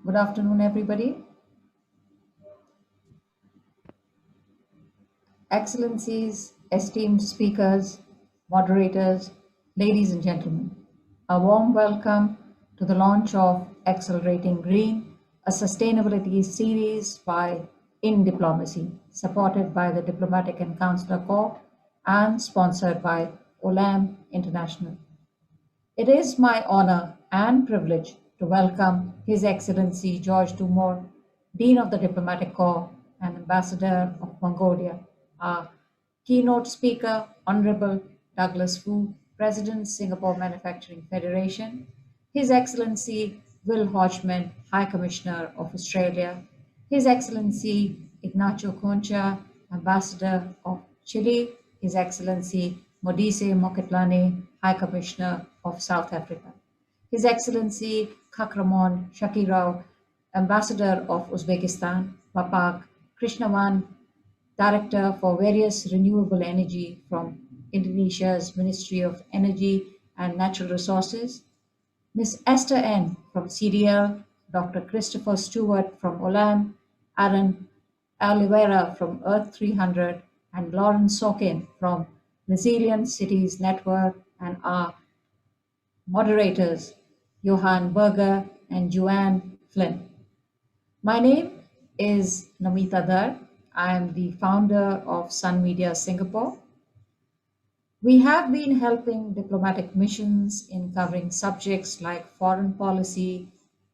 Good afternoon, everybody. Excellencies, esteemed speakers, moderators, ladies and gentlemen, a warm welcome to the launch of Accelerating Green, a sustainability series by In Diplomacy, supported by the Diplomatic and Consular Corps and sponsored by OLAM International. It is my honor and privilege to welcome His Excellency George Dumore, Dean of the Diplomatic Corps and Ambassador of Mongolia, our keynote speaker, Honorable Douglas Fu, President, Singapore Manufacturing Federation, His Excellency Will Hodgman, High Commissioner of Australia, His Excellency Ignacio Concha, Ambassador of Chile, His Excellency Modise Mokitlane, High Commissioner of South Africa, His Excellency Kakramon Shakirao, Ambassador of Uzbekistan, Bapak Krishnawan, Director for various renewable energy from Indonesia's Ministry of Energy and Natural Resources, Ms. Esther N. from CDL, Dr. Christopher Stewart from OLAM, Aaron Oliveira from Earth 300, and Lauren Sokin from Resilient Cities Network, and our moderators, Johan Berger and Joanne Flynn. My name is Namita Dar. I am the founder of SunMedia Singapore. We have been helping diplomatic missions in covering subjects like foreign policy,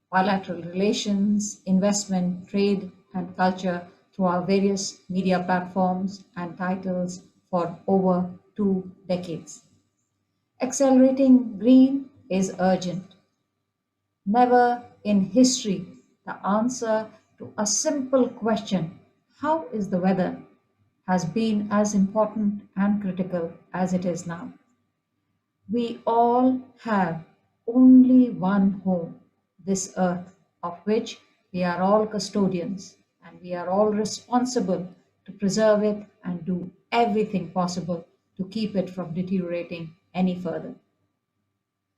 bilateral relations, investment, trade, and culture through our various media platforms and titles for over 2 decades. Accelerating green is urgent. Never in history the answer to a simple question, how is the weather, has been as important and critical as it is now. We all have only one home, this earth, of which we are all custodians, and we are all responsible to preserve it and do everything possible to keep it from deteriorating any further.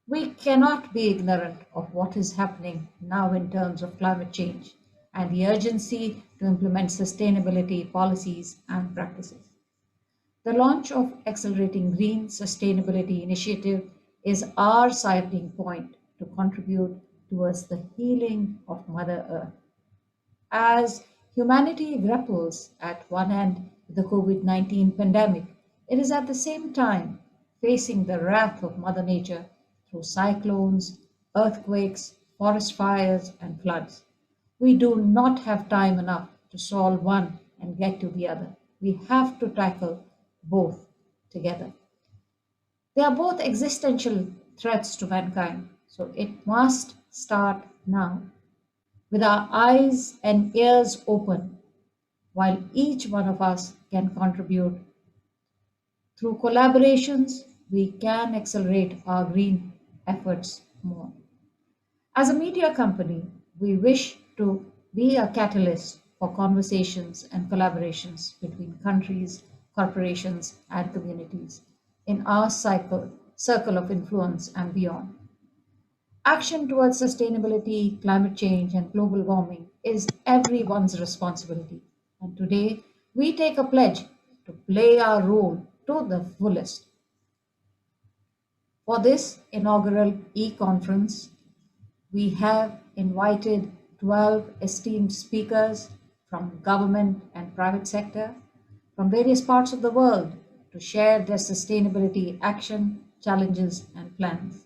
We cannot be ignorant of what is happening now in terms of climate change and the urgency to implement sustainability policies and practices. The launch of Accelerating Green Sustainability Initiative is our starting point to contribute towards the healing of Mother Earth. As humanity grapples at one end with the COVID-19 pandemic, it is at the same time facing the wrath of Mother Nature through cyclones, earthquakes, forest fires, and floods. We do not have time enough to solve one and get to the other. We have to tackle both together. They are both existential threats to mankind, so it must start now with our eyes and ears open, while each one of us can contribute. Through collaborations, we can accelerate our green efforts more. As a media company, we wish to be a catalyst for conversations and collaborations between countries, corporations, and communities in our circle of influence and beyond. Action towards sustainability, climate change, and global warming is everyone's responsibility. And today, we take a pledge to play our role to the fullest. For this inaugural e-conference, we have invited 12 esteemed speakers from government and private sector from various parts of the world to share their sustainability action, challenges, and plans.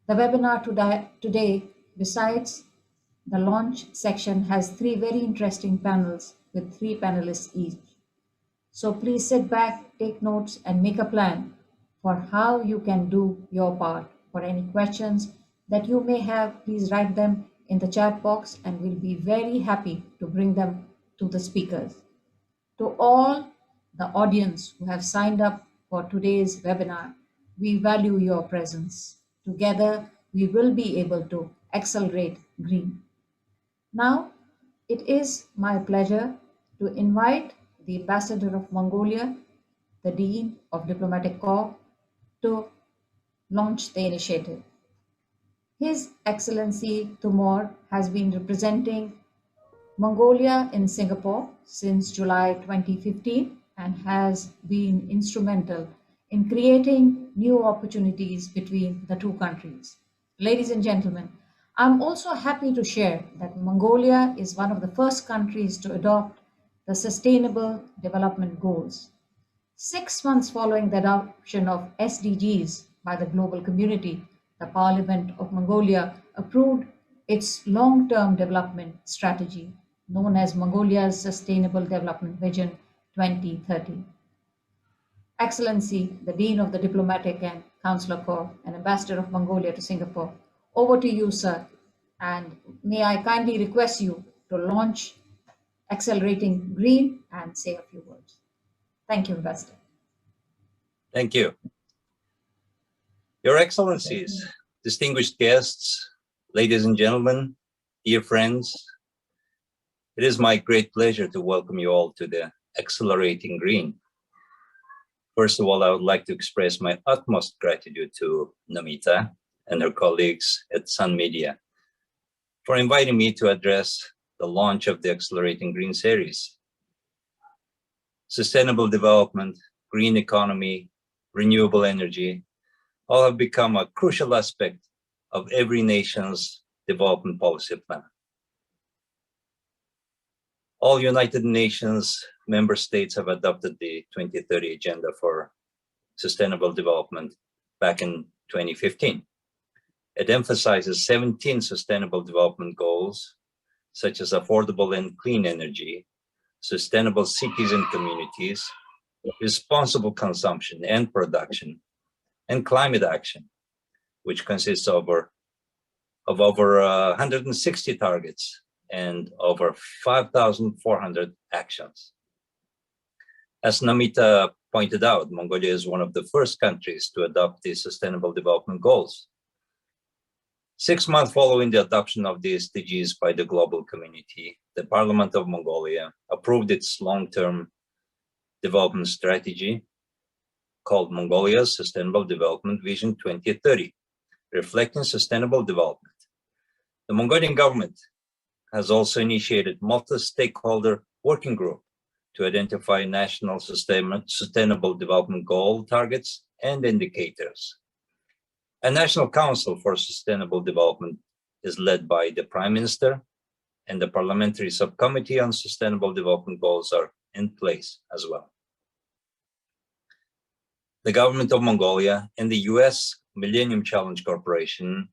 The webinar today, besides the launch section, has three very interesting panels with three panelists each. So please sit back, take notes, and make a plan for how you can do your part. For any questions that you may have, please write them in the chat box and we'll be very happy to bring them to the speakers. To all the audience who have signed up for today's webinar, we value your presence. Together, we will be able to accelerate green. Now, it is my pleasure to invite the Ambassador of Mongolia, the Dean of Diplomatic Corps, to launch the initiative. His Excellency Tumor has been representing Mongolia in Singapore since July 2015 and has been instrumental in creating new opportunities between the two countries. Ladies and gentlemen, I'm also happy to share that Mongolia is one of the first countries to adopt the Sustainable Development Goals. 6 months following the adoption of SDGs by the global community, the Parliament of Mongolia approved its long term development strategy, known as Mongolia's Sustainable Development Vision 2030. Excellency, the Dean of the Diplomatic and Consular Corps and Ambassador of Mongolia to Singapore, over to you, sir. And may I kindly request you to launch Accelerating Green and say a few words. Thank you, Ambassador. Thank you. Your Excellencies, distinguished guests, ladies and gentlemen, dear friends, it is my great pleasure to welcome you all to the Accelerating Green. First of all, I would like to express my utmost gratitude to Namita and her colleagues at SunMedia for inviting me to address the launch of the Accelerating Green series. Sustainable development, green economy, renewable energy, all have become a crucial aspect of every nation's development policy plan. All United Nations member states have adopted the 2030 Agenda for Sustainable Development back in 2015. It emphasizes 17 sustainable development goals, such as affordable and clean energy, sustainable cities and communities, responsible consumption and production, and climate action, which consists of over 160 targets and over 5,400 actions. As Namita pointed out, Mongolia is one of the first countries to adopt the Sustainable Development Goals. 6 months following the adoption of the SDGs by the global community, the Parliament of Mongolia approved its long-term development strategy called Mongolia's Sustainable Development Vision 2030, reflecting sustainable development. The Mongolian government has also initiated multi-stakeholder working group to identify national sustainable development goal targets and indicators. A National Council for Sustainable Development is led by the Prime Minister, and the Parliamentary Subcommittee on Sustainable Development Goals are in place as well. The government of Mongolia and the US Millennium Challenge Corporation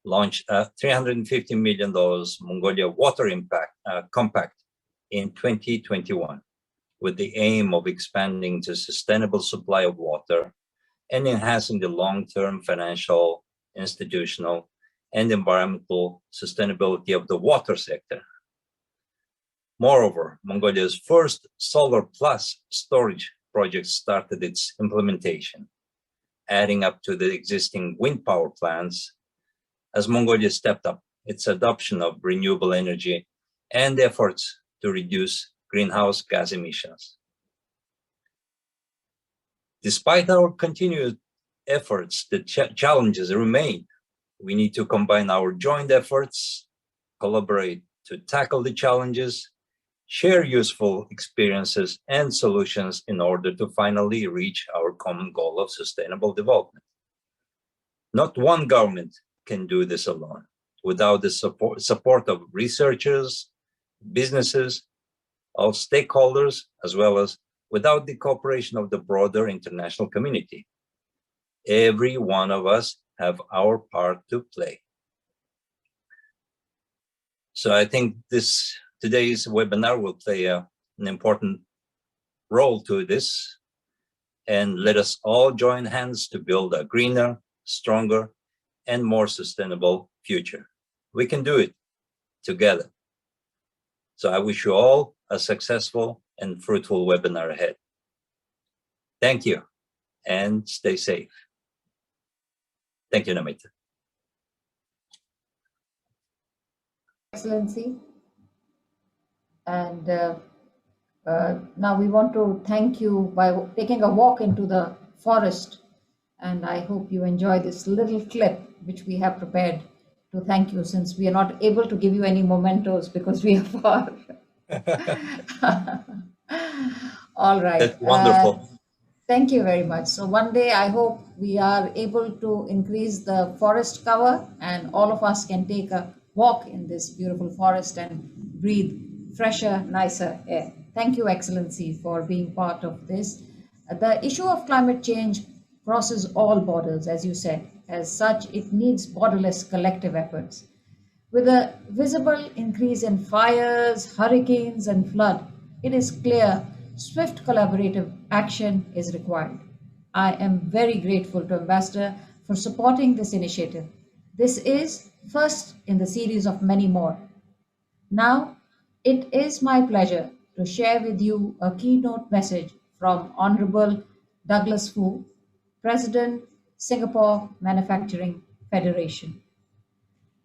launched a $350 million Mongolia Water Compact in 2021 with the aim of expanding the sustainable supply of water and enhancing the long-term financial, institutional, and environmental sustainability of the water sector. Moreover, Mongolia's first solar plus storage project started its implementation, adding up to the existing wind power plants as Mongolia stepped up its adoption of renewable energy and efforts to reduce greenhouse gas emissions. Despite our continued efforts, the challenges remain. We need to combine our joint efforts, collaborate to tackle the challenges, share useful experiences and solutions in order to finally reach our common goal of sustainable development. Not one government can do this alone without the support of researchers, businesses, all stakeholders, as well as without the cooperation of the broader international community. Every one of us have our part to play. So I think today's webinar will play an important role to this, and let us all join hands to build a greener, stronger, and more sustainable future. We can do it together. So I wish you all a successful and fruitful webinar ahead. Thank you, and stay safe. Thank you, Namita. Excellency. And now we want to thank you by taking a walk into the forest. And I hope you enjoy this little clip which we have prepared to thank you since we are not able to give you any mementos because we are far. All right. That's wonderful. Thank you very much. So one day I hope we are able to increase the forest cover and all of us can take a walk in this beautiful forest and breathe fresher, nicer air. Thank you, Excellency, for being part of this. The issue of climate change crosses all borders, as you said. As such, it needs borderless collective efforts. With a visible increase in fires, hurricanes, and flood, it is clear swift collaborative action is required. I am very grateful to Ambassador for supporting this initiative. This is first in the series of many more. Now, it is my pleasure to share with you a keynote message from Honorable Douglas Foo, President, Singapore Manufacturing Federation.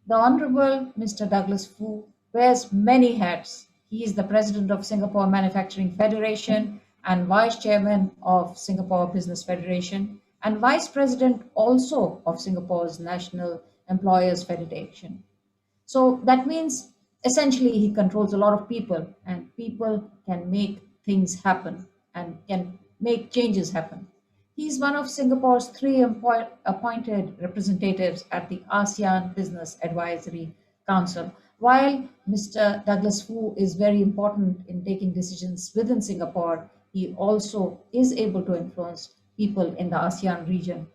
The Honorable Mr. Douglas Foo wears many hats. He is the President of Singapore Manufacturing Federation and Vice Chairman of Singapore Business Federation and Vice President also of Singapore's National Employers Federation. So that means essentially he controls a lot of people, and people can make things happen and can make changes happen. He's one of Singapore's three appointed representatives at the ASEAN Business Advisory Council. While Mr. Douglas Foo is very important in taking decisions within Singapore, he also is able to influence people in the ASEAN region.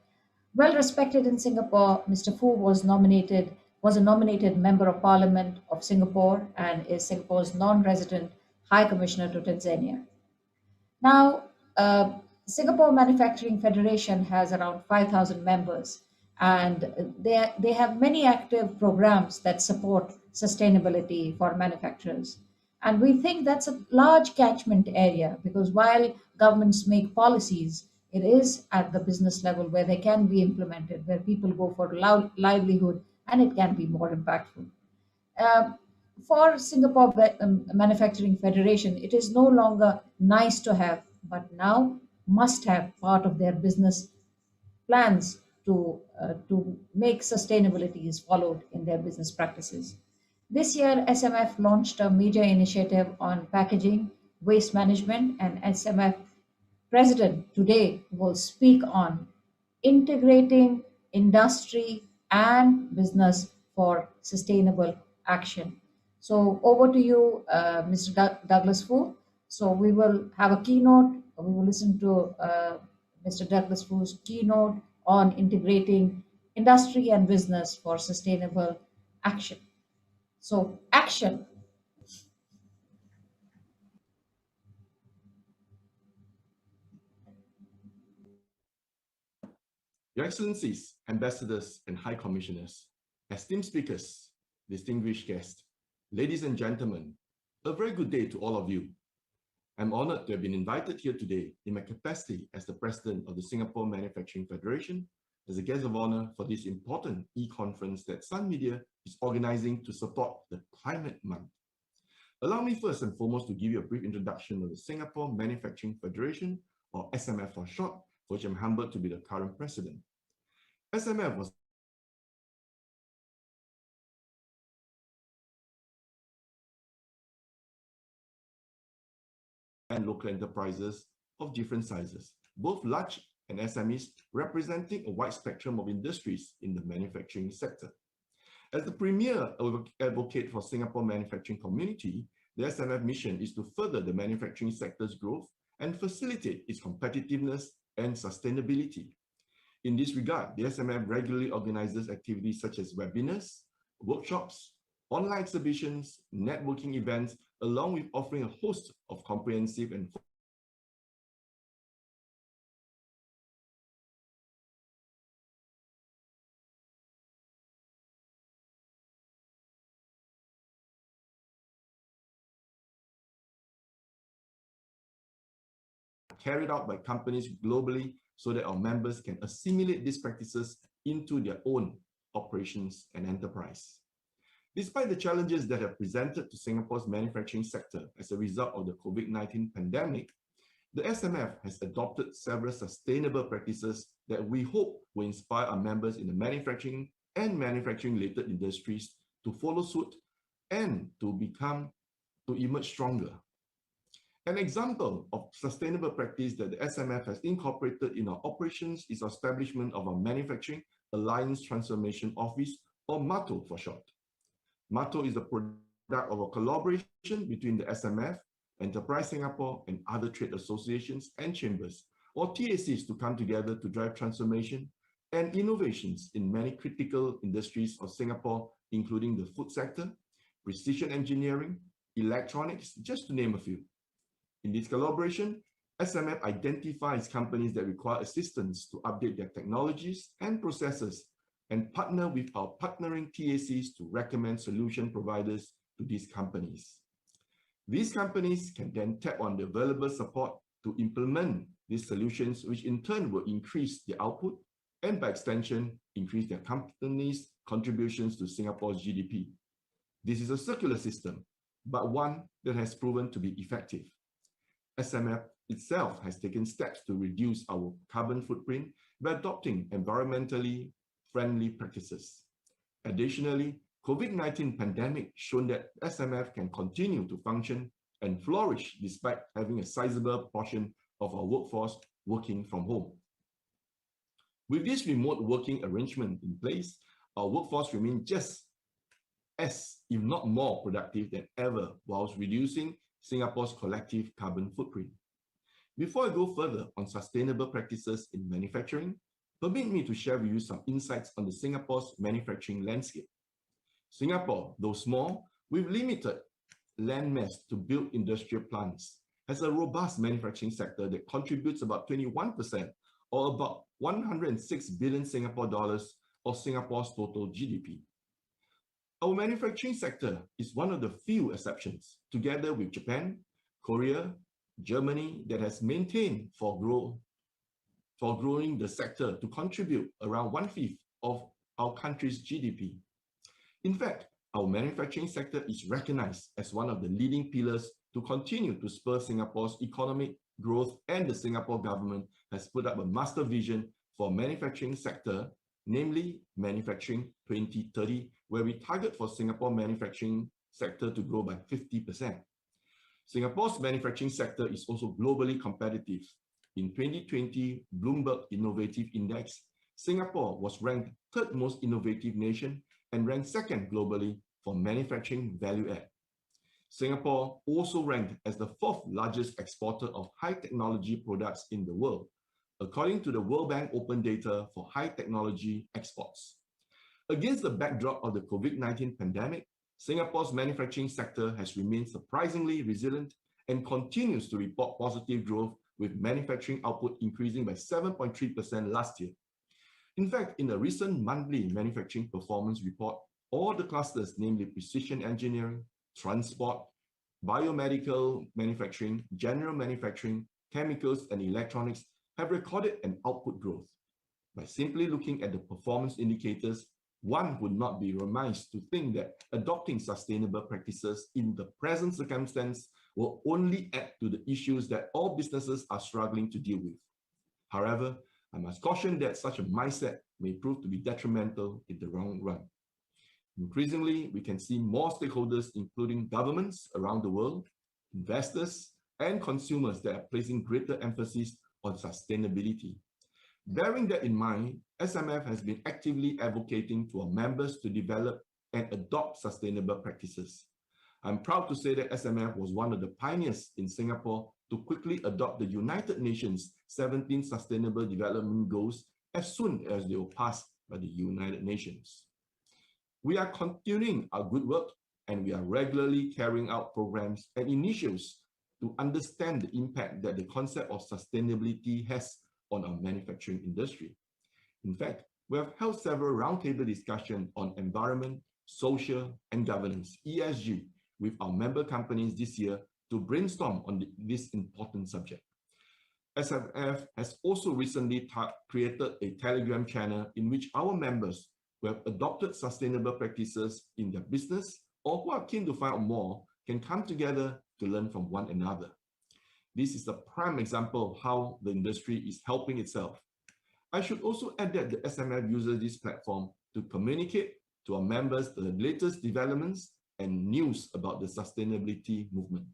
Well respected in Singapore, Mr. Fu was a nominated member of Parliament of Singapore and is Singapore's non-resident High Commissioner to Tanzania. Now, Singapore Manufacturing Federation has around 5,000 members, and they have many active programs that support sustainability for manufacturers. And we think that's a large catchment area because while governments make policies, it is at the business level where they can be implemented, where people go for livelihood, and it can be more impactful. Uh, for Singapore Manufacturing Federation, it is no longer nice to have, but now must have part of their business plans to make sustainability is followed in their business practices. This year, SMF launched a major initiative on packaging, waste management, and SMF President today will speak on integrating industry and business for sustainable action. So over to you, Mr. Douglas Foo. So we will have a keynote. We will listen to Mr. Douglas Foo's keynote on integrating industry and business for sustainable action. So action. Your Excellencies, Ambassadors, and High Commissioners, esteemed speakers, distinguished guests, ladies and gentlemen, a very good day to all of you. I'm honored to have been invited here today in my capacity as the President of the Singapore Manufacturing Federation as a guest of honor for this important e-conference that SunMedia is organizing to support the Climate Month. Allow me first and foremost to give you a brief introduction of the Singapore Manufacturing Federation, or SMF for short, for which I'm humbled to be the current president. SMF was and local enterprises of different sizes, both large and SMEs, representing a wide spectrum of industries in the manufacturing sector. As the premier advocate for Singapore manufacturing community, the SMF mission is to further the manufacturing sector's growth and facilitate its competitiveness and sustainability. In this regard, the SMF regularly organizes activities such as webinars, workshops, online exhibitions, networking events, along with offering a host of comprehensive and carried out by companies globally so that our members can assimilate these practices into their own operations and enterprise. Despite the challenges that have presented to Singapore's manufacturing sector as a result of the COVID-19 pandemic, the SMF has adopted several sustainable practices that we hope will inspire our members in the manufacturing and manufacturing-related industries to follow suit and to emerge stronger. An example of sustainable practice that the SMF has incorporated in our operations is establishment of our Manufacturing Alliance Transformation Office, or MATO for short. MATO is a product of a collaboration between the SMF, Enterprise Singapore, and other trade associations and chambers, or TACs, to come together to drive transformation and innovations in many critical industries of Singapore, including the food sector, precision engineering, electronics, just to name a few. In this collaboration, SMF identifies companies that require assistance to update their technologies and processes and partner with our partnering TACs to recommend solution providers to these companies. These companies can then tap on the available support to implement these solutions, which in turn will increase their output and by extension, increase their company's contributions to Singapore's GDP. This is a circular system, but one that has proven to be effective. SMF itself has taken steps to reduce our carbon footprint by adopting environmentally friendly practices. Additionally, COVID-19 pandemic shown that SMF can continue to function and flourish despite having a sizable portion of our workforce working from home. With this remote working arrangement in place, our workforce remains just as, if not more, productive than ever, whilst reducing Singapore's collective carbon footprint. Before I go further on sustainable practices in manufacturing, permit me to share with you some insights on the Singapore's manufacturing landscape. Singapore, though small, with limited land mass to build industrial plants, has a robust manufacturing sector that contributes about 21%, or about 106 billion Singapore dollars of Singapore's total GDP. Our manufacturing sector is one of the few exceptions, together with Japan, Korea, Germany, that has maintained for growing the sector to contribute around 1/5 of our country's GDP. In fact, our manufacturing sector is recognized as one of the leading pillars to continue to spur Singapore's economic growth, and the Singapore government has put up a master vision for manufacturing sector, namely Manufacturing 2030, where we target for Singapore manufacturing sector to grow by 50%. Singapore's manufacturing sector is also globally competitive. In 2020 Bloomberg Innovative Index, Singapore was ranked third most innovative nation and ranked second globally for manufacturing value add. Singapore also ranked as the fourth largest exporter of high technology products in the world, according to the World Bank Open Data for High Technology Exports. Against the backdrop of the COVID-19 pandemic, Singapore's manufacturing sector has remained surprisingly resilient and continues to report positive growth, with manufacturing output increasing by 7.3% last year. In fact, in a recent monthly manufacturing performance report, all the clusters, namely precision engineering, transport, biomedical manufacturing, general manufacturing, chemicals, and electronics, have recorded an output growth. By simply looking at the performance indicators, one would not be remiss to think that adopting sustainable practices in the present circumstance will only add to the issues that all businesses are struggling to deal with. However, I must caution that such a mindset may prove to be detrimental in the long run. Increasingly, we can see more stakeholders, including governments around the world, investors, and consumers, that are placing greater emphasis on sustainability. Bearing that in mind, SMF has been actively advocating to our members to develop and adopt sustainable practices. I'm proud to say that SMF was one of the pioneers in Singapore to quickly adopt the United Nations 17 Sustainable Development Goals as soon as they were passed by the United Nations. We are continuing our good work, and we are regularly carrying out programs and initiatives to understand the impact that the concept of sustainability has on our manufacturing industry. In fact, we have held several roundtable discussions on environment, social, and governance, ESG, with our member companies this year to brainstorm on this important subject. SMF has also recently created a Telegram channel in which our members who have adopted sustainable practices in their business or who are keen to find out more can come together to learn from one another. This is a prime example of how the industry is helping itself. I should also add that the SMF uses this platform to communicate to our members the latest developments and news about the sustainability movement.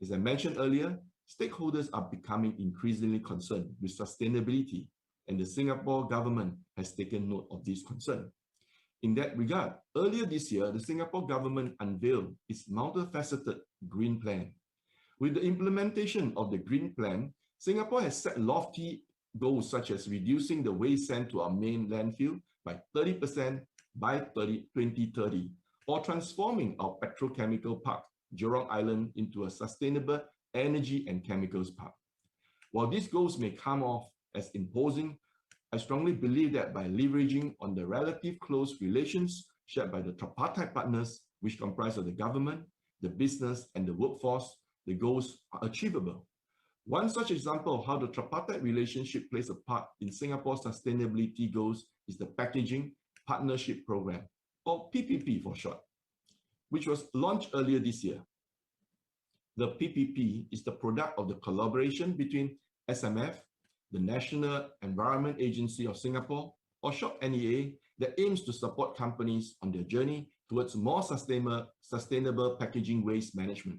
As I mentioned earlier, stakeholders are becoming increasingly concerned with sustainability, and the Singapore government has taken note of this concern. In that regard, earlier this year, the Singapore government unveiled its multifaceted Green Plan. With the implementation of the Green Plan, Singapore has set lofty goals such as reducing the waste sent to our main landfill by 30% by 2030, or transforming our petrochemical park, Jurong Island, into a sustainable energy and chemicals park. While these goals may come off as imposing, I strongly believe that by leveraging on the relative close relations shared by the tripartite partners, which comprise of the government, the business, and the workforce, the goals are achievable. One such example of how the tripartite relationship plays a part in Singapore's sustainability goals is the Packaging Partnership Program, or PPP for short, which was launched earlier this year. The PPP is the product of the collaboration between SMF, the National Environment Agency of Singapore, or short NEA, that aims to support companies on their journey towards more sustainable packaging waste management.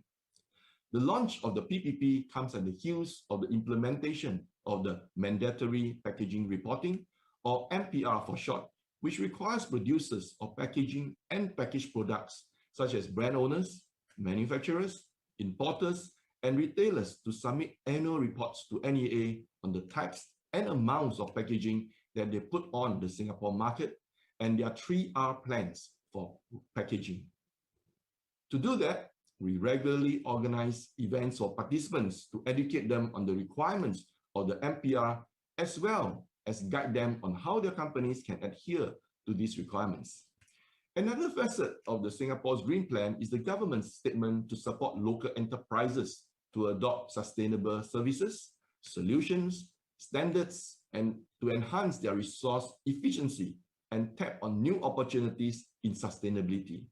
The launch of the PPP comes at the heels of the implementation of the Mandatory Packaging Reporting, or MPR for short, which requires producers of packaging and packaged products, such as brand owners, manufacturers, importers, and retailers to submit annual reports to NEA on the types and amounts of packaging that they put on the Singapore market and their 3R plans for packaging. To do that, we regularly organize events for participants to educate them on the requirements of the MPR, as well as guide them on how their companies can adhere to these requirements. Another facet of the Singapore's Green Plan is the government's statement to support local enterprises to adopt sustainable services, solutions, standards, and to enhance their resource efficiency and tap on new opportunities in sustainability.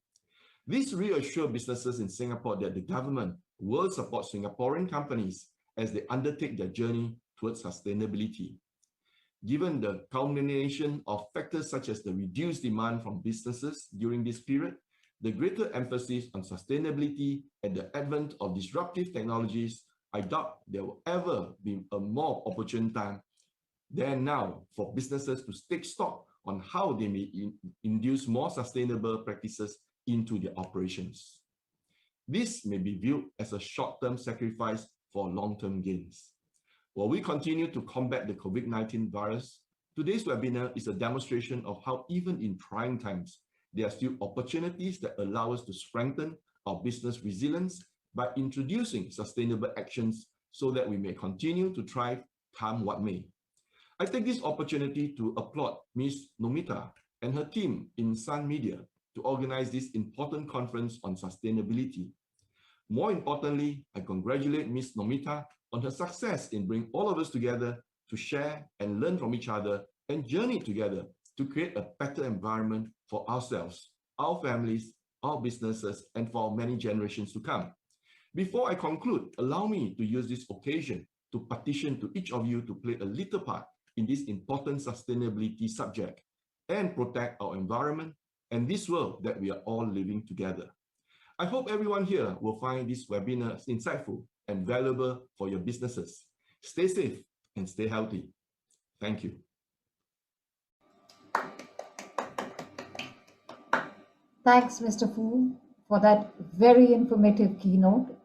This reassures businesses in Singapore that the government will support Singaporean companies as they undertake their journey towards sustainability. Given the culmination of factors such as the reduced demand from businesses during this period, the greater emphasis on sustainability and the advent of disruptive technologies, I doubt there will ever be a more opportune time than now for businesses to take stock on how they may induce more sustainable practices into their operations. This may be viewed as a short-term sacrifice for long-term gains. While we continue to combat the COVID-19 virus, today's webinar is a demonstration of how even in trying times, there are still opportunities that allow us to strengthen our business resilience by introducing sustainable actions so that we may continue to thrive, come what may. I take this opportunity to applaud Ms. Nomita and her team in SunMedia to organize this important conference on sustainability. More importantly, I congratulate Ms. Nomita on her success in bringing all of us together to share and learn from each other and journey together to create a better environment for ourselves, our families, our businesses, and for many generations to come. Before I conclude, allow me to use this occasion to petition to each of you to play a little part in this important sustainability subject and protect our environment and this world that we are all living together. I hope everyone here will find this webinar insightful and valuable for your businesses. Stay safe and stay healthy. Thank you. Thanks, Mr. Fu, for that very informative keynote.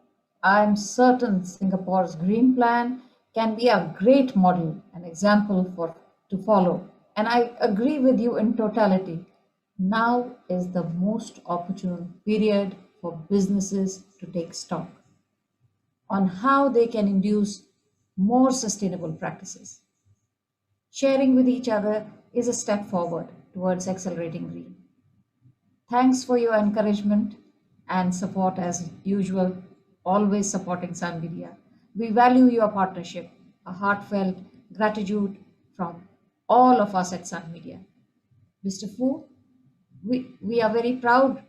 I'm certain Singapore's Green Plan can be a great model, an example to follow. And I agree with you in totality. Now is the most opportune period for businesses to take stock on how they can induce more sustainable practices. Sharing with each other is a step forward towards accelerating green. Thanks for your encouragement and support as usual, always supporting SunMedia. We value your partnership, a heartfelt gratitude from all of us at SunMedia. Mr. Fu, we are very proud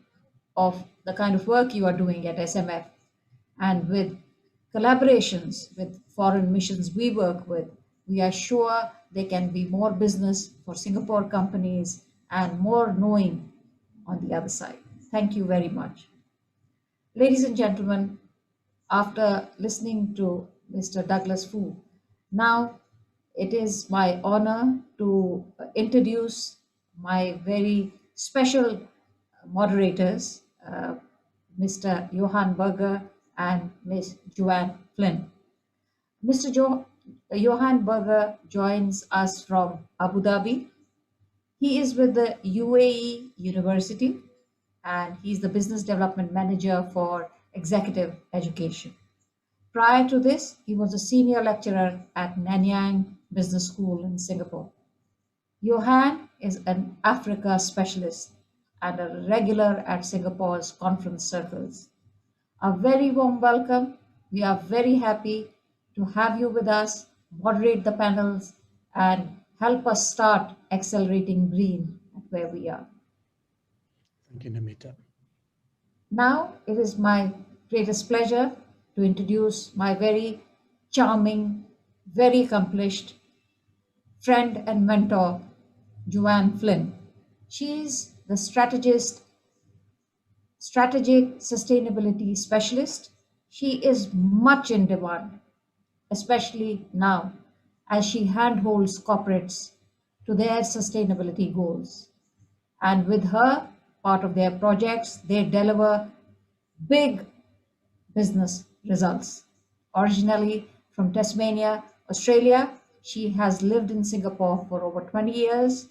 of the kind of work you are doing at SMF, and with collaborations with foreign missions we work with, we are sure there can be more business for Singapore companies and more knowing on the other side. Thank you very much. Ladies and gentlemen, after listening to Mr. Douglas Fu, now it is my honor to introduce my very special moderators, Mr. Johann Berger and Ms. Joanne Flynn. Mr. Johann Berger joins us from Abu Dhabi. He is with the UAE University and he's the Business Development Manager for Executive Education. Prior to this, he was a senior lecturer at Nanyang Business School in Singapore. Johan is an Africa specialist and a regular at Singapore's conference circles. A very warm welcome. We are very happy to have you with us, moderate the panels, and help us start accelerating green at where we are. Thank you, Namita. Now, it is my greatest pleasure to introduce my very charming, very accomplished friend and mentor, Joanne Flynn. She is the strategic sustainability specialist. She is much in demand, especially now as she handholds corporates to their sustainability goals. And with her, part of their projects, they deliver big business results. Originally from Tasmania, Australia, she has lived in Singapore for over 20 years.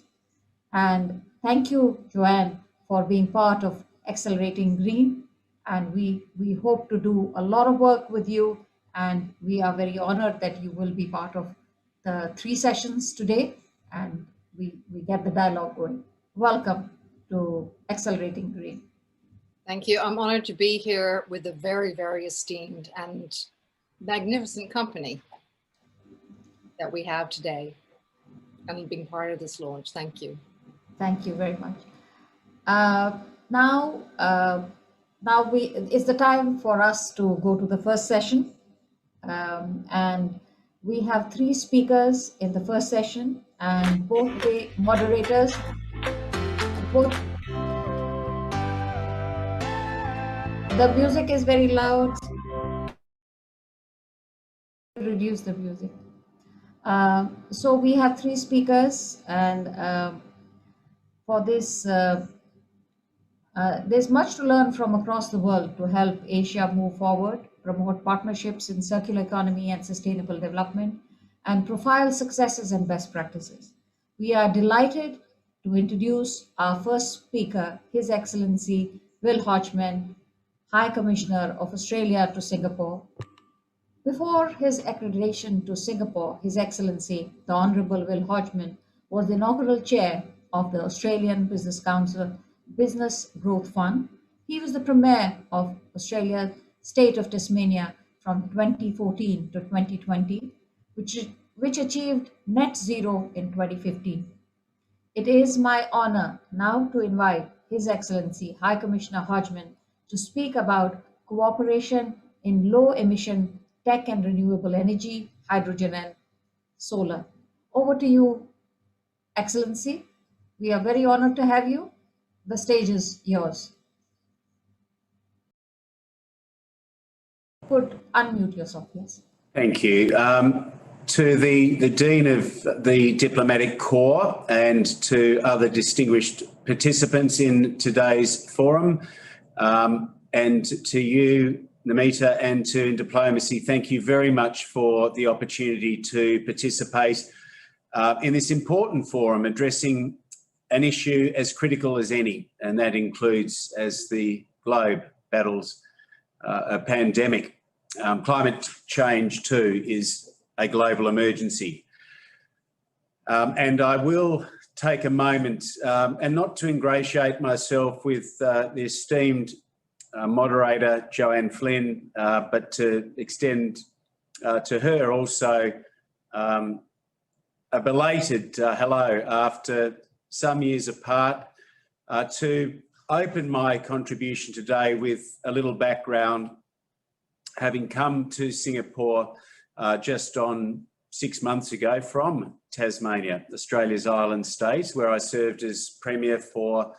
And thank you, Joanne, for being part of Accelerating Green. And we hope to do a lot of work with you. And we are very honored that you will be part of the 3 sessions today. And we get the dialogue going. Welcome to Accelerating Green. Thank you. I'm honored to be here with a very, very esteemed and magnificent company that we have today and being part of this launch. Thank you. Thank you very much. Now it's the time for us to go to the first session. And we have 3 speakers in the first session, and both the moderators, the music is very loud. Reduce the music. So we have 3 speakers, and for this, there's much to learn from across the world to help Asia move forward, promote partnerships in circular economy and sustainable development, and profile successes and best practices. We are delighted to introduce our first speaker, His Excellency Will Hodgman, High Commissioner of Australia to Singapore. Before his accreditation to Singapore, His Excellency, the Honourable Will Hodgman, was the inaugural chair of the Australian Business Council Business Growth Fund. He was the Premier of Australia State of Tasmania from 2014 to 2020, which achieved net zero in 2015. It is my honor now to invite His Excellency High Commissioner Hodgman to speak about cooperation in low-emission tech and renewable energy, hydrogen and solar. Over to you, Excellency. We are very honored to have you. The stage is yours. Could unmute yourself, please. Thank you. To the Dean of the Diplomatic Corps and to other distinguished participants in today's forum, and to you, Namita, and to Diplomacy, thank you very much for the opportunity to participate in this important forum addressing an issue as critical as any, and that includes, as the globe battles a pandemic. Climate change too is a global emergency. And I will take a moment, and not to ingratiate myself with the esteemed moderator, Joanne Flynn, but to extend to her also a belated hello after some years apart, to open my contribution today with a little background, having come to Singapore just on 6 months ago from Tasmania, Australia's island state, where I served as Premier for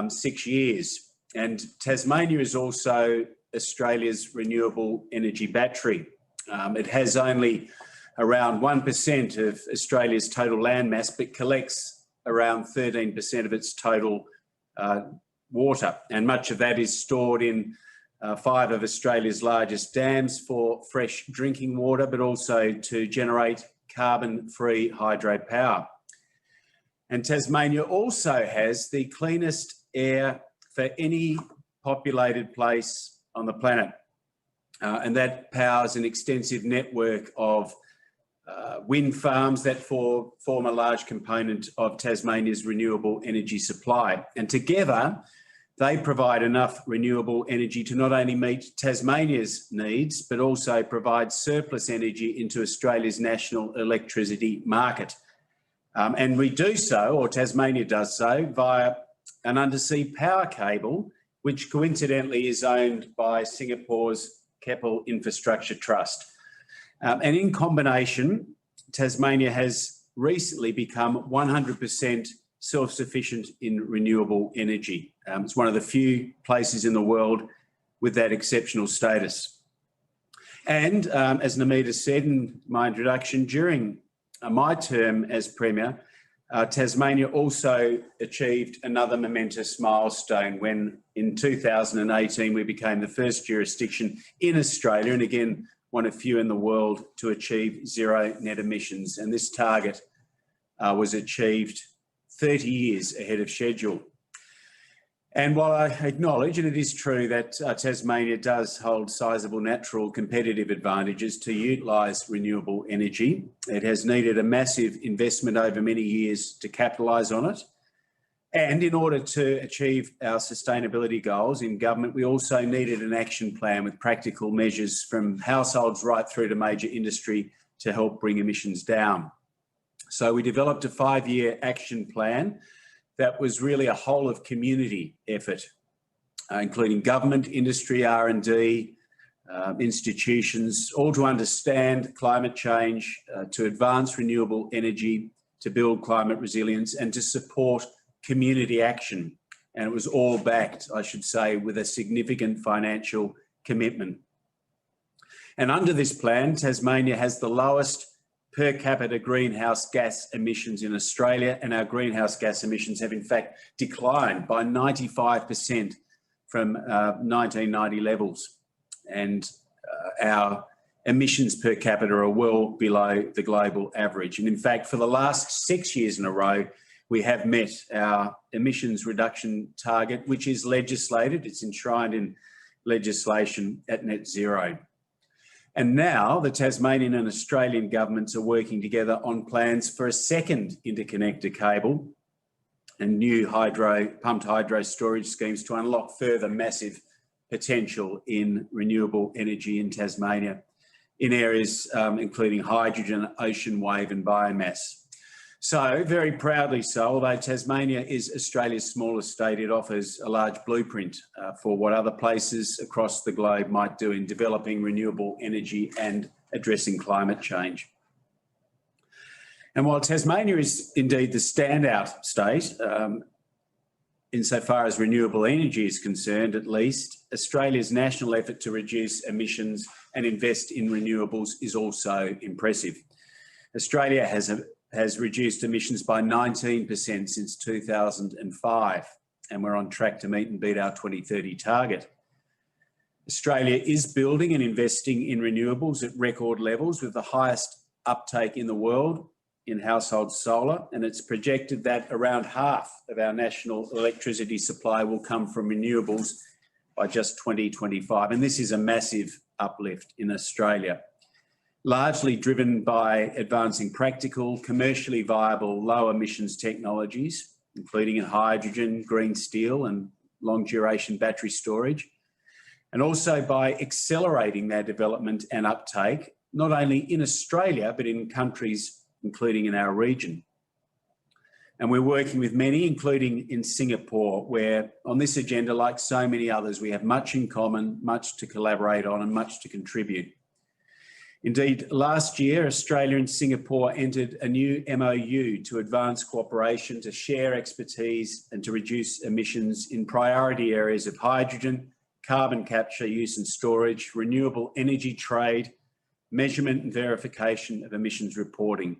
6 years. And Tasmania is also Australia's renewable energy battery. It has only around 1% of Australia's total land mass, but collects around 13% of its total water. And much of that is stored in 5 of Australia's largest dams for fresh drinking water, but also to generate carbon-free hydropower. And Tasmania also has the cleanest air for any populated place on the planet. And that powers an extensive network of wind farms that form a large component of Tasmania's renewable energy supply. And together, they provide enough renewable energy to not only meet Tasmania's needs, but also provide surplus energy into Australia's national electricity market. And we do so, or Tasmania does so, via an undersea power cable, which coincidentally is owned by Singapore's Keppel Infrastructure Trust. And in combination, Tasmania has recently become 100% self-sufficient in renewable energy. It's one of the few places in the world with that exceptional status. And as Namita said in my introduction, during my term as Premier, Tasmania also achieved another momentous milestone when in 2018 we became the first jurisdiction in Australia, and again one of few in the world, to achieve zero net emissions. And this target was achieved 30 years ahead of schedule. And while I acknowledge, and it is true, that Tasmania does hold sizable natural competitive advantages to utilise renewable energy, it has needed a massive investment over many years to capitalise on it. And in order to achieve our sustainability goals in government, we also needed an action plan with practical measures from households right through to major industry to help bring emissions down. So we developed a 5-year action plan that was really a whole of community effort, including government, industry, R&D, institutions, all to understand climate change, to advance renewable energy, to build climate resilience, and to support community action. And it was all backed, I should say, with a significant financial commitment. And under this plan, Tasmania has the lowest per capita greenhouse gas emissions in Australia, and our greenhouse gas emissions have in fact declined by 95% from 1990 levels. And our emissions per capita are well below the global average. And in fact, for the last 6 years in a row, we have met our emissions reduction target, which is legislated, it's enshrined in legislation at net zero. And now the Tasmanian and Australian governments are working together on plans for a second interconnector cable and new pumped hydro storage schemes to unlock further massive potential in renewable energy in Tasmania in areas including hydrogen, ocean wave and biomass. So, very proudly so, although Tasmania is Australia's smallest state, it offers a large blueprint for what other places across the globe might do in developing renewable energy and addressing climate change. And while Tasmania is indeed the standout state, insofar as renewable energy is concerned at least, Australia's national effort to reduce emissions and invest in renewables is also impressive. Australia has reduced emissions by 19% since 2005, and we're on track to meet and beat our 2030 target. Australia is building and investing in renewables at record levels, with the highest uptake in the world in household solar, and it's projected that around half of our national electricity supply will come from renewables by just 2025. And this is a massive uplift in Australia, largely driven by advancing practical, commercially viable, low emissions technologies, including in hydrogen, green steel and long duration battery storage, and also by accelerating their development and uptake, not only in Australia, but in countries including in our region. And we're working with many, including in Singapore, where on this agenda, like so many others, we have much in common, much to collaborate on and much to contribute. Indeed, last year, Australia and Singapore entered a new MOU to advance cooperation, to share expertise and to reduce emissions in priority areas of hydrogen, carbon capture, use and storage, renewable energy trade, measurement and verification of emissions reporting.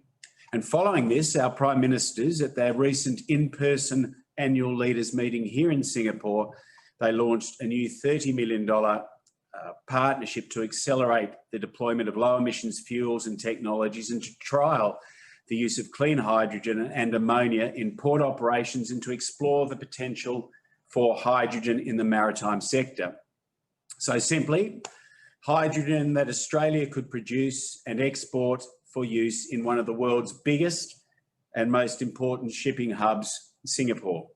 And following this, our Prime Ministers at their recent in-person annual leaders meeting here in Singapore, they launched a new $30 million partnership to accelerate the deployment of low emissions fuels and technologies and to trial the use of clean hydrogen and ammonia in port operations and to explore the potential for hydrogen in the maritime sector. So simply, hydrogen that Australia could produce and export for use in one of the world's biggest and most important shipping hubs, Singapore.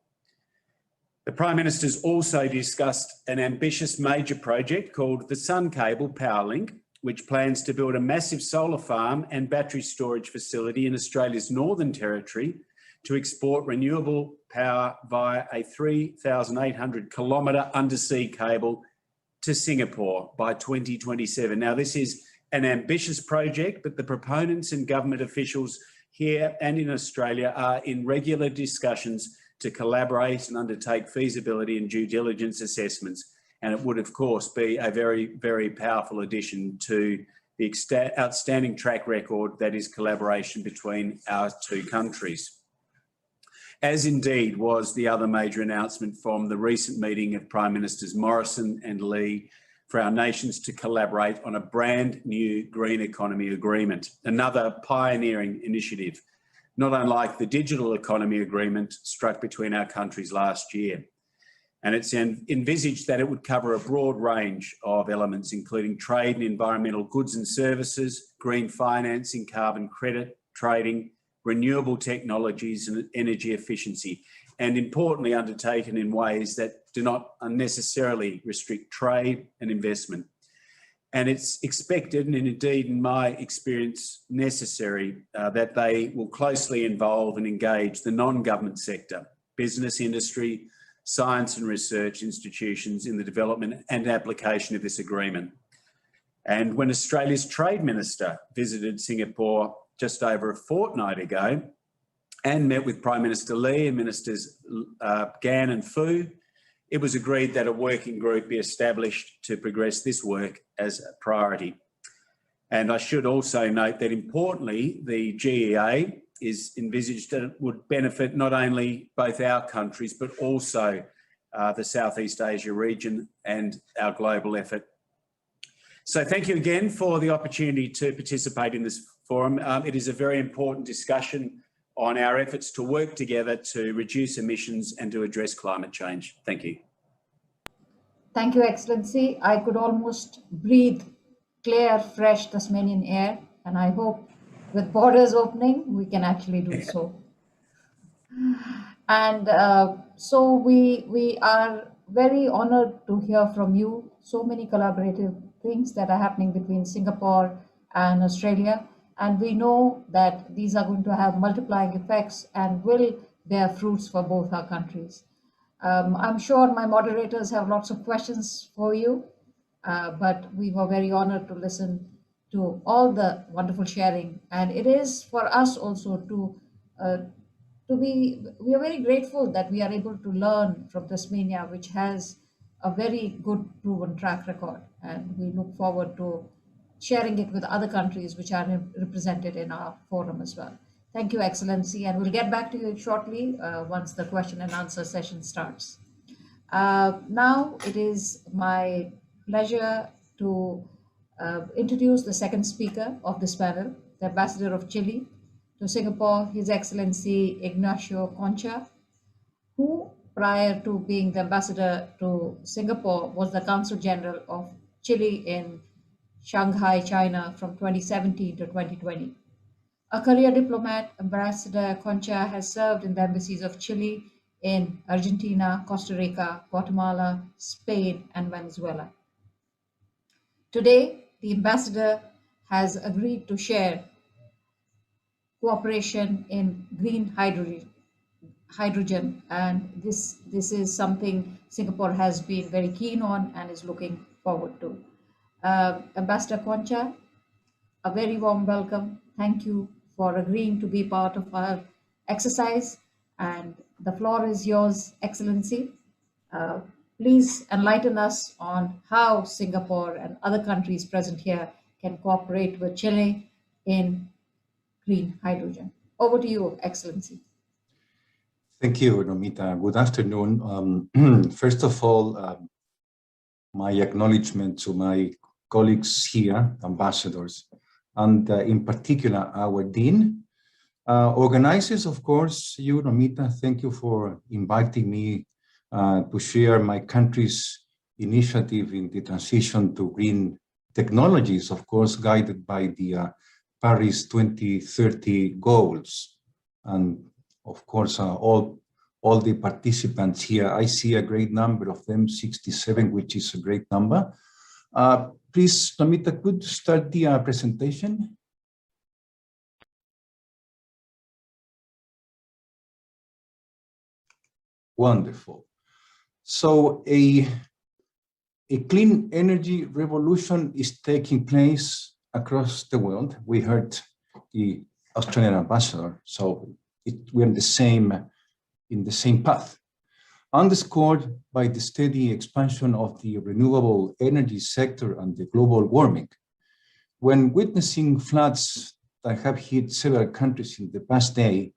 The Prime Ministers also discussed an ambitious major project called the Sun Cable Power Link, which plans to build a massive solar farm and battery storage facility in Australia's Northern Territory to export renewable power via a 3,800 kilometre undersea cable to Singapore by 2027. Now, this is an ambitious project, but the proponents and government officials here and in Australia are in regular discussions to collaborate and undertake feasibility and due diligence assessments. And it would, of course, be a very, very powerful addition to the outstanding track record that is collaboration between our two countries. As indeed was the other major announcement from the recent meeting of Prime Ministers Morrison and Lee for our nations to collaborate on a brand new green economy agreement, another pioneering initiative, not unlike the digital economy agreement struck between our countries last year. And it's envisaged that it would cover a broad range of elements, including trade and environmental goods and services, green financing, carbon credit, trading, renewable technologies and energy efficiency, and importantly undertaken in ways that do not unnecessarily restrict trade and investment. And it's expected, and indeed in my experience necessary, that they will closely involve and engage the non-government sector, business, industry, science and research institutions in the development and application of this agreement. And when Australia's Trade Minister visited Singapore just over a fortnight ago and met with Prime Minister Lee and Ministers Gan and Fu, it was agreed that a working group be established to progress this work as a priority. And I should also note that importantly, the GEA is envisaged that it would benefit not only both our countries, but also the Southeast Asia region and our global effort. So thank you again for the opportunity to participate in this forum. It is a very important discussion on our efforts to work together to reduce emissions and to address climate change. Thank you. Thank you, Excellency. I could almost breathe clear, fresh Tasmanian air, and I hope with borders opening, we can actually do so. And so we are very honored to hear from you so many collaborative things that are happening between Singapore and Australia. And we know that these are going to have multiplying effects and will bear fruits for both our countries. I'm sure my moderators have lots of questions for you, but we were very honored to listen to all the wonderful sharing. And it is for us also we are very grateful that we are able to learn from Tasmania, which has a very good proven track record. And we look forward to sharing it with other countries which are represented in our forum as well. Thank you, Excellency, and we'll get back to you shortly once the question and answer session starts. Now it is my pleasure to introduce the second speaker of this panel, the Ambassador of Chile to Singapore, His Excellency Ignacio Concha, who prior to being the ambassador to Singapore was the Consul General of Chile in Shanghai, China from 2017 to 2020. A career diplomat, Ambassador Concha has served in the embassies of Chile in Argentina, Costa Rica, Guatemala, Spain, and Venezuela. Today, the ambassador has agreed to share cooperation in green hydrogen, and this is something Singapore has been very keen on and is looking forward to. Ambassador Concha, a very warm welcome. Thank you for agreeing to be part of our exercise. And the floor is yours, Excellency. Uh, Please enlighten us on how Singapore and other countries present here can cooperate with Chile in green hydrogen. Over to you, Excellency. Thank you, Romita. Good afternoon. First of all, my acknowledgement to my colleagues here, ambassadors, and in particular our Dean. Organizers, of course, you, Romita, thank you for inviting me to share my country's initiative in the transition to green technologies, of course, guided by the Paris 2030 goals. And of course, all the participants here, I see a great number of them, 67, which is a great number. Please, Romita, could you start the presentation? Wonderful. So a clean energy revolution is taking place across the world. We heard the Australian ambassador, so we're in the same path, underscored by the steady expansion of the renewable energy sector and the global warming. When witnessing floods that have hit several countries in the past day,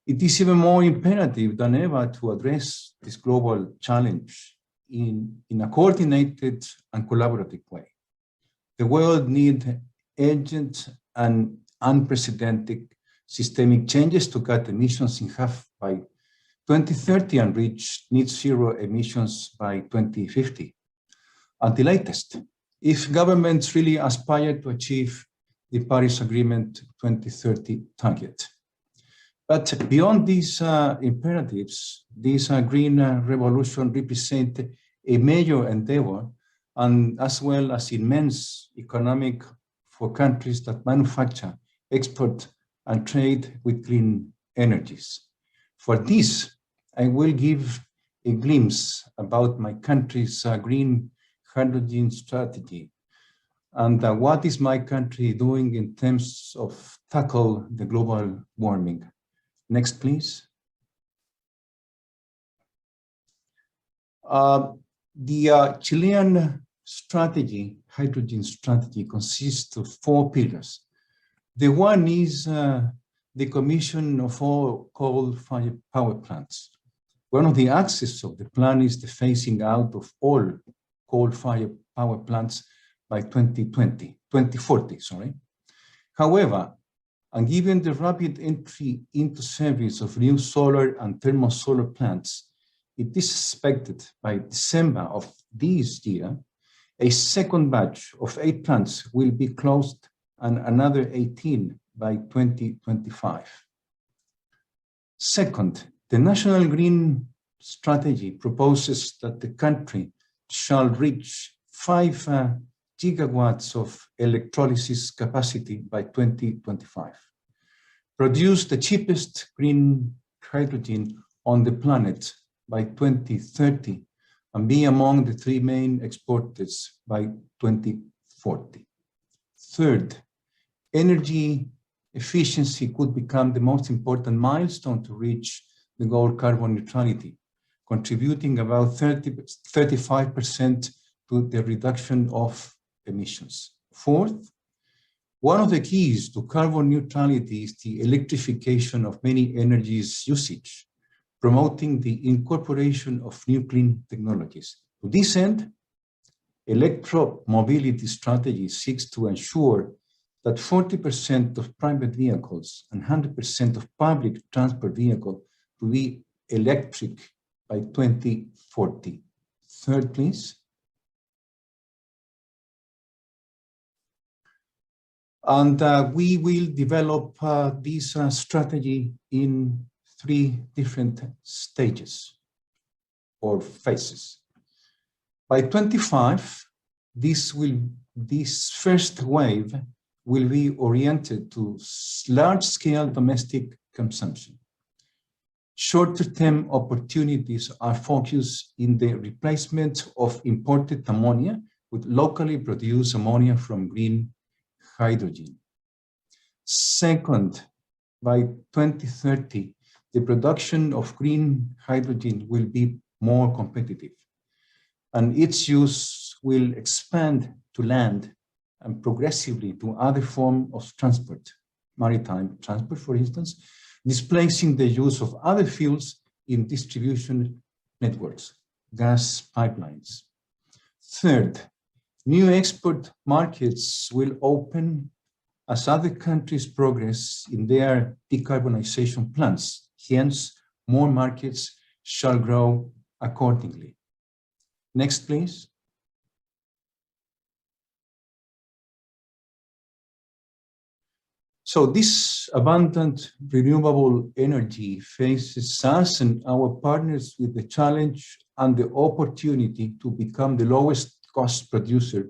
it is even more imperative than ever to address this global challenge in a coordinated and collaborative way. The world needs urgent and unprecedented systemic changes to cut emissions in half by 2030 and reach net zero emissions by 2050 at the latest, if governments really aspire to achieve the Paris Agreement 2030 target. But beyond these imperatives, this green revolution represents a major endeavor and as well as immense economic for countries that manufacture, export, and trade with clean energies. For this, I will give a glimpse about my country's green hydrogen strategy and what is my country doing in terms of tackle the global warming. Next, please. The Chilean strategy, hydrogen strategy, consists of 4 pillars. The one is the commission of all coal-fired power plants. One of the axes of the plan is the phasing out of all coal-fired power plants by 2040. However, and given the rapid entry into service of new solar and thermosolar plants, it is expected by December of this year, a second batch of 8 plants will be closed and another 18 by 2025. Second, the National Green Strategy proposes that the country shall reach 5 gigawatts of electrolysis capacity by 2025, produce the cheapest green hydrogen on the planet by 2030, and be among the 3 main exporters by 2040. Third, energy efficiency could become the most important milestone to reach the goal carbon neutrality, contributing about 35% to the reduction of emissions. Fourth, one of the keys to carbon neutrality is the electrification of many energies usage, promoting the incorporation of new clean technologies. To this end, electromobility strategy seeks to ensure that 40% of private vehicles and 100% of public transport vehicles will be electric by 2040. Third, please. And we will develop this strategy in 3 different stages or phases. By 25, this first wave will be oriented to large-scale domestic consumption. Shorter-term opportunities are focused in the replacement of imported ammonia with locally produced ammonia from green hydrogen. Second, by 2030, the production of green hydrogen will be more competitive, and its use will expand to land and progressively to other forms of transport, maritime transport, for instance, displacing the use of other fuels in distribution networks, gas pipelines. Third, new export markets will open as other countries progress in their decarbonization plans. Hence, more markets shall grow accordingly. Next, please. So this abundant renewable energy faces us and our partners with the challenge and the opportunity to become the lowest cost producer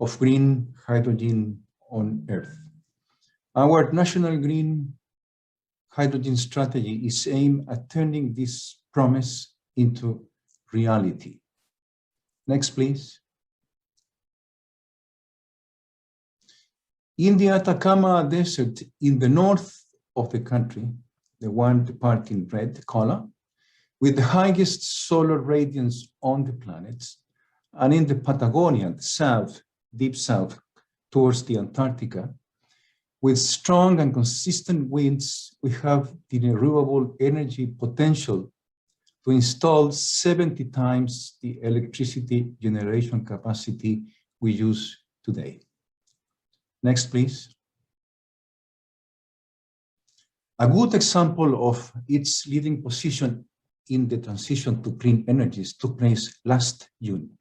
of green hydrogen on Earth. Our national green hydrogen strategy is aimed at turning this promise into reality. Next, please. In the Atacama Desert in the north of the country, the one part in red color, with the highest solar radiance on the planet, and in the Patagonian south, deep south, towards the Antarctica, with strong and consistent winds, we have the renewable energy potential to install 70 times the electricity generation capacity we use today. Next, please. A good example of its leading position in the transition to clean energies took place last June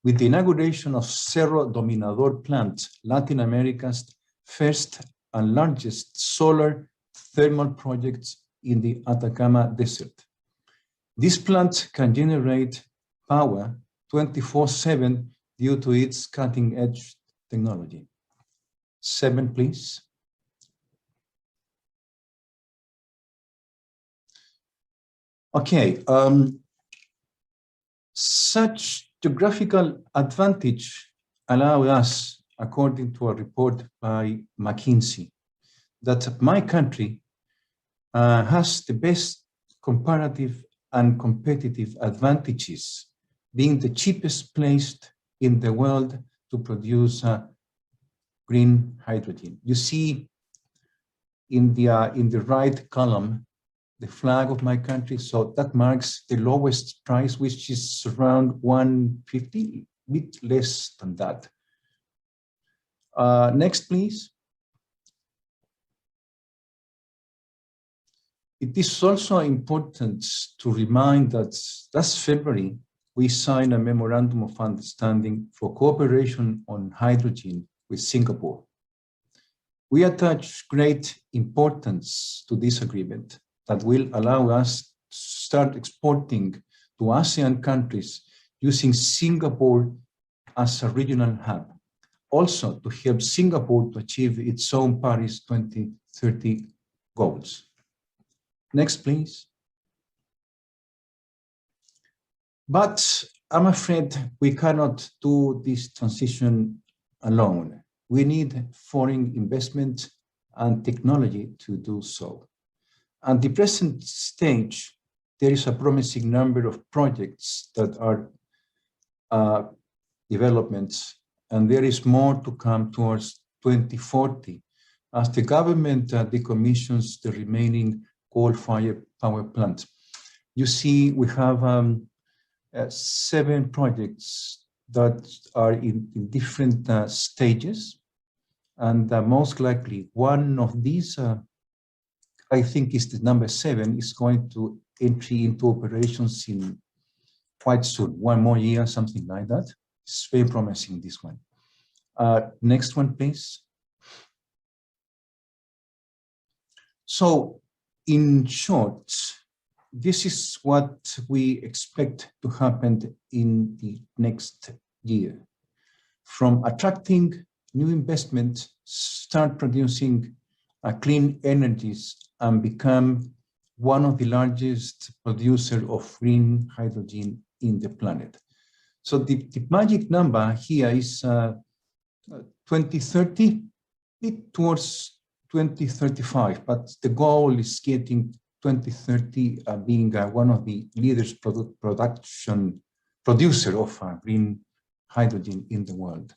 with the inauguration of Cerro Dominador plant, Latin America's first and largest solar thermal project in the Atacama Desert. This plant can generate power 24/7 due to its cutting-edge technology. 7, please. Okay, such geographical advantage allow us, according to a report by McKinsey, that my country has the best comparative and competitive advantages, being the cheapest placed in the world to produce green hydrogen. You see in the right column the flag of my country, so that marks the lowest price, which is around 150, a bit less than that. Next, please. It is also important to remind that last February, we signed a memorandum of understanding for cooperation on hydrogen with Singapore. We attach great importance to this agreement that will allow us to start exporting to ASEAN countries using Singapore as a regional hub. Also to help Singapore to achieve its own Paris 2030 goals. Next, please. But I'm afraid we cannot do this transition alone. We need foreign investment and technology to do so. At the present stage, there is a promising number of projects that are developments, and there is more to come towards 2040 as the government decommissions the remaining coal-fired power plants. You see, we have 7 projects that are in different stages, and most likely one of these, I think is the number 7, is going to entry into operations in quite soon, 1 more year, something like that. It's very promising, this one. Next one, please. So, in short, this is what we expect to happen in the next year. From attracting new investment, start producing clean energies and become one of the largest producers of green hydrogen in the planet. So the magic number here is 2030, bit towards 2035, but the goal is getting 2030 being one of the leaders producer of green hydrogen in the world.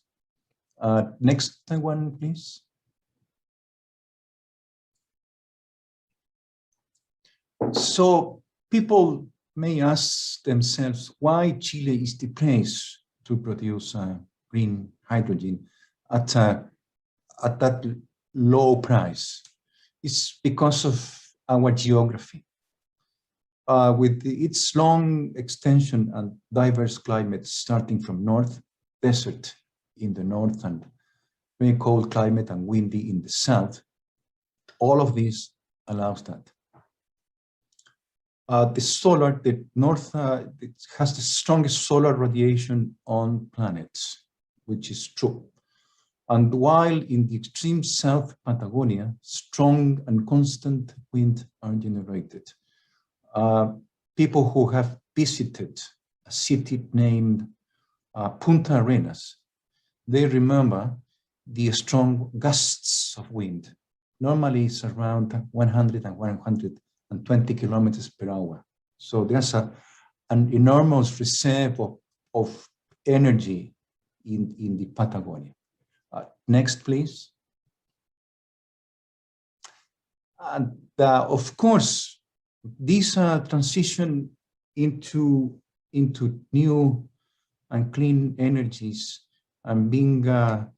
Next one, please. So people may ask themselves why Chile is the place to produce green hydrogen at that low price. It's because of our geography. With its long extension and diverse climate, starting from north, desert in the north and very cold climate and windy in the south, all of this allows that. The north it has the strongest solar radiation on planets, which is true. And while in the extreme south Patagonia, strong and constant wind are generated. People who have visited a city named Punta Arenas, they remember the strong gusts of wind. Normally it's around 100 and 120 kilometers per hour. So there's an enormous reserve of energy in the Patagonia. Next, please. And of course, this transition into new and clean energies and being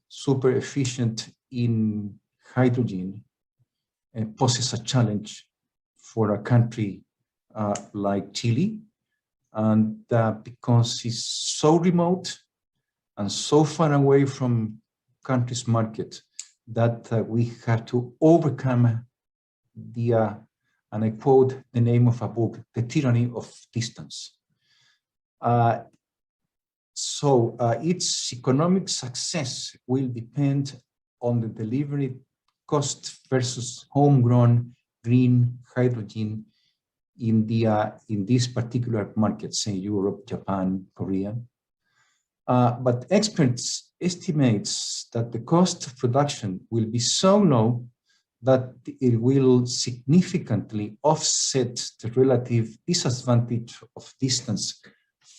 super efficient in hydrogen poses a challenge for a country like Chile, and because it's so remote and so far away from country's market that we have to overcome the, and I quote the name of a book, The Tyranny of Distance. So its economic success will depend on the delivery cost versus homegrown green hydrogen in these particular markets, say Europe, Japan, Korea. But experts estimates that the cost of production will be so low that it will significantly offset the relative disadvantage of distance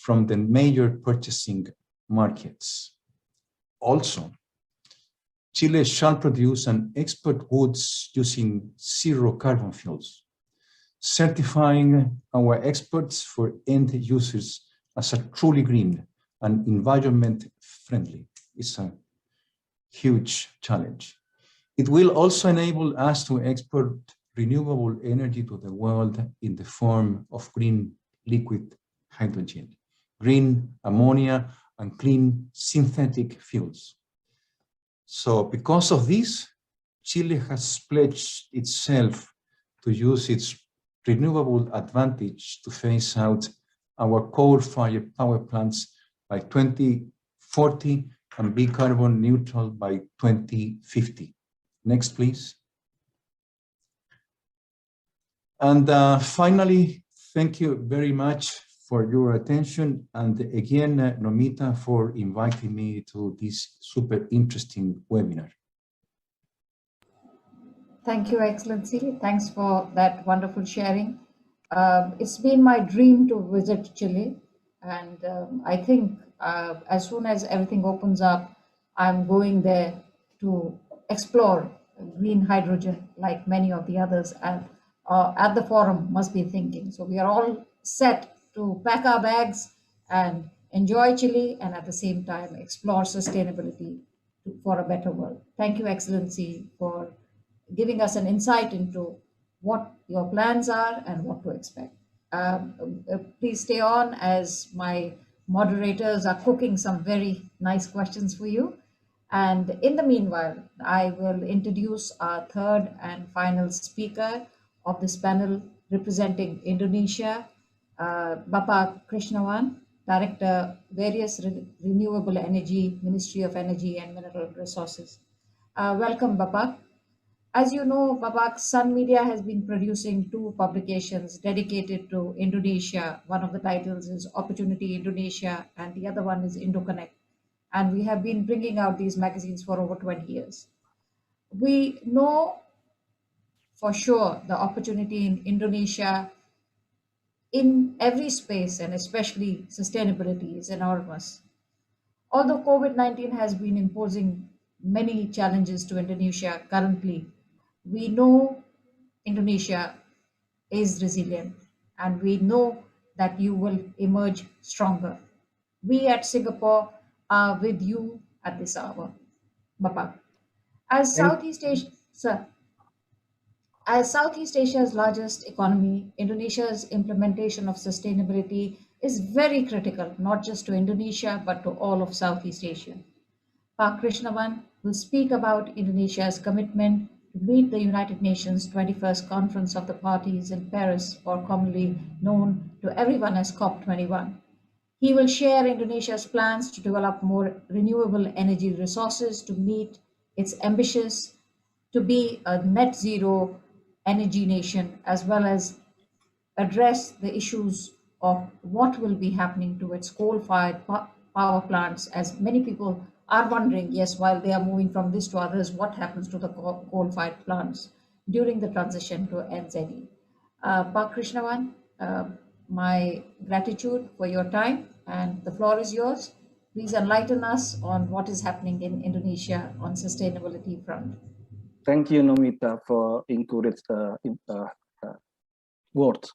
from the major purchasing markets. Also, Chile shall produce and export goods using zero carbon fuels, certifying our exports for end users as a truly green and environment friendly. It's a huge challenge. It will also enable us to export renewable energy to the world in the form of green liquid hydrogen, green ammonia, and clean synthetic fuels. So because of this, Chile has pledged itself to use its renewable advantage to phase out our coal-fired power plants by 2040 and be carbon neutral by 2050. Next, please. And finally, thank you very much for your attention. And again, Nomita, for inviting me to this super interesting webinar. Thank you, Excellency. Thanks for that wonderful sharing. It's been my dream to visit Chile, and I think as soon as everything opens up, I'm going there to explore green hydrogen like many of the others at the forum must be thinking. So we are all set to pack our bags and enjoy Chile and at the same time explore sustainability for a better world. Thank you, Excellency, for giving us an insight into what your plans are and what to expect. Please stay on as my moderators are cooking some very nice questions for you. And in the meanwhile, I will introduce our third and final speaker of this panel representing Indonesia, Bapak Krishnawan, Director, Various Renewable Energy, Ministry of Energy and Mineral Resources. Welcome, Bapak. As you know, Bapak, SunMedia has been producing 2 publications dedicated to Indonesia. One of the titles is Opportunity Indonesia, and the other one is IndoConnect. And we have been bringing out these magazines for over 20 years. We know for sure the opportunity in Indonesia in every space, and especially sustainability, is enormous. Although COVID-19 has been imposing many challenges to Indonesia currently, we know Indonesia is resilient, and we know that you will emerge stronger. We at Singapore are with you at this hour. Baba. As Thank, Southeast Asia, sir, as Southeast Asia's largest economy, Indonesia's implementation of sustainability is very critical, not just to Indonesia, but to all of Southeast Asia. Pak Krishnavan will speak about Indonesia's commitment to meet the United Nations 21st Conference of the Parties in Paris, or commonly known to everyone as COP21. He will share Indonesia's plans to develop more renewable energy resources to meet its ambitious to be a net zero energy nation, as well as address the issues of what will be happening to its coal-fired power plants, as many people are wondering, yes, while they are moving from this to others, what happens to the coal-fired plants during the transition to NZE. Pak Krishnavan, my gratitude for your time, and the floor is yours. Please enlighten us on what is happening in Indonesia on sustainability front. Thank you, Nomita, for encouraged words.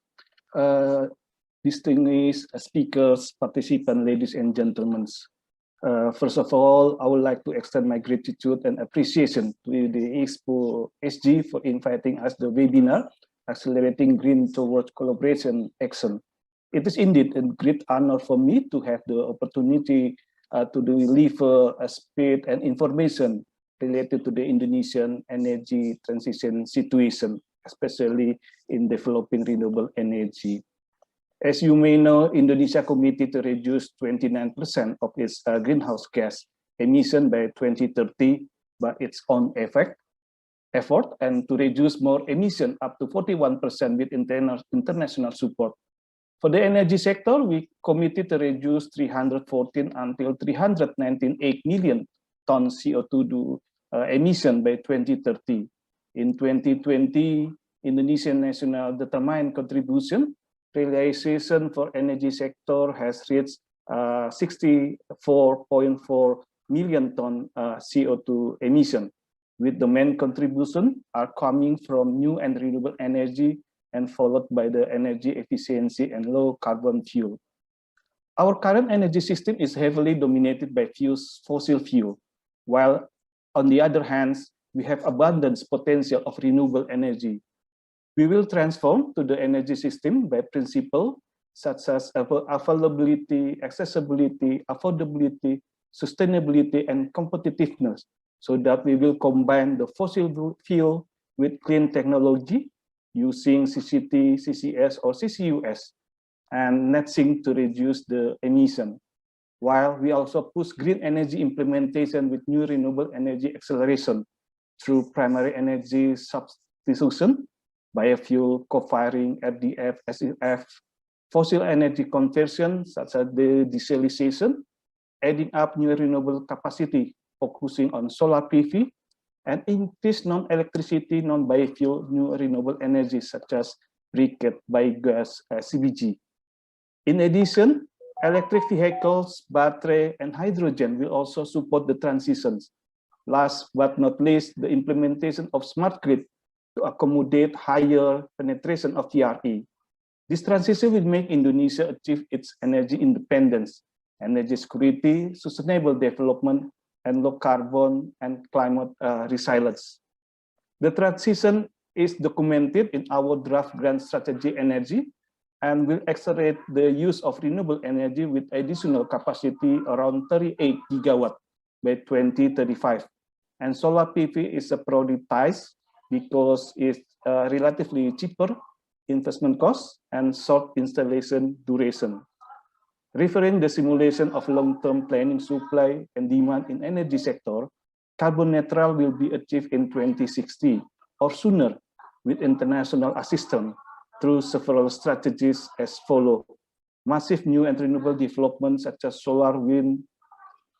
Distinguished speakers, participants, ladies and gentlemen. First of all, I would like to extend my gratitude and appreciation to the Expo SG for inviting us the webinar, Accelerating Green Towards Collaboration Action. It is indeed a great honor for me to have the opportunity to deliver a speed and information related to the Indonesian energy transition situation, especially in developing renewable energy. As you may know, Indonesia committed to reduce 29% of its greenhouse gas emission by 2030 by its own effort, and to reduce more emission up to 41% with international support. For the energy sector, we committed to reduce 314 until 398 million tons CO2 emission by 2030. In 2020, Indonesian national determined contribution realization for energy sector has reached 64.4 million ton CO2 emission, with the main contribution are coming from new and renewable energy and followed by the energy efficiency and low carbon fuel. Our current energy system is heavily dominated by fossil fuel, while on the other hand, we have abundant potential of renewable energy. We will transform to the energy system by principles such as availability, accessibility, affordability, sustainability, and competitiveness, so that we will combine the fossil fuel with clean technology using CCT, CCS, or CCUS, and net sink to reduce the emission. While we also push green energy implementation with new renewable energy acceleration through primary energy substitution, biofuel, co-firing, RDF, SEF, fossil energy conversion such as the desalination, adding up new renewable capacity, focusing on solar PV, and increase non-electricity, non-biofuel, new renewable energy such as briquette, biogas, CBG. In addition, electric vehicles, battery, and hydrogen will also support the transitions. Last but not least, the implementation of smart grid to accommodate higher penetration of TRE. This transition will make Indonesia achieve its energy independence, energy security, sustainable development, and low carbon and climate resilience. The transition is documented in our draft grand strategy energy and will accelerate the use of renewable energy with additional capacity around 38 gigawatt by 2035. And solar PV is prioritized because it's relatively cheaper investment cost and short installation duration. Referring the simulation of long-term planning supply and demand in energy sector, carbon neutral will be achieved in 2060 or sooner with international assistance through several strategies as follow. Massive new and renewable development such as solar, wind,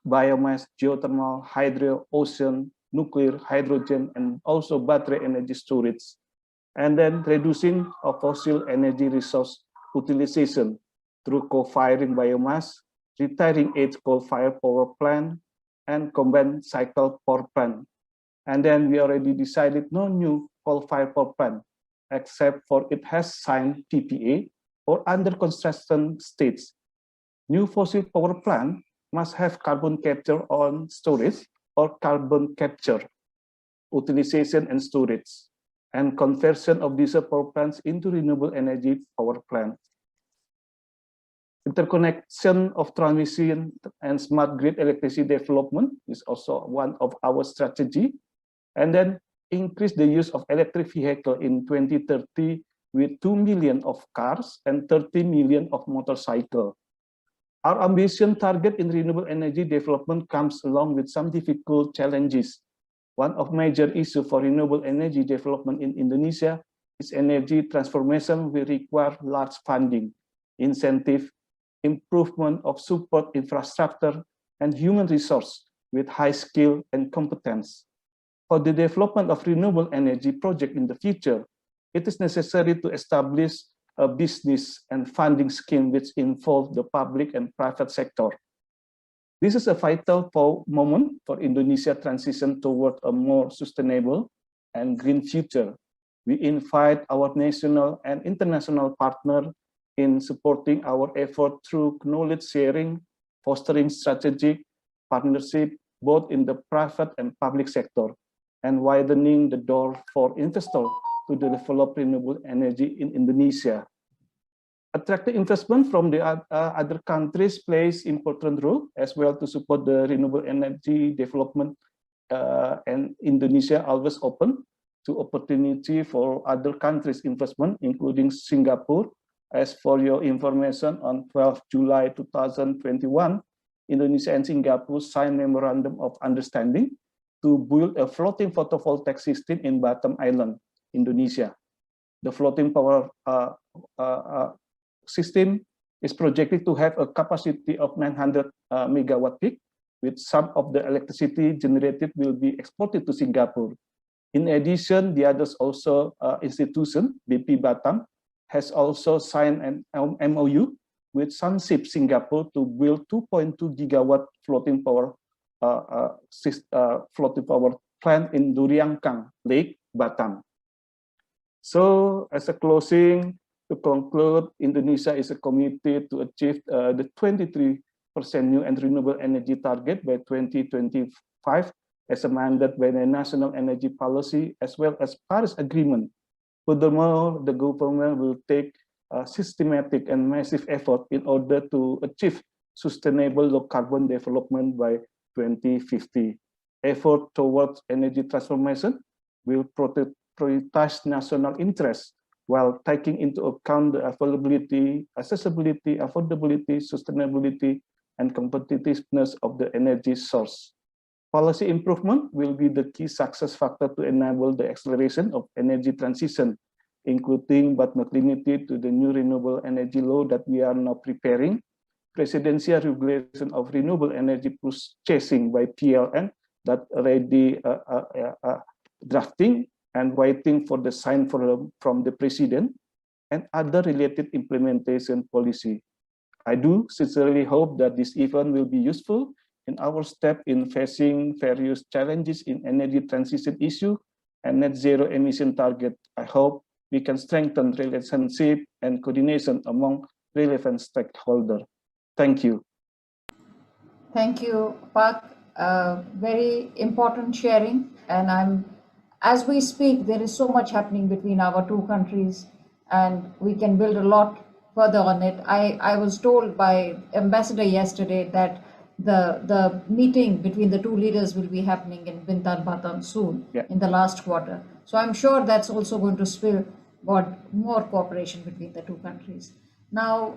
biomass, geothermal, hydro, ocean, nuclear, hydrogen, and also battery energy storage. And then reducing of fossil energy resource utilization through co-firing biomass, retiring age coal-fired power plant, and combined cycle power plant. And then we already decided no new coal-fired power plant, except for it has signed PPA or under construction states. New fossil power plant must have carbon capture on storage or carbon capture, utilization and storage, and conversion of diesel power plants into renewable energy power plants. Interconnection of transmission and smart grid electricity development is also one of our strategy. And then increase the use of electric vehicle in 2030 with 2 million of cars and 30 million of motorcycle. Our ambition target in renewable energy development comes along with some difficult challenges. One of major issues for renewable energy development in Indonesia is energy transformation will require large funding, incentive, improvement of support infrastructure, and human resource with high skill and competence. For the development of renewable energy project in the future, it is necessary to establish a business and funding scheme which involve the public and private sector. This is a vital moment for Indonesia transition toward a more sustainable and green future. We invite our national and international partners in supporting our effort through knowledge sharing, fostering strategic partnership both in the private and public sector, and widening the door for investors to develop renewable energy in Indonesia. Attracting investment from the other countries plays important role as well to support the renewable energy development, and Indonesia always open to opportunity for other countries investment, including Singapore. As for your information, on 12 July 2021, Indonesia and Singapore signed memorandum of understanding to build a floating photovoltaic system in Batam Island, Indonesia. The floating power system is projected to have a capacity of 900 megawatt peak, with some of the electricity generated will be exported to Singapore. In addition, the others also institution, BP Batam, has also signed an MOU with Sunship Singapore to build 2.2 gigawatt floating power plant in Duriangkang Lake, Batam. So as a closing, to conclude, Indonesia is committed to achieve the 23% new and renewable energy target by 2025 as a mandate by the National Energy Policy as well as Paris Agreement. Furthermore, the government will take systematic and massive effort in order to achieve sustainable low carbon development by 2050. Effort towards energy transformation will prioritize national interests while taking into account the availability, accessibility, affordability, sustainability, and competitiveness of the energy source. Policy improvement will be the key success factor to enable the acceleration of energy transition, including but not limited to the new renewable energy law that we are now preparing, presidential regulation of renewable energy purchasing by PLN that already drafting and waiting for the sign from the president, and other related implementation policy. I do sincerely hope that this event will be useful in our step in facing various challenges in energy transition issue and net zero emission target. I hope we can strengthen relationship and coordination among relevant stakeholders. Thank you. Thank you, Pak. Very important sharing, and as we speak, there is so much happening between our two countries, and we can build a lot further on it. I was told by Ambassador yesterday that the meeting between the two leaders will be happening in Bintan Batam soon, in the last quarter. So I'm sure that's also going to spill more cooperation between the two countries. Now,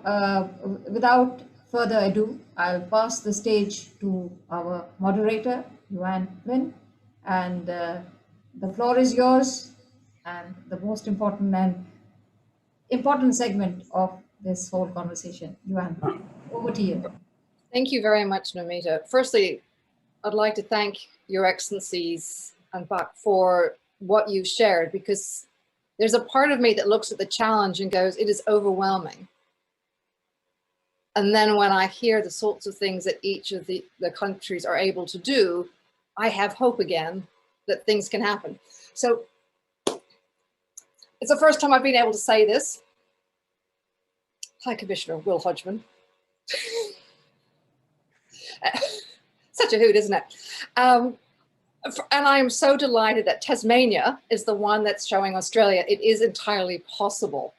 without further ado, I'll pass the stage to our moderator, Yuan Lin, and the floor is yours, and the most important segment of this whole conversation. Yuan, over to you. Thank you very much, Nomita. Firstly, I'd like to thank Your Excellencies and Buck for what you've shared, because there's a part of me that looks at the challenge and goes, it is overwhelming. And then when I hear the sorts of things that each of the countries are able to do, I have hope again that things can happen. So it's the first time I've been able to say this. Hi, Commissioner Will Hodgman. Such a hoot, isn't it? And I am so delighted that Tasmania is the one that's showing Australia it is entirely possible,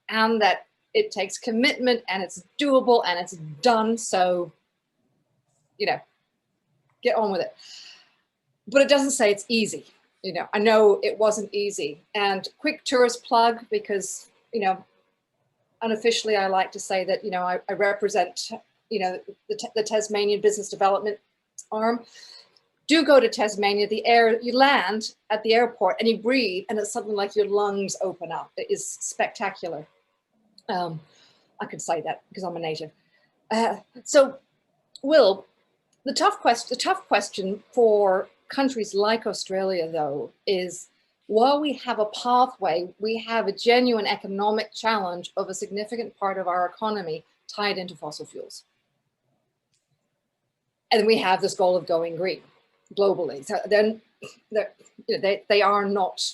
and that it takes commitment and it's doable and it's done. So, you know, get on with it. But it doesn't say it's easy. You know, I know it wasn't easy. And quick tourist plug, because, you know, unofficially, I like to say that, you know, I represent, you know, the Tasmanian business development arm. Do go to Tasmania. The air, you land at the airport and you breathe, and it's something like your lungs open up. It is spectacular. I could say that because I'm a native. So, Will, the tough question for countries like Australia, though, is while we have a pathway, we have a genuine economic challenge of a significant part of our economy tied into fossil fuels. And we have this goal of going green globally. So then they are not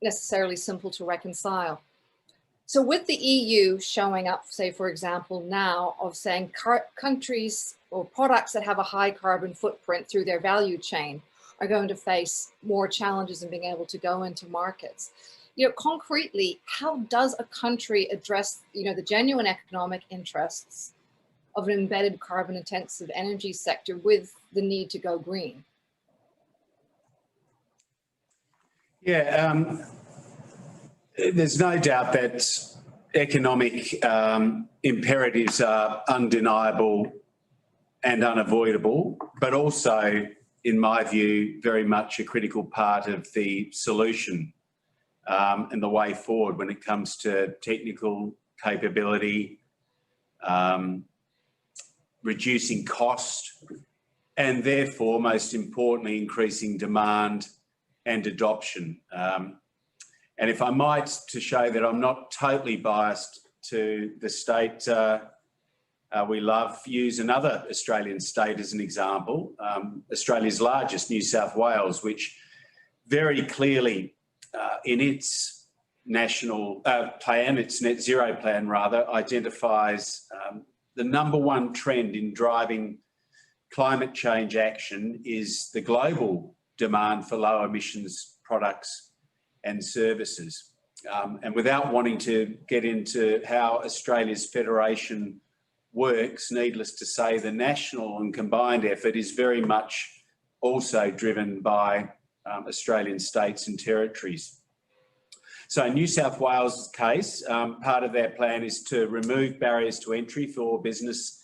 necessarily simple to reconcile. So with the EU showing up, say, for example, now of saying countries or products that have a high carbon footprint through their value chain are going to face more challenges in being able to go into markets. You know, concretely, how does a country address, you know, the genuine economic interests of an embedded carbon intensive energy sector with the need to go green? Yeah, there's no doubt that economic imperatives are undeniable and unavoidable, but also, in my view, very much a critical part of the solution and the way forward when it comes to technical capability, reducing cost, and therefore, most importantly, increasing demand and adoption. And if I might, to show that I'm not totally biased to the state we love, use another Australian state as an example, Australia's largest, New South Wales, which very clearly in its national plan, its net zero plan rather, identifies the #1 trend in driving climate change action is the global demand for low emissions products and services. And without wanting to get into how Australia's federation works, needless to say, the national and combined effort is very much also driven by Australian states and territories. So in New South Wales' case, part of their plan is to remove barriers to entry for business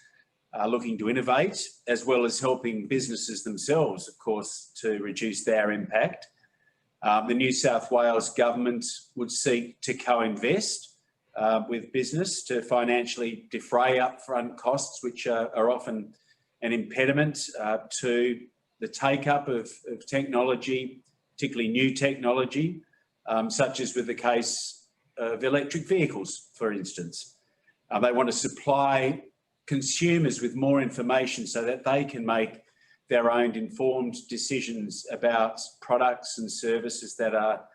looking to innovate, as well as helping businesses themselves, of course, to reduce their impact. The New South Wales government would seek to co-invest with business to financially defray upfront costs, which are often an impediment to the take-up of technology, particularly new technology, such as with the case of electric vehicles, for instance. They want to supply consumers with more information so that they can make their own informed decisions about products and services that are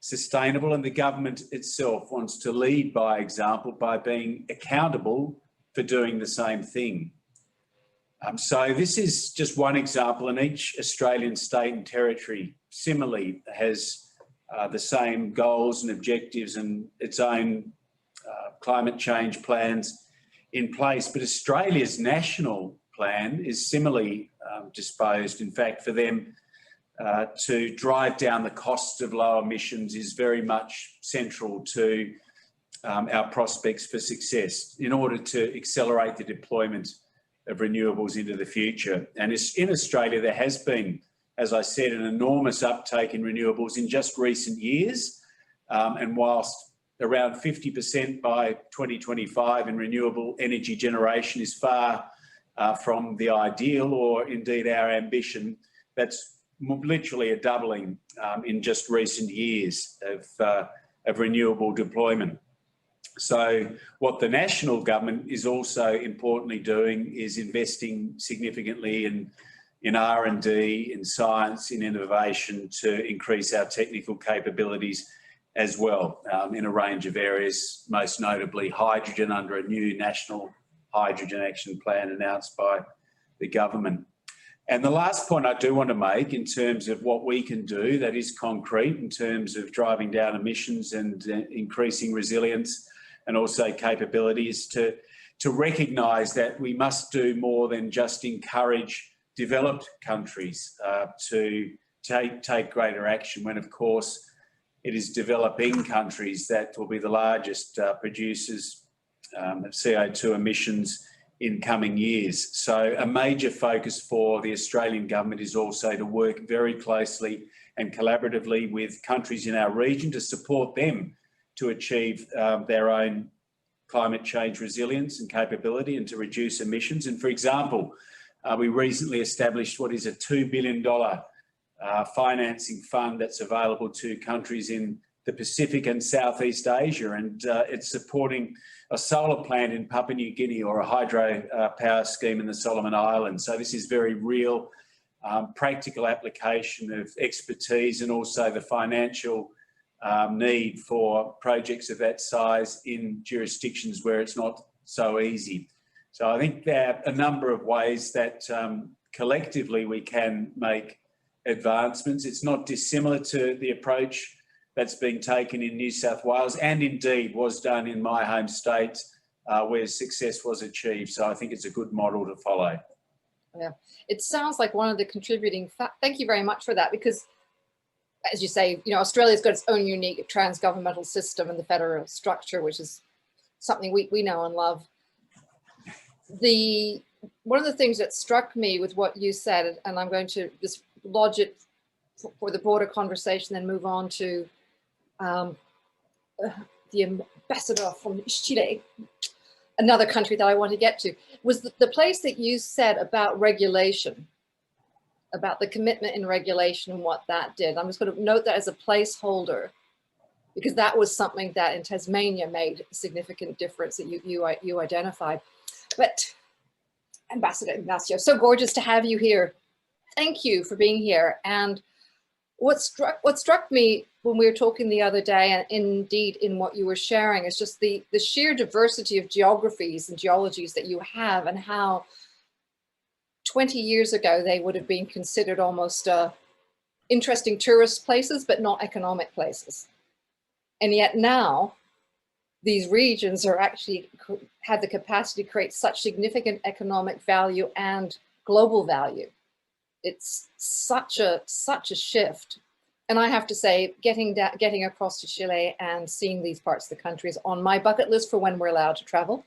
sustainable, and the government itself wants to lead by example by being accountable for doing the same thing. So this is just one example, and each Australian state and territory similarly has the same goals and objectives and its own climate change plans in place. But Australia's national plan is similarly disposed. In fact, for them to drive down the costs of low emissions is very much central to our prospects for success in order to accelerate the deployment of renewables into the future. And in Australia, there has been, as I said, an enormous uptake in renewables in just recent years. And whilst around 50% by 2025 in renewable energy generation is far from the ideal, or indeed our ambition. That's literally a doubling in just recent years of renewable deployment. So what the national government is also importantly doing is investing significantly in R&D, in science, in innovation to increase our technical capabilities as well in a range of areas, most notably hydrogen under a new national hydrogen action plan announced by the government. And the last point I do want to make in terms of what we can do that is concrete in terms of driving down emissions and increasing resilience and also capabilities to recognise that we must do more than just encourage developed countries to take greater action when, of course, it is developing countries that will be the largest producers of CO2 emissions in coming years. So a major focus for the Australian government is also to work very closely and collaboratively with countries in our region to support them to achieve their own climate change resilience and capability and to reduce emissions. And for example, we recently established what is a $2 billion financing fund that's available to countries in the Pacific and Southeast Asia, and it's supporting a solar plant in Papua New Guinea or a hydro power scheme in the Solomon Islands. So this is very real, practical application of expertise and also the financial need for projects of that size in jurisdictions where it's not so easy. So I think there are a number of ways that collectively we can make advancements. It's not dissimilar to the approach that's being taken in New South Wales and indeed was done in my home state where success was achieved. So I think it's a good model to follow. Yeah, it sounds like one of the contributing thank you very much for that, because as you say, you know, Australia's got its own unique trans-governmental system and the federal structure, which is something we know and love. One of the things that struck me with what you said, and I'm going to just lodge it for the broader conversation, then move on to the ambassador from Chile, another country that I want to get to, was the place that you said about regulation, about the commitment in regulation and what that did. I'm just going to note that as a placeholder, because that was something that in Tasmania made a significant difference that you identified. But Ambassador Ignacio, so gorgeous to have you here. Thank you for being here. And what struck me when we were talking the other day, and indeed in what you were sharing, is just the sheer diversity of geographies and geologies that you have, and how 20 years ago they would have been considered almost interesting tourist places, but not economic places. And yet now these regions are actually have the capacity to create such significant economic value and global value. It's such a shift. And I have to say, getting across to Chile and seeing these parts of the country is on my bucket list for when we're allowed to travel.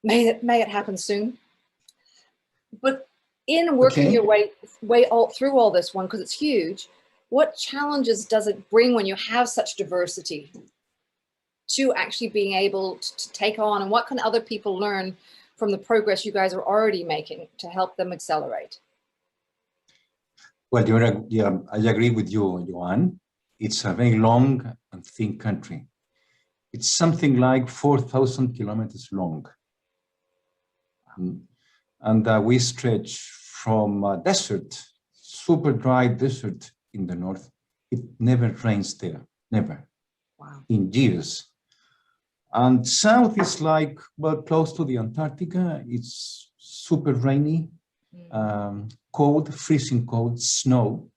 May it happen soon. But in working your way through all this one, because it's huge, what challenges does it bring when you have such diversity to actually being able to take on, and what can other people learn from the progress you guys are already making to help them accelerate? Well, I agree with you, Joanne. It's a very long and thin country. It's something like 4,000 kilometers long. And we stretch from a desert, super dry desert in the north. It never rains there, never. Wow. In years. And south is like, well, close to the Antarctica. It's super rainy, cold, freezing cold, snow,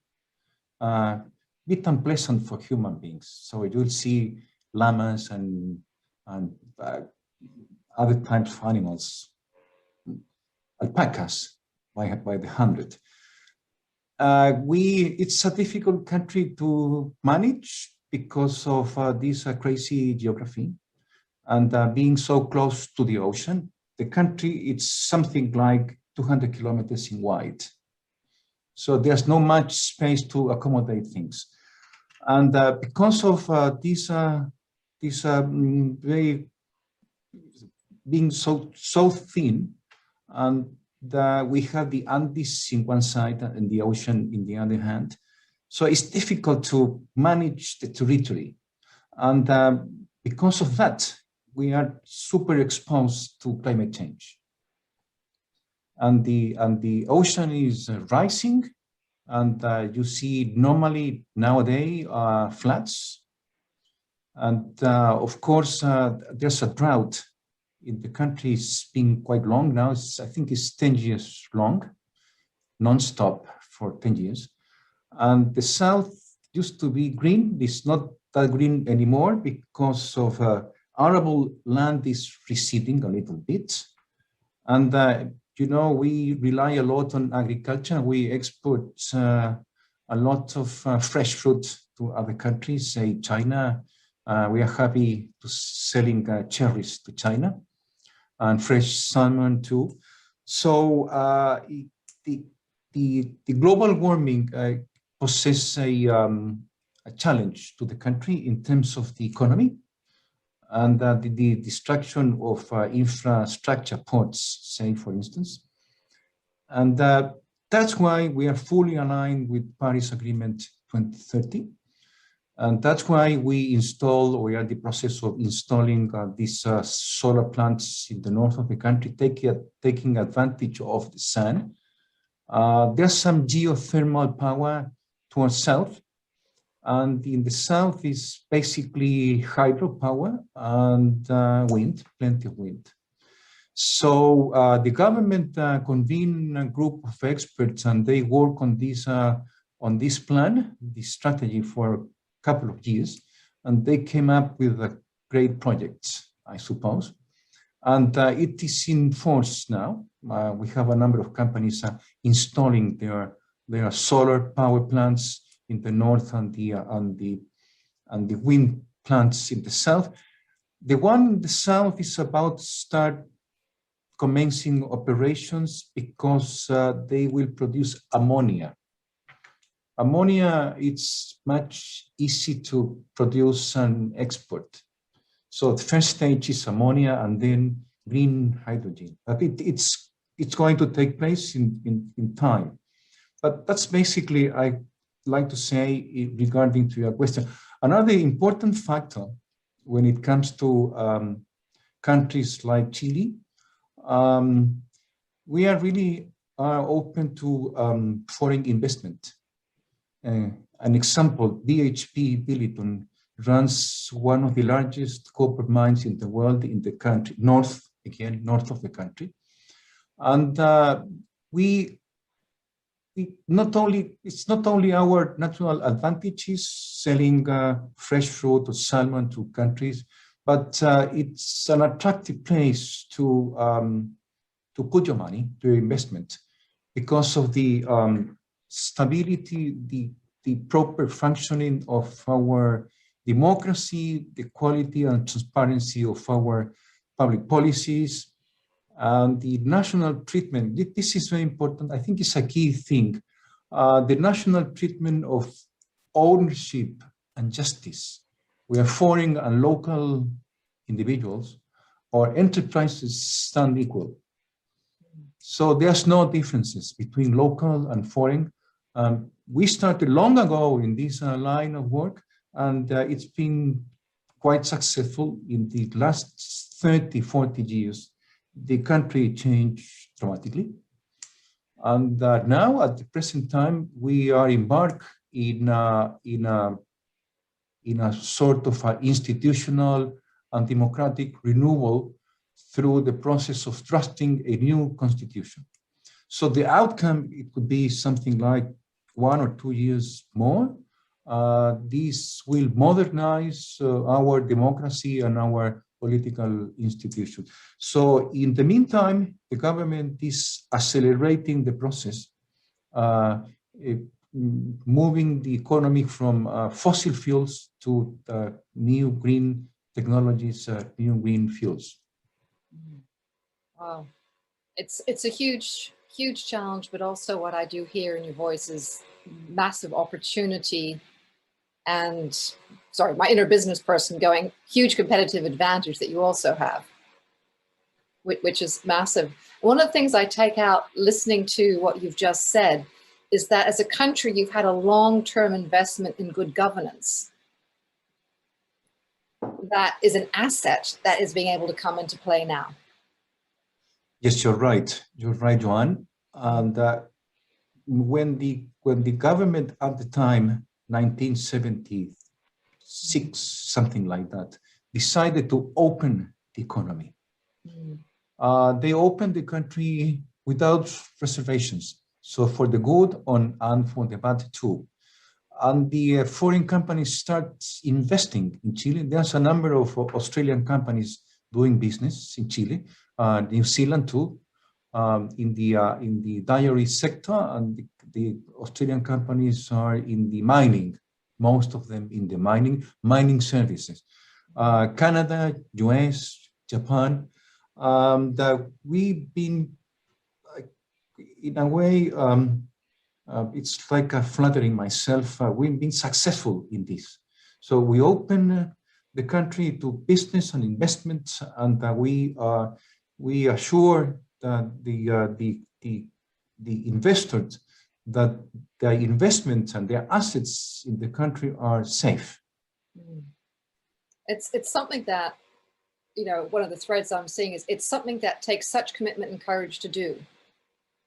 bit unpleasant for human beings. So you'll see llamas and other types of animals, alpacas by the hundred. It's a difficult country to manage because of this crazy geography. And being so close to the ocean, the country, it's something like 200 kilometers in wide. So there's not much space to accommodate things. And because of this very being so thin, and we have the Andes in one side and the ocean in the other hand. So it's difficult to manage the territory. And because of that, we are super exposed to climate change. And the ocean is rising, and you see normally nowadays floods. And of course, there's a drought in the country. It's been quite long now. I think it's 10 years long, non-stop for 10 years. And the south used to be green. It's not that green anymore because of arable land is receding a little bit. And you know, we rely a lot on agriculture. We export a lot of fresh fruit to other countries, say China. We are happy to selling cherries to China and fresh salmon too. So the global warming poses a challenge to the country in terms of the economy and the destruction of infrastructure, ports, say, for instance. And that's why we are fully aligned with Paris Agreement 2030. And that's why we are in the process of installing these solar plants in the north of the country, taking advantage of the sun. There's some geothermal power towards south. And in the south is basically hydropower and wind, plenty of wind. So the government convened a group of experts and they work on this plan, this strategy for a couple of years. And they came up with a great project, I suppose. And it is in force now. We have a number of companies installing their solar power plants in the north and the wind plants in the south. The one in the south is about to start commencing operations because they will produce ammonia. Ammonia, it's much easy to produce and export. So the first stage is ammonia and then green hydrogen. But it's going to take place in time. But that's basically, I like to say regarding to your question. Another important factor when it comes to countries like Chile, we are really open to foreign investment. An example, BHP Billiton runs one of the largest copper mines in the world in the country, north of the country. And it's not only our natural advantages selling fresh fruit or salmon to countries, but it's an attractive place to put your money, to your investment, because of the stability, the proper functioning of our democracy, the quality and transparency of our public policies, and the national treatment. This is very important. I think it's a key thing. The national treatment of ownership and justice, where foreign and local individuals or enterprises stand equal. So there's no differences between local and foreign. We started long ago in this line of work, and it's been quite successful in the last 30, 40 years. The country changed dramatically. And now at the present time, we are embarked in a sort of institutional and democratic renewal through the process of drafting a new constitution. So the outcome, it could be something like 1 or 2 years more. This will modernize our democracy and our political institution. So in the meantime, the government is accelerating the process, moving the economy from fossil fuels to new green technologies, new green fuels. Wow. It's a huge challenge, but also what I do hear in your voice is massive opportunity and, sorry, my inner business person going, huge competitive advantage that you also have. which is massive. One of the things I take out listening to what you've just said is that as a country, you've had a long-term investment in good governance. That is an asset that is being able to come into play now. Yes, you're right. You're right, Joanne. And when the government at the time, 1976, something like that, decided to open the economy, they opened the country without reservations. So for the good and for the bad too. And the foreign companies start investing in Chile. There's a number of Australian companies doing business in Chile, New Zealand too, in the dairy sector, and the Australian companies are in the mining, most of them in the mining services. Canada, US, Japan, that we've been, in a way, it's like flattering myself. We've been successful in this. So we open the country to business and investments, and we assure the investors that their investments and their assets in the country are safe. It's something that, you know, one of the threads I'm seeing is it's something that takes such commitment and courage to do.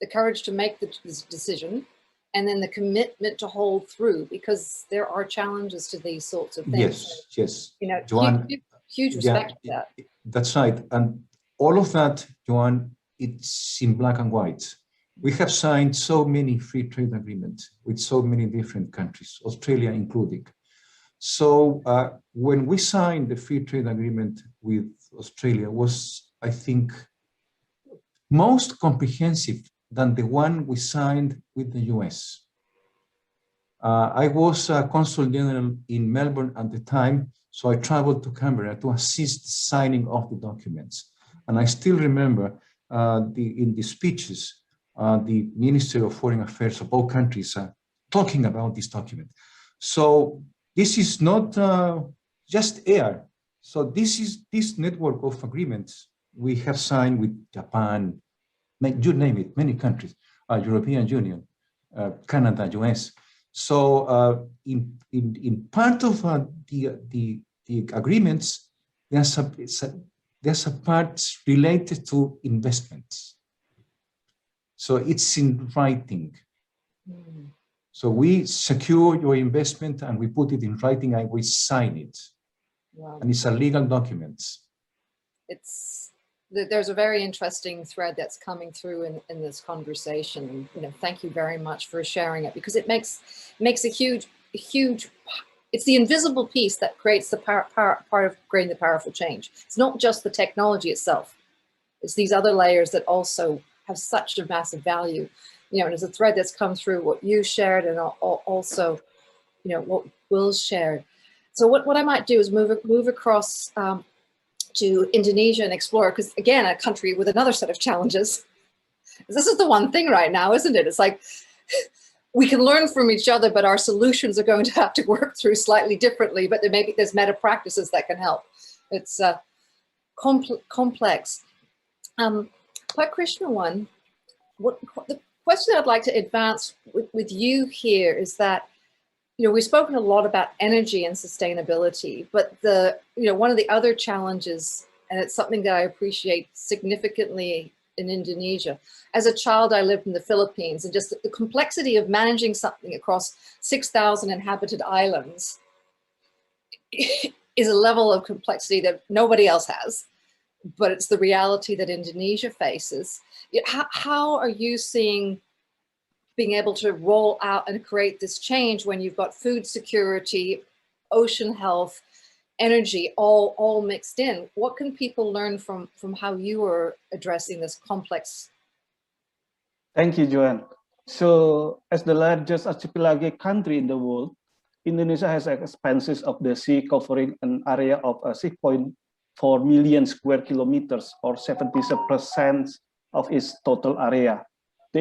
The courage to make this decision, and then the commitment to hold through, because there are challenges to these sorts of things. Yes, yes. You know, Joanne, huge respect for that. That's right. And all of that, Joanne, it's in black and white. We have signed so many free trade agreements with so many different countries, Australia included. So when we signed the free trade agreement with Australia was, I think, most comprehensive than the one we signed with the US. I was Consul General in Melbourne at the time, so I traveled to Canberra to assist the signing of the documents. And I still remember in the speeches, the Minister of Foreign Affairs of both countries talking about this document. So this is not just air. So this network of agreements we have signed with Japan, you name it, many countries, European Union, Canada, US. So in part of the agreements, there's a part related to investments. So it's in writing. So we secure your investment and we put it in writing and we sign it. Wow. And it's a legal document. There's a very interesting thread that's coming through in this conversation. And, you know, thank you very much for sharing it, because it makes a huge, it's the invisible piece that creates the part of creating the powerful change. It's not just the technology itself. It's these other layers that also have such a massive value. You know, and there's a thread that's come through what you shared and also, you know, what Will shared. So what I might do is move across to Indonesia and explore, because again, a country with another set of challenges. This is the one thing right now, isn't it? It's like we can learn from each other, but our solutions are going to have to work through slightly differently, but there's meta practices that can help. It's complex. But Krishna, the question I'd like to advance with you here is that, you know, we've spoken a lot about energy and sustainability, but one of the other challenges, and it's something that I appreciate significantly in Indonesia. As a child, I lived in the Philippines, and just the complexity of managing something across 6,000 inhabited islands is a level of complexity that nobody else has, but it's the reality that Indonesia faces. How are you seeing being able to roll out and create this change when you've got food security, ocean health, energy, all mixed in? What can people learn from how you are addressing this complex? Thank you, Joanne. So as the largest archipelagic country in the world, Indonesia has expanses of the sea covering an area of 6.4 million square kilometers, or 70% of its total area. The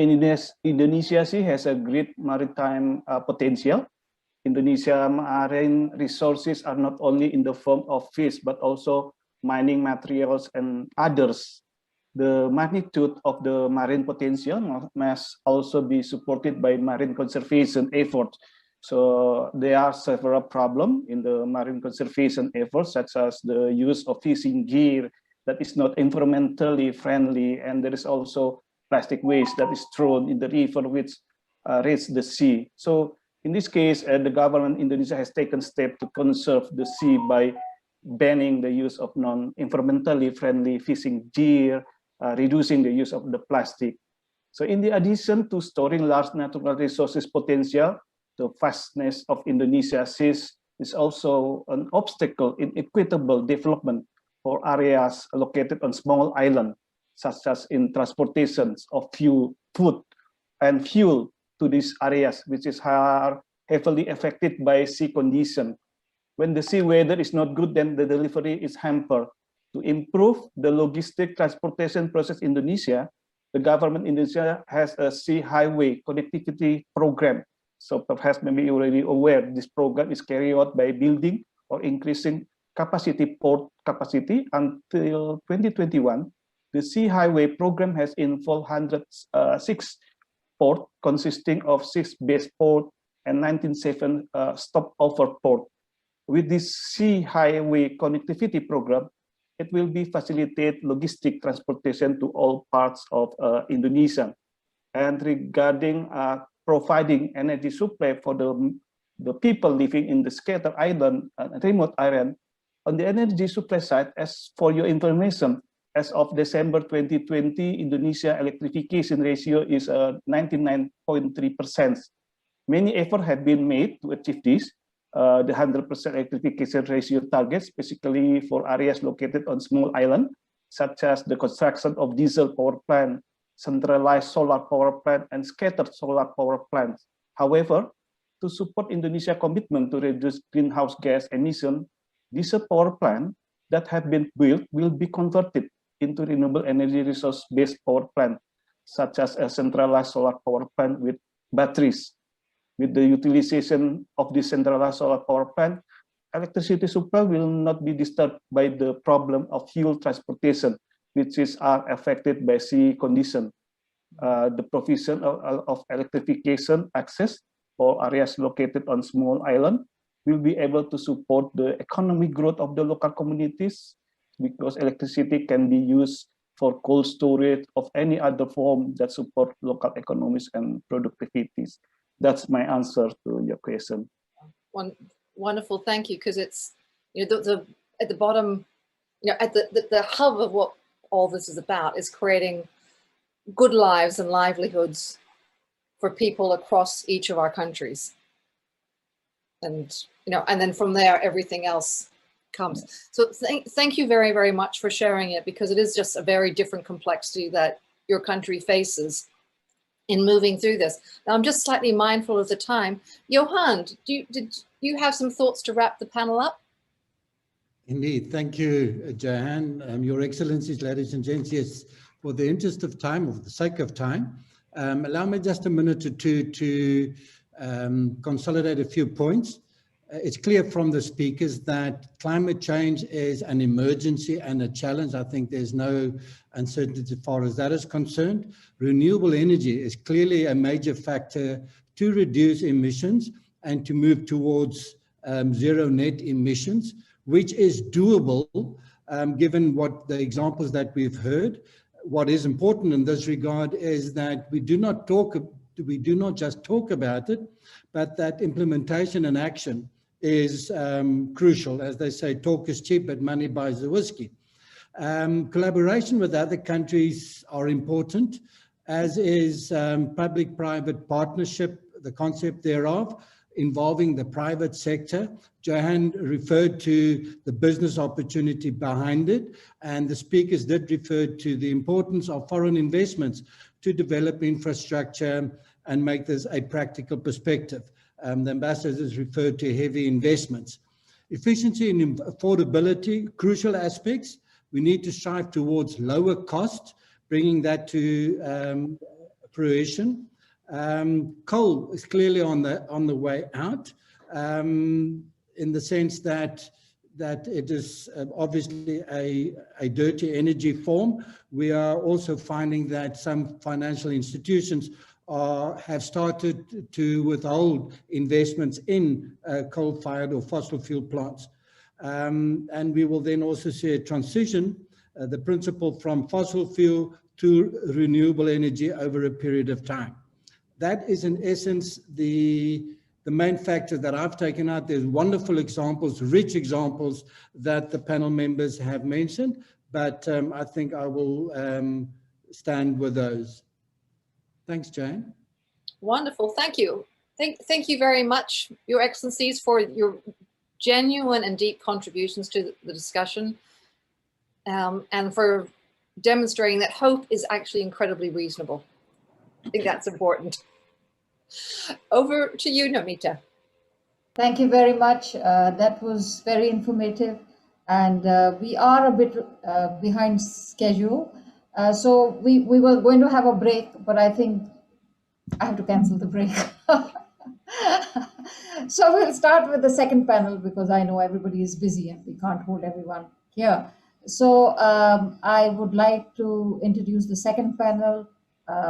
Indonesia Sea has a great maritime potential. Indonesia marine resources are not only in the form of fish, but also mining materials and others. The magnitude of the marine potential must also be supported by marine conservation efforts. So there are several problems in the marine conservation efforts, such as the use of fishing gear that is not environmentally friendly, and there is also plastic waste that is thrown in the river, which reach the sea. So in this case, the government Indonesia has taken steps to conserve the sea by banning the use of non-environmentally friendly fishing gear, reducing the use of the plastic. So in the addition to storing large natural resources potential, the vastness of Indonesia's seas is also an obstacle in equitable development for areas located on small islands, such as in transportations of fuel, food, and fuel to these areas, which are heavily affected by sea condition. When the sea weather is not good, then the delivery is hampered. To improve the logistic transportation process in Indonesia, the government Indonesia has a sea highway connectivity program. So perhaps maybe you're already aware this program is carried out by building or increasing port capacity. Until 2021. The sea highway program has involved 106 ports consisting of 6 base ports and 97 stopover ports. With this sea highway connectivity program, it will be facilitate logistic transportation to all parts of Indonesia. And regarding providing energy supply for the people living in the scattered island and remote island, on the energy supply side, as for your information, as of December 2020, Indonesia electrification ratio is 99.3%. Many efforts have been made to achieve this. The 100% electrification ratio targets, basically for areas located on small islands, such as the construction of diesel power plant, centralized solar power plant, and scattered solar power plants. However, to support Indonesia's commitment to reduce greenhouse gas emission, diesel power plants that have been built will be converted into renewable energy resource-based power plant, such as a centralized solar power plant with batteries. With the utilization of the centralized solar power plant, electricity supply will not be disturbed by the problem of fuel transportation, which are affected by sea condition. The provision of electrification access for areas located on small islands will be able to support the economic growth of the local communities, because electricity can be used for cold storage of any other form that support local economies and productivities. That's my answer to your question. Wonderful, thank you. Because it's, you know, at the bottom, you know, at the hub of what all this is about is creating good lives and livelihoods for people across each of our countries. And, you know, and then from there, everything else comes. So thank you very, very much for sharing it, because it is just a very different complexity that your country faces in moving through this. Now, I'm just slightly mindful of the time. Johan, did you have some thoughts to wrap the panel up? Indeed. Thank you, Johan. Your Excellencies, ladies and gents, yes, for the interest of time, or for the sake of time, allow me just a minute or two to consolidate a few points. It's clear from the speakers that climate change is an emergency and a challenge. I think there's no uncertainty as far as that is concerned. Renewable energy is clearly a major factor to reduce emissions and to move towards zero net emissions, which is doable given what the examples that we've heard. What is important in this regard is that we do not just talk about it, but that implementation and action is crucial. As they say, talk is cheap, but money buys the whiskey. Collaboration with other countries are important, as is public-private partnership, the concept thereof, involving the private sector. Johan referred to the business opportunity behind it, and the speakers did refer to the importance of foreign investments to develop infrastructure and make this a practical perspective. The ambassador has referred to heavy investments. Efficiency and affordability, crucial aspects. We need to strive towards lower cost, bringing that to fruition. Coal is clearly on the way out, in the sense that that it is obviously a dirty energy form. We are also finding that some financial institutions have started to withhold investments in coal-fired or fossil fuel plants. And we will then also see a transition, the principle from fossil fuel to renewable energy over a period of time. That is in essence the main factor that I've taken out. There's wonderful examples, rich examples that the panel members have mentioned, but I think I will stand with those. Thanks, Jane. Wonderful, thank you. Thank you very much, Your Excellencies, for your genuine and deep contributions to the discussion, and for demonstrating that hope is actually incredibly reasonable. I think that's important. Over to you, Nomita. Thank you very much. That was very informative, and we are a bit behind schedule. So we were going to have a break, but I think I have to cancel the break. So we'll start with the second panel because I know everybody is busy and we can't hold everyone here. So I would like to introduce the second panel,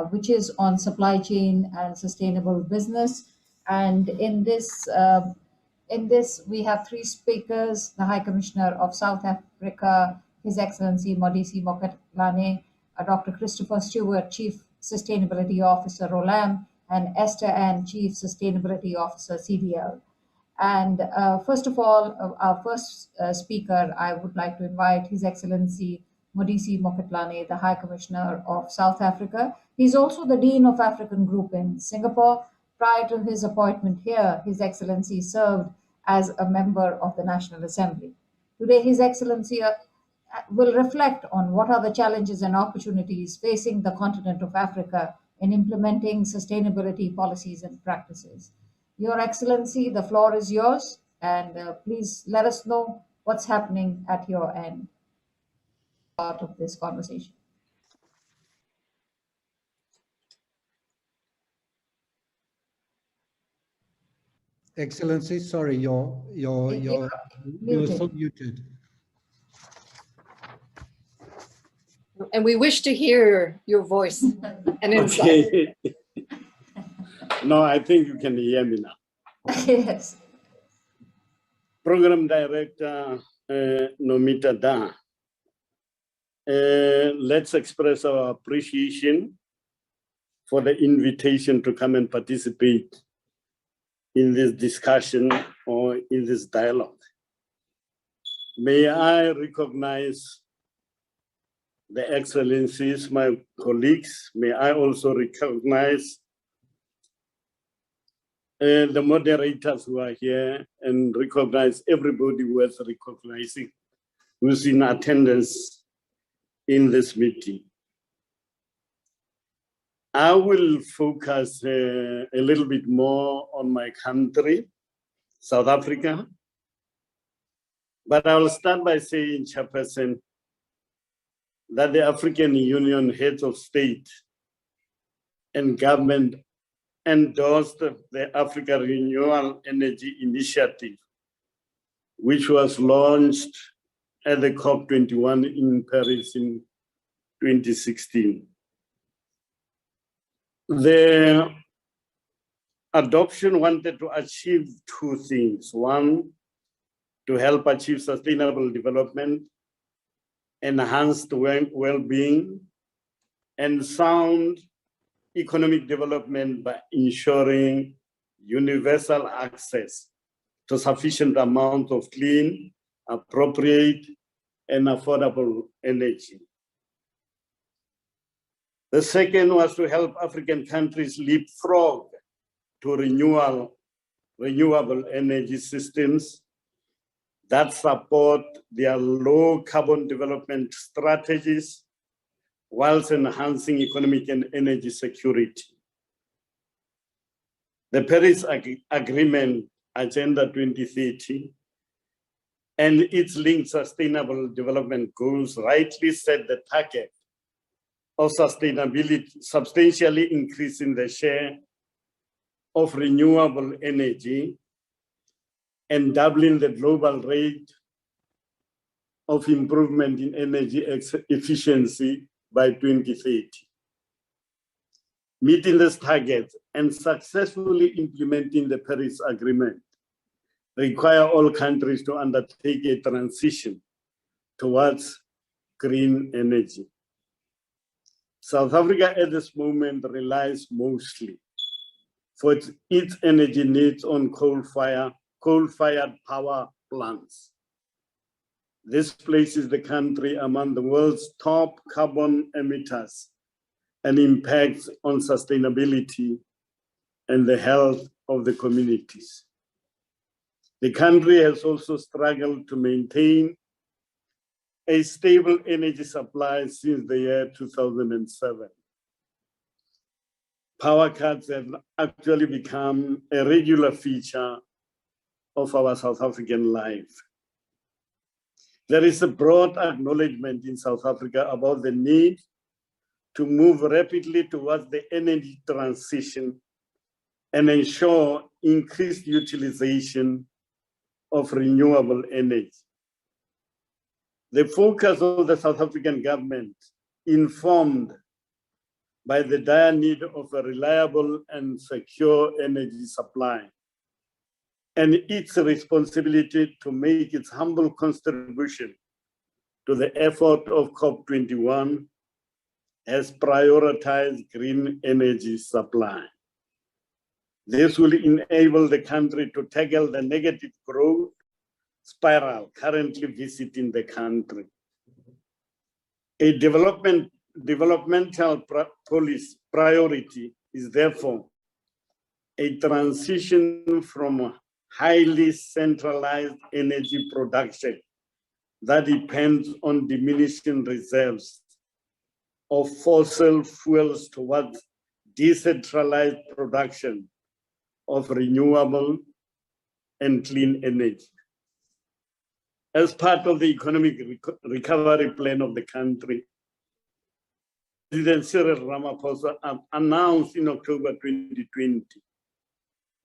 which is on supply chain and sustainable business. And in this, we have three speakers: the High Commissioner of South Africa, His Excellency Modise Mokhetlane, Dr. Christopher Stewart, Chief Sustainability Officer, ROLAM, and Esther Ann, Chief Sustainability Officer, CDL. And first of all, our first speaker, I would like to invite His Excellency Modise Mokhetlane, the High Commissioner of South Africa. He's also the Dean of African Group in Singapore. Prior to his appointment here, His Excellency served as a member of the National Assembly. Today, His Excellency will reflect on what are the challenges and opportunities facing the continent of Africa in implementing sustainability policies and practices. Your Excellency, the floor is yours, and please let us know what's happening at your end. Part of this conversation. Excellency, sorry, you're still muted. And we wish to hear your voice and insight. Okay. No, I think you can hear me now. Yes. Program Director Nomita Da. Let's express our appreciation for the invitation to come and participate in this discussion or in this dialogue. May I recognize the excellencies, my colleagues. May I also recognize the moderators who are here and recognize everybody worth recognizing who's in attendance in this meeting. I will focus a little bit more on my country, South Africa, but I will start by saying, Chairperson, that the African Union heads of state and government endorsed the Africa Renewable Energy Initiative, which was launched at the COP21 in Paris in 2016. The adoption wanted to achieve two things. One, to help achieve sustainable development, enhanced well-being, and sound economic development by ensuring universal access to sufficient amount of clean, appropriate, and affordable energy. The second was to help African countries leapfrog to renewable energy systems that support their low carbon development strategies whilst enhancing economic and energy security. The Paris Agreement, Agenda 2030, and its linked sustainable development goals rightly set the target of sustainability, substantially increasing the share of renewable energy and doubling the global rate of improvement in energy efficiency by 2030. Meeting this target and successfully implementing the Paris Agreement require all countries to undertake a transition towards green energy. South Africa at this moment relies mostly for its energy needs on coal-fired power plants. This places the country among the world's top carbon emitters and impacts on sustainability and the health of the communities. The country has also struggled to maintain a stable energy supply since the year 2007. Power cuts have actually become a regular feature of our South African life. There is a broad acknowledgement in South Africa about the need to move rapidly towards the energy transition and ensure increased utilization of renewable energy. The focus of the South African government, informed by the dire need of a reliable and secure energy supply, and its responsibility to make its humble contribution to the effort of COP21, has prioritized green energy supply. This will enable the country to tackle the negative growth spiral currently visiting the country. A developmental policy priority is therefore a transition from highly centralized energy production that depends on diminishing reserves of fossil fuels towards decentralized production of renewable and clean energy. As part of the economic recovery plan of the country, President Cyril Ramaphosa announced in October 2020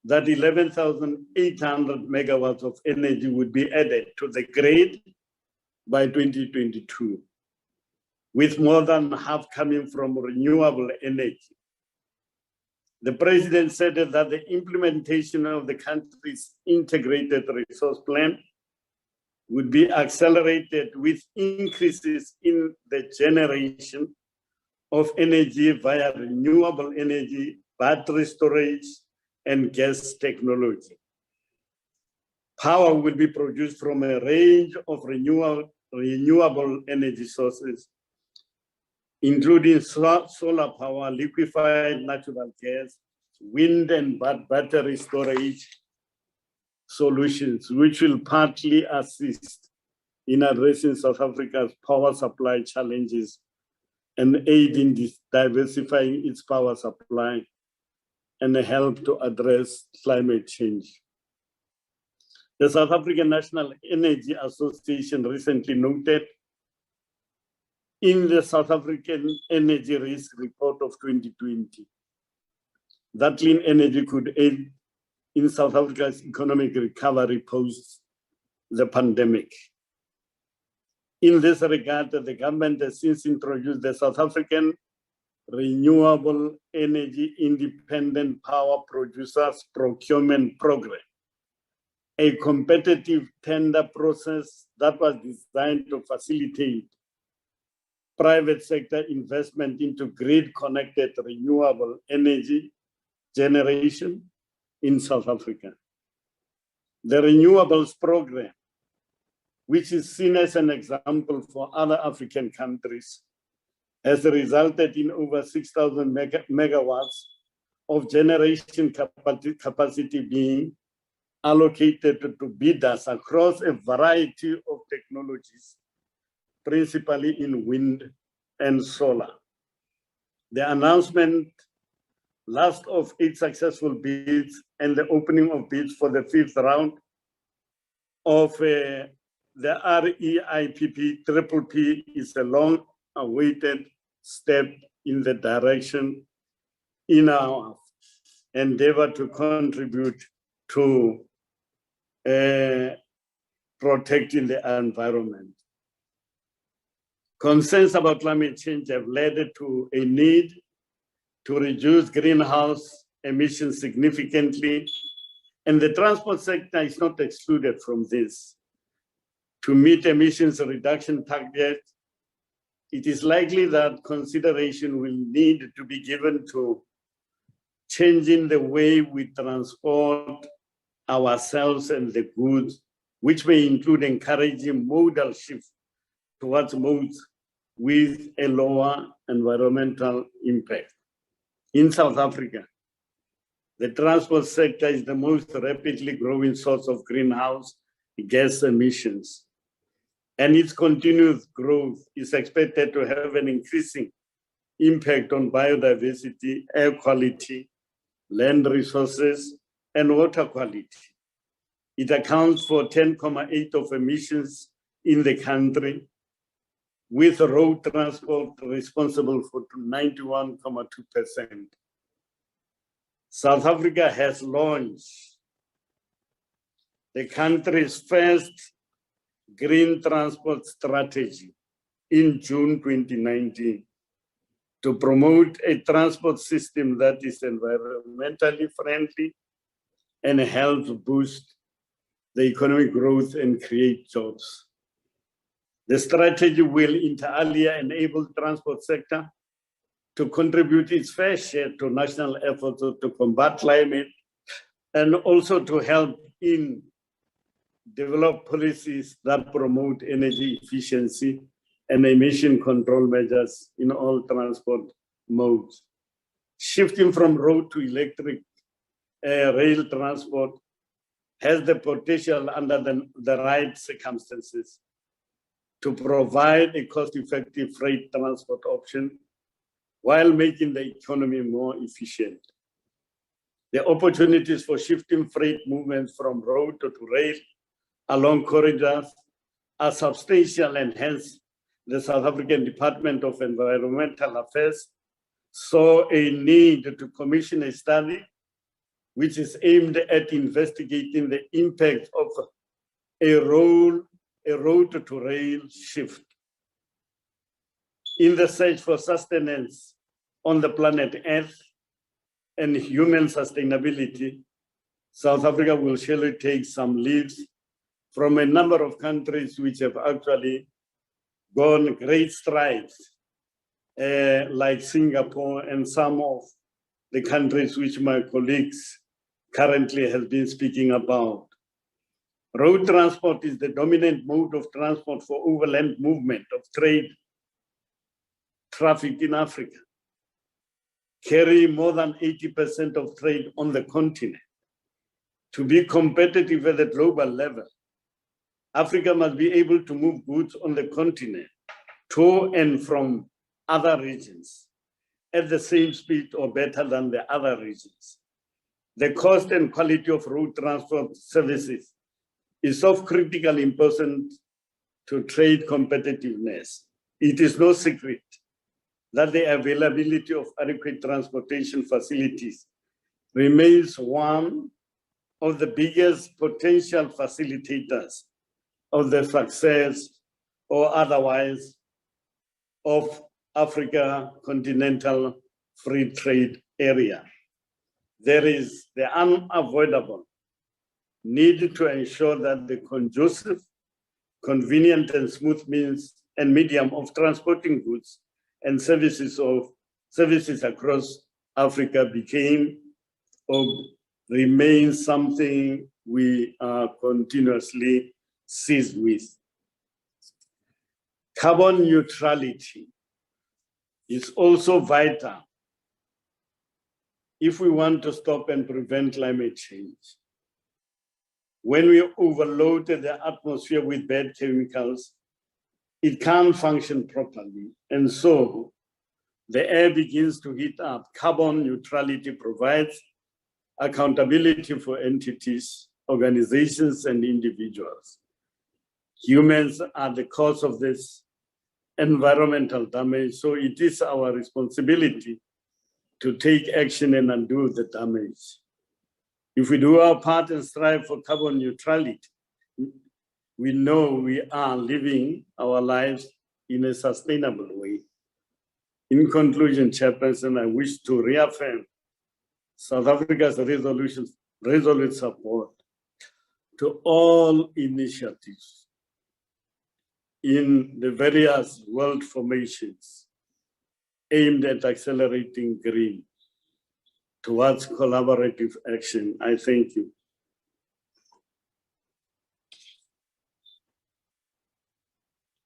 that 11,800 megawatts of energy would be added to the grid by 2022, with more than half coming from renewable energy. The president said that the implementation of the country's integrated resource plan would be accelerated with increases in the generation of energy via renewable energy, battery storage, and gas technology. Power will be produced from a range of renewable energy sources, including solar power, liquefied natural gas, wind and battery storage solutions, which will partly assist in addressing South Africa's power supply challenges and aid in diversifying its power supply and help to address climate change. The South African National Energy Association recently noted in the South African Energy Risk Report of 2020 that clean energy could aid in South Africa's economic recovery post the pandemic. In this regard, the government has since introduced the South African Renewable Energy Independent Power Producers Procurement Program, a competitive tender process that was designed to facilitate private sector investment into grid-connected renewable energy generation in South Africa. The renewables program, which is seen as an example for other African countries, has resulted in over 6,000 megawatts of generation capacity being allocated to bidders across a variety of technologies, principally in wind and solar. The announcement last of 8 successful bids and the opening of bids for the 5th round of the REIPP is a long-awaited step in the direction in our endeavor to contribute to protecting the environment. Concerns about climate change have led to a need to reduce greenhouse emissions significantly, and the transport sector is not excluded from this. To meet emissions reduction targets, it is likely that consideration will need to be given to changing the way we transport ourselves and the goods, which may include encouraging modal shift towards modes with a lower environmental impact. In South Africa, the transport sector is the most rapidly growing source of greenhouse gas emissions, and its continued growth is expected to have an increasing impact on biodiversity, air quality, land resources, and water quality. It accounts for 10.8% of emissions in the country, with road transport responsible for 91.2%. South Africa has launched the country's first green transport strategy in June 2019 to promote a transport system that is environmentally friendly and helps boost the economic growth and create jobs. The strategy will inter alia enable the transport sector to contribute its fair share to national efforts to combat climate, and also to help in develop policies that promote energy efficiency and emission control measures in all transport modes. Shifting from road to electric rail transport has the potential under the right circumstances to provide a cost-effective freight transport option while making the economy more efficient. The opportunities for shifting freight movements from road to rail along corridors are substantial, and hence the South African Department of Environmental Affairs saw a need to commission a study which is aimed at investigating the impact of a road to rail shift. In the search for sustenance on the planet Earth and human sustainability, South Africa will surely take some leads from a number of countries which have actually gone great strides, like Singapore and some of the countries which my colleagues currently have been speaking about. Road transport is the dominant mode of transport for overland movement of trade traffic in Africa, carrying more than 80% of trade on the continent. To be competitive at the global level, Africa must be able to move goods on the continent to and from other regions at the same speed or better than the other regions. The cost and quality of road transport services is of critical importance to trade competitiveness. It is no secret that the availability of adequate transportation facilities remains one of the biggest potential facilitators of the success or otherwise of Africa continental free trade area. There is the unavoidable need to ensure that the conducive, convenient, and smooth means and medium of transporting goods and services across Africa became or remains something we are continuously seized with. Carbon neutrality is also vital if we want to stop and prevent climate change. When we overload the atmosphere with bad chemicals, it can't function properly, and so the air begins to heat up. Carbon neutrality provides accountability for entities, organizations, and individuals. Humans are the cause of this environmental damage, so it is our responsibility to take action and undo the damage. If we do our part and strive for carbon neutrality, we know we are living our lives in a sustainable way. In conclusion, Chairperson, I wish to reaffirm South Africa's resolute support to all initiatives in the various world formations aimed at accelerating green towards collaborative action. I thank you.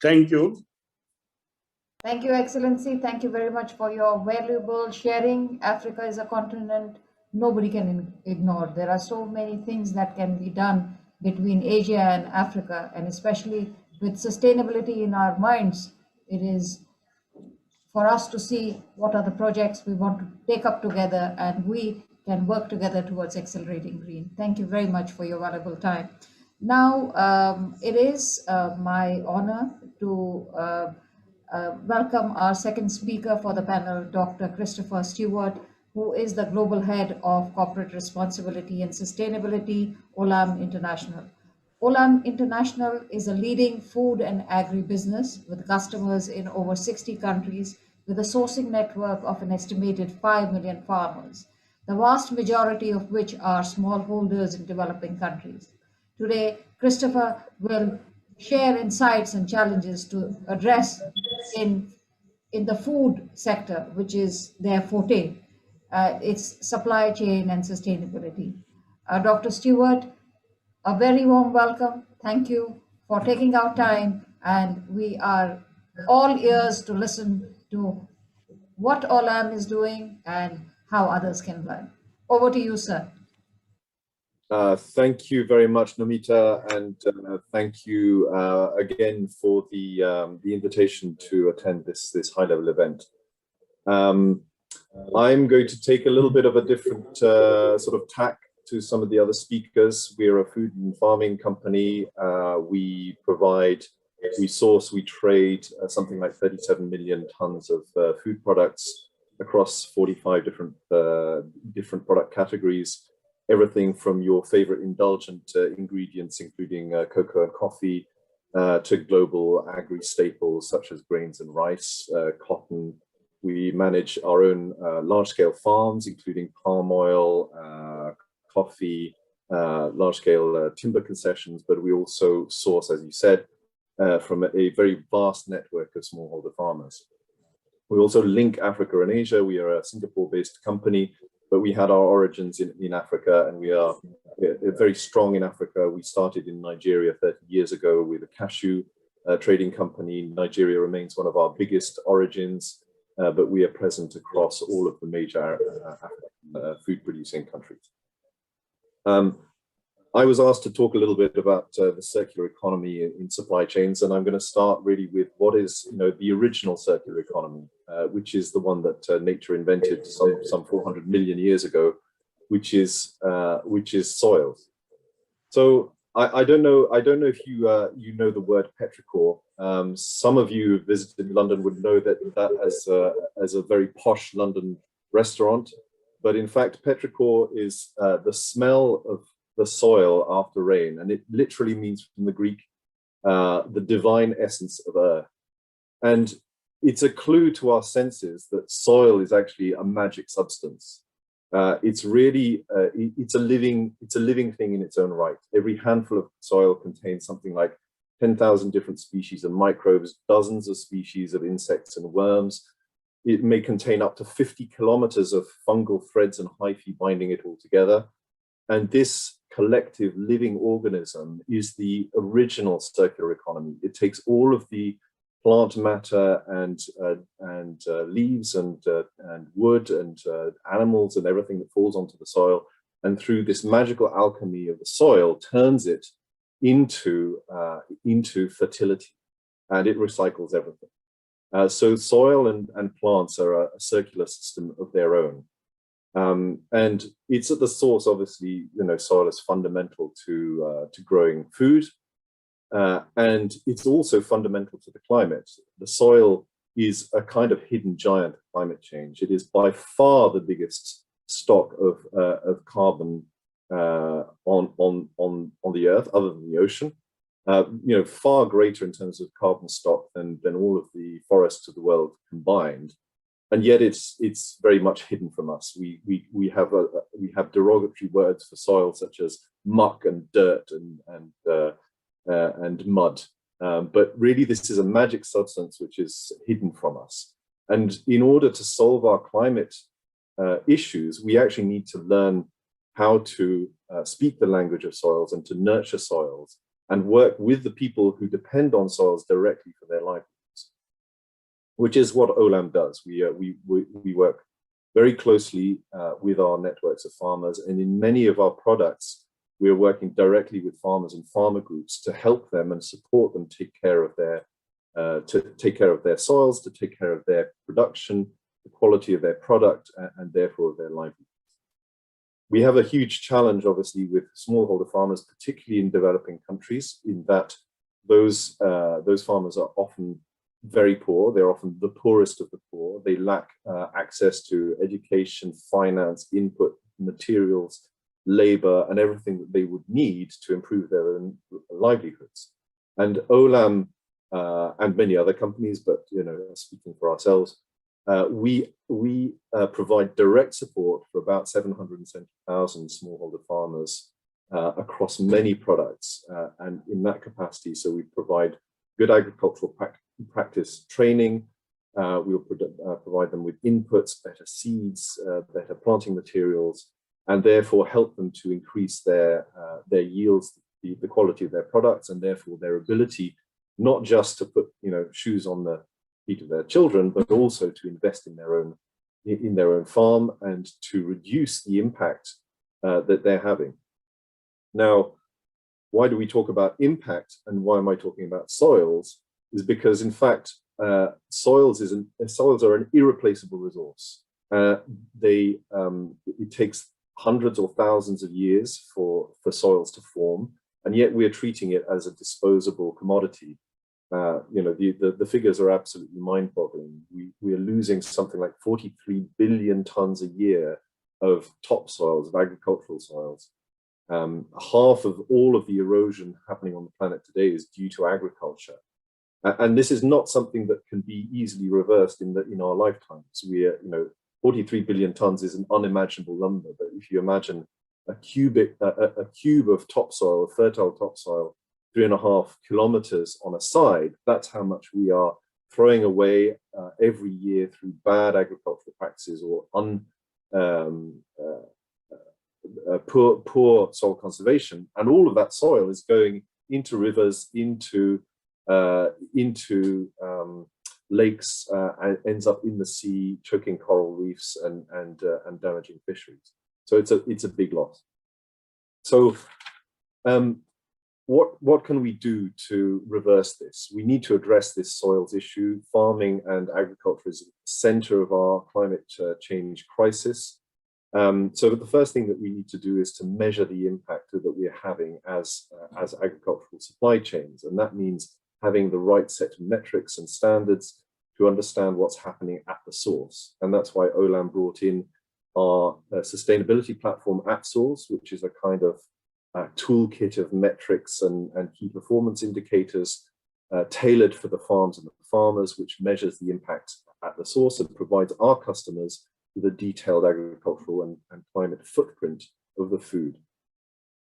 Thank you. Thank you, Excellency. Thank you very much for your valuable sharing. Africa is a continent nobody can ignore. There are so many things that can be done between Asia and Africa, and especially with sustainability in our minds, it is for us to see what are the projects we want to take up together, and we can work together towards accelerating green. Thank you very much for your valuable time. Now, it is my honor to welcome our second speaker for the panel, Dr. Christopher Stewart, who is the Global Head of Corporate Responsibility and Sustainability, Olam International. Olam International is a leading food and agribusiness with customers in over 60 countries, with a sourcing network of an estimated 5 million farmers, the vast majority of which are smallholders in developing countries. Today, Christopher will share insights and challenges to address in the food sector, which is their forte, its supply chain and sustainability. Dr. Stewart, a very warm welcome. Thank you for taking our time, and we are all ears to listen to what Olam is doing and how others can learn. Over to you, sir. Thank you very much, Namita, and thank you again for the invitation to attend this high-level event. I'm going to take a little bit of a different sort of tack to some of the other speakers. We're a food and farming company. We source, we trade something like 37 million tons of food products across 45 different product categories. Everything from your favorite indulgent ingredients, including cocoa and coffee, to global agri-staples such as grains and rice, cotton. We manage our own large-scale farms, including palm oil, coffee, large-scale timber concessions, but we also source, as you said, from a very vast network of smallholder farmers. We also link Africa and Asia. We are a Singapore-based company, but we had our origins in Africa, and we are very strong in Africa. We started in Nigeria 30 years ago with a cashew trading company. Nigeria remains one of our biggest origins, but we are present across all of the major food-producing countries. I was asked to talk a little bit about the circular economy in supply chains, and I'm going to start really with what is, the original circular economy, which is the one that nature invented some 400 million years ago, which is soils. So I don't know if you know the word petrichor. Some of you who visited London would know that as a very posh London restaurant, but in fact petrichor is the smell of the soil after rain, and it literally means from the Greek the divine essence of earth. And it's a clue to our senses that soil is actually a magic substance. It's really it's a living thing in its own right. Every handful of soil contains something like 10,000 different species of microbes, dozens of species of insects and worms. It may contain up to 50 kilometers of fungal threads and hyphae binding it all together. And this collective living organism is the original circular economy. It takes all of the plant matter and leaves and wood and animals and everything that falls onto the soil, and through this magical alchemy of the soil, turns it into fertility, and it recycles everything. So soil and plants are a circular system of their own. And it's at the source, obviously, soil is fundamental to growing food. And it's also fundamental to the climate. The soil is a kind of hidden giant of climate change. It is by far the biggest stock of carbon on the earth, other than the ocean. far greater in terms of carbon stock than all of the forests of the world combined. And yet it's very much hidden from us. We have derogatory words for soil such as muck and dirt and mud. But really, this is a magic substance which is hidden from us. And in order to solve our climate issues, we actually need to learn how to speak the language of soils and to nurture soils and work with the people who depend on soils directly for their livelihoods, which is what Olam does. We work very closely with our networks of farmers, and in many of our products, we're working directly with farmers and farmer groups to help them and support them take care of their soils, to take care of their production, the quality of their product, and therefore of their livelihoods. We have a huge challenge, obviously, with smallholder farmers, particularly in developing countries, in that those farmers are often very poor. They're often the poorest of the poor. They lack access to education, finance, input, materials, labor, and everything that they would need to improve their own livelihoods. And Olam and many other companies, but speaking for ourselves, we provide direct support for about 770,000 smallholder farmers across many products, and in that capacity, so we provide good agricultural practice training. We'll provide them with inputs, better seeds, better planting materials, and therefore help them to increase their yields, the quality of their products, and therefore their ability not just to put shoes on the feet of their children, but also to invest in their own farm and to reduce the impact that they're having. Now, why do we talk about impact, and why am I talking about soils? Is because, in fact, soils are an irreplaceable resource. It takes hundreds or thousands of years for soils to form, and yet we're treating it as a disposable commodity. The figures are absolutely mind-boggling. We are losing something like 43 billion tons a year of topsoils, of agricultural soils. Half of all of the erosion happening on the planet today is due to agriculture. And this is not something that can be easily reversed in our lifetimes. 43 billion tons is an unimaginable number, but if you imagine a cube of topsoil, fertile topsoil, 3.5 kilometers on a side, that's how much we are throwing away every year through bad agricultural practices or poor soil conservation. And all of that soil is going into rivers, into lakes, and ends up in the sea, choking coral reefs and damaging fisheries. So it's a big loss. So what can we do to reverse this? We need to address this soils issue. Farming and agriculture is at the center of our climate change crisis. So the first thing that we need to do is to measure the impact that we're having as agricultural supply chains. And that means having the right set of metrics and standards to understand what's happening at the source. And that's why Olam brought in our sustainability platform @Source, which is a kind of toolkit of metrics and key performance indicators tailored for the farms and the farmers, which measures the impact at the source and provides our customers with a detailed agricultural and climate footprint of the food.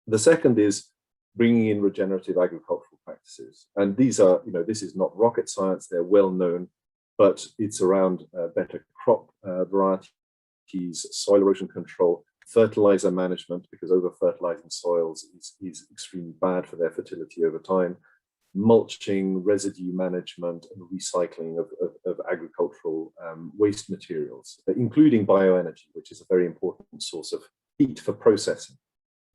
The second is bringing in regenerative agricultural practices. And these are, this is not rocket science, they're well known, but it's around better crop varieties, soil erosion control, fertilizer management, because over-fertilizing soils is extremely bad for their fertility over time, mulching, residue management, and recycling of agricultural waste materials, including bioenergy, which is a very important source of heat for processing,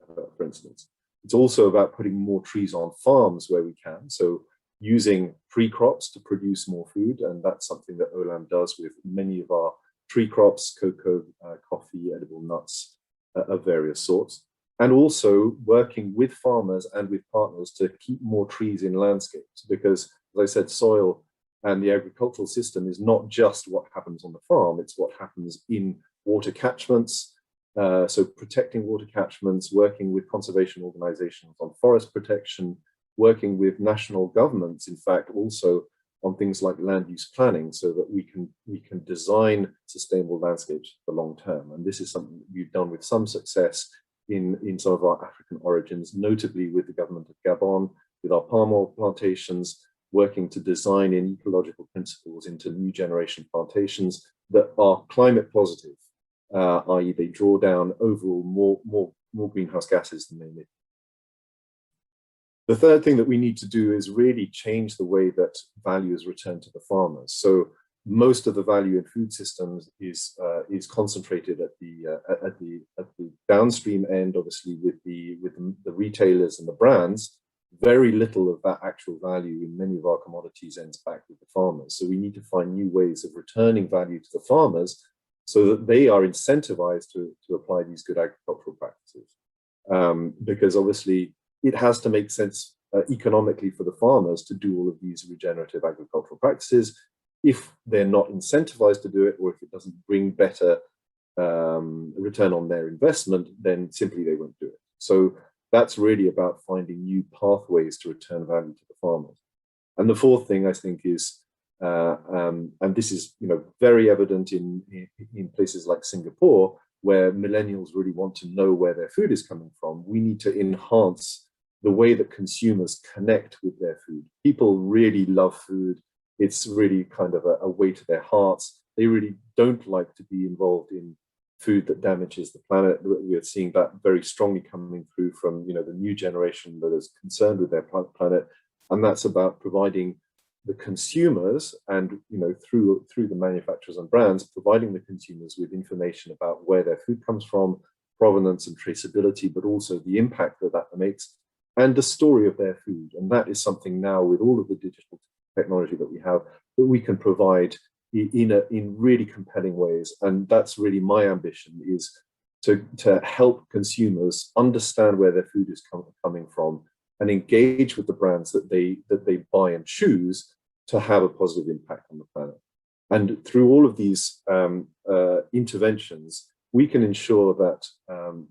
for instance. It's also about putting more trees on farms where we can, so using tree crops to produce more food, and that's something that Olam does with many of our tree crops, cocoa, coffee, edible nuts of various sorts, and also working with farmers and with partners to keep more trees in landscapes, because, as I said, soil and the agricultural system is not just what happens on the farm, it's what happens in water catchments. So protecting water catchments, working with conservation organizations on forest protection, working with national governments, in fact, also on things like land use planning, so that we can design sustainable landscapes for the long term. And this is something that we've done with some success in some of our African origins, notably with the government of Gabon, with our palm oil plantations, working to design in ecological principles into new generation plantations that are climate positive, i.e. they draw down overall more greenhouse gases than they emit. The third thing that we need to do is really change the way that value is returned to the farmers. So most of the value in food systems is concentrated at the downstream end, obviously with the retailers and the brands. Very little of that actual value in many of our commodities ends back with the farmers. So we need to find new ways of returning value to the farmers so that they are incentivized to apply these good agricultural practices. Because obviously it has to make sense economically for the farmers to do all of these regenerative agricultural practices. If they're not incentivized to do it, or if it doesn't bring better return on their investment, then simply they won't do it. So that's really about finding new pathways to return value to the farmers. And the fourth thing I think is, and this is very evident in places like Singapore, where millennials really want to know where their food is coming from. We need to enhance the way that consumers connect with their food. People really love food. It's really kind of a way to their hearts. They really don't like to be involved in food that damages the planet. We are seeing that very strongly coming through from the new generation that is concerned with their planet, and that's about providing the consumers and through the manufacturers and brands, providing the consumers with information about where their food comes from, provenance and traceability, but also the impact that makes, and the story of their food. And that is something now with all of the digital technology that we have that we can provide in really compelling ways. And that's really my ambition, is to help consumers understand where their food is coming from and engage with the brands that they buy and choose to have a positive impact on the planet. And through all of these interventions, we can ensure that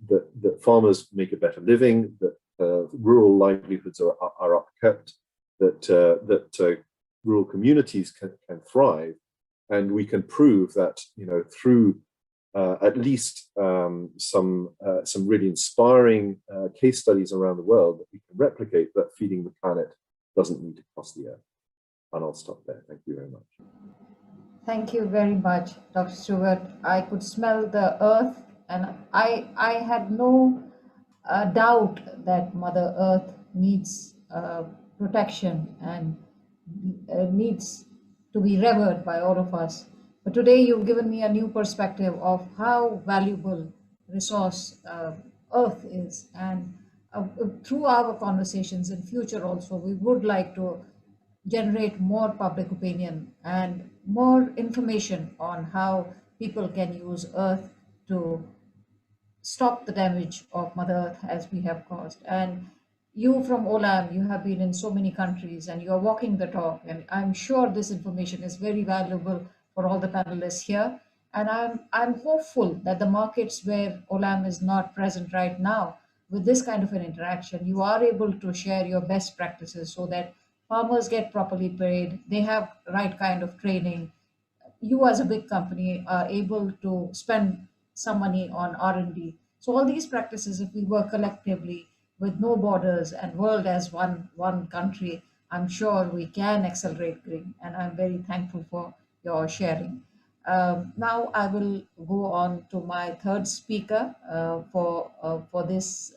that farmers make a better living, that rural livelihoods are upkept, that rural communities can thrive, and we can prove that through at least some really inspiring case studies around the world, that we can replicate that feeding the planet doesn't need to cost the earth. And I'll stop there. Thank you very much. Thank you very much, Dr. Stewart. I could smell the earth, and I had no doubt that Mother Earth needs protection and needs to be revered by all of us. But today you've given me a new perspective of how valuable resource Earth is, and through our conversations in future also, we would like to generate more public opinion and more information on how people can use Earth to stop the damage of Mother Earth as we have caused. And you from Olam, you have been in so many countries and you are walking the talk. And I'm sure this information is very valuable for all the panelists here. And I'm hopeful that the markets where Olam is not present right now, with this kind of an interaction, you are able to share your best practices so that farmers get properly paid, they have right kind of training. You as a big company are able to spend some money on R&D. So all these practices, if we work collectively with no borders and world as one country, I'm sure we can accelerate green. And I'm very thankful for your sharing. Now I will go on to my third speaker for this.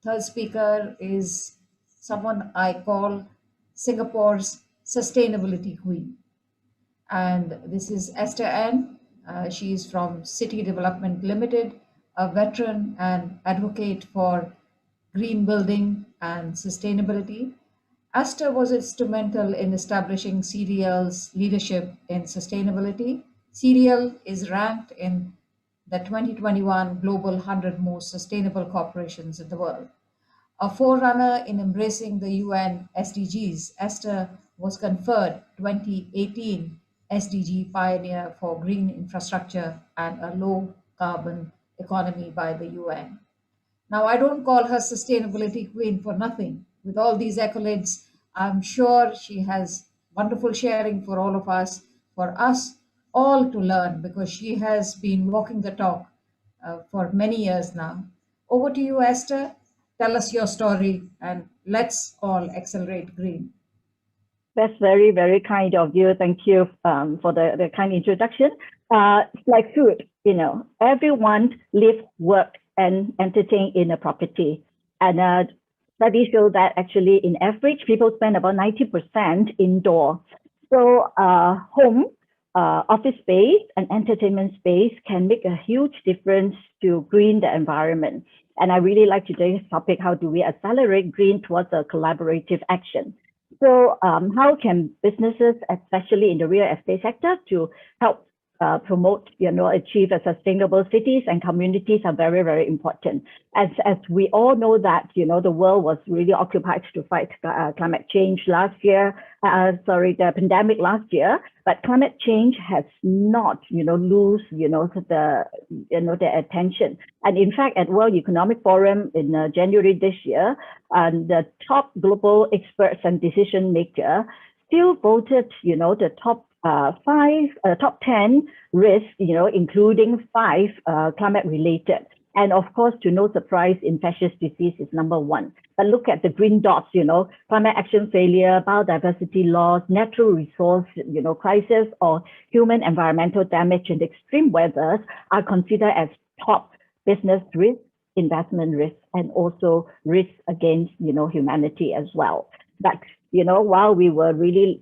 Third speaker is someone I call Singapore's sustainability queen. And this is Esther N. She is from City Development Limited, a veteran and advocate for green building and sustainability. Esther was instrumental in establishing CDL's leadership in sustainability. CDL is ranked in the 2021 Global 100 Most Sustainable Corporations in the World. A forerunner in embracing the UN SDGs, Esther was conferred 2018 SDG Pioneer for Green Infrastructure and a Low Carbon Economy by the UN. Now, I don't call her sustainability queen for nothing. with all these accolades, I'm sure she has wonderful sharing for all of us, for us all to learn, because she has been walking the talk for many years now. Over to you, Esther. Tell us your story and let's all accelerate green. That's very, very kind of you. Thank you for the kind introduction. It's like food, everyone live, work, and entertain in a property. And studies show that actually, in average, people spend about 90% indoor. So home, office space, and entertainment space can make a huge difference to green the environment. And I really like today's topic, how do we accelerate green towards a collaborative action? So how can businesses, especially in the real estate sector, to help promote, achieve a sustainable cities and communities are very, very important. As we all know that, the world was really occupied to fight climate change last year, the pandemic last year, but climate change has not, lose, the attention. And in fact, at World Economic Forum in January this year, the top global experts and decision makers still voted, the top 10 risks, including 5 climate related. And of course, to no surprise, infectious disease is number 1. But look at the green dots, climate action failure, biodiversity loss, natural resource, crisis, or human environmental damage and extreme weather are considered as top business risk, investment risk, and also risk against, humanity as well. But while we were really,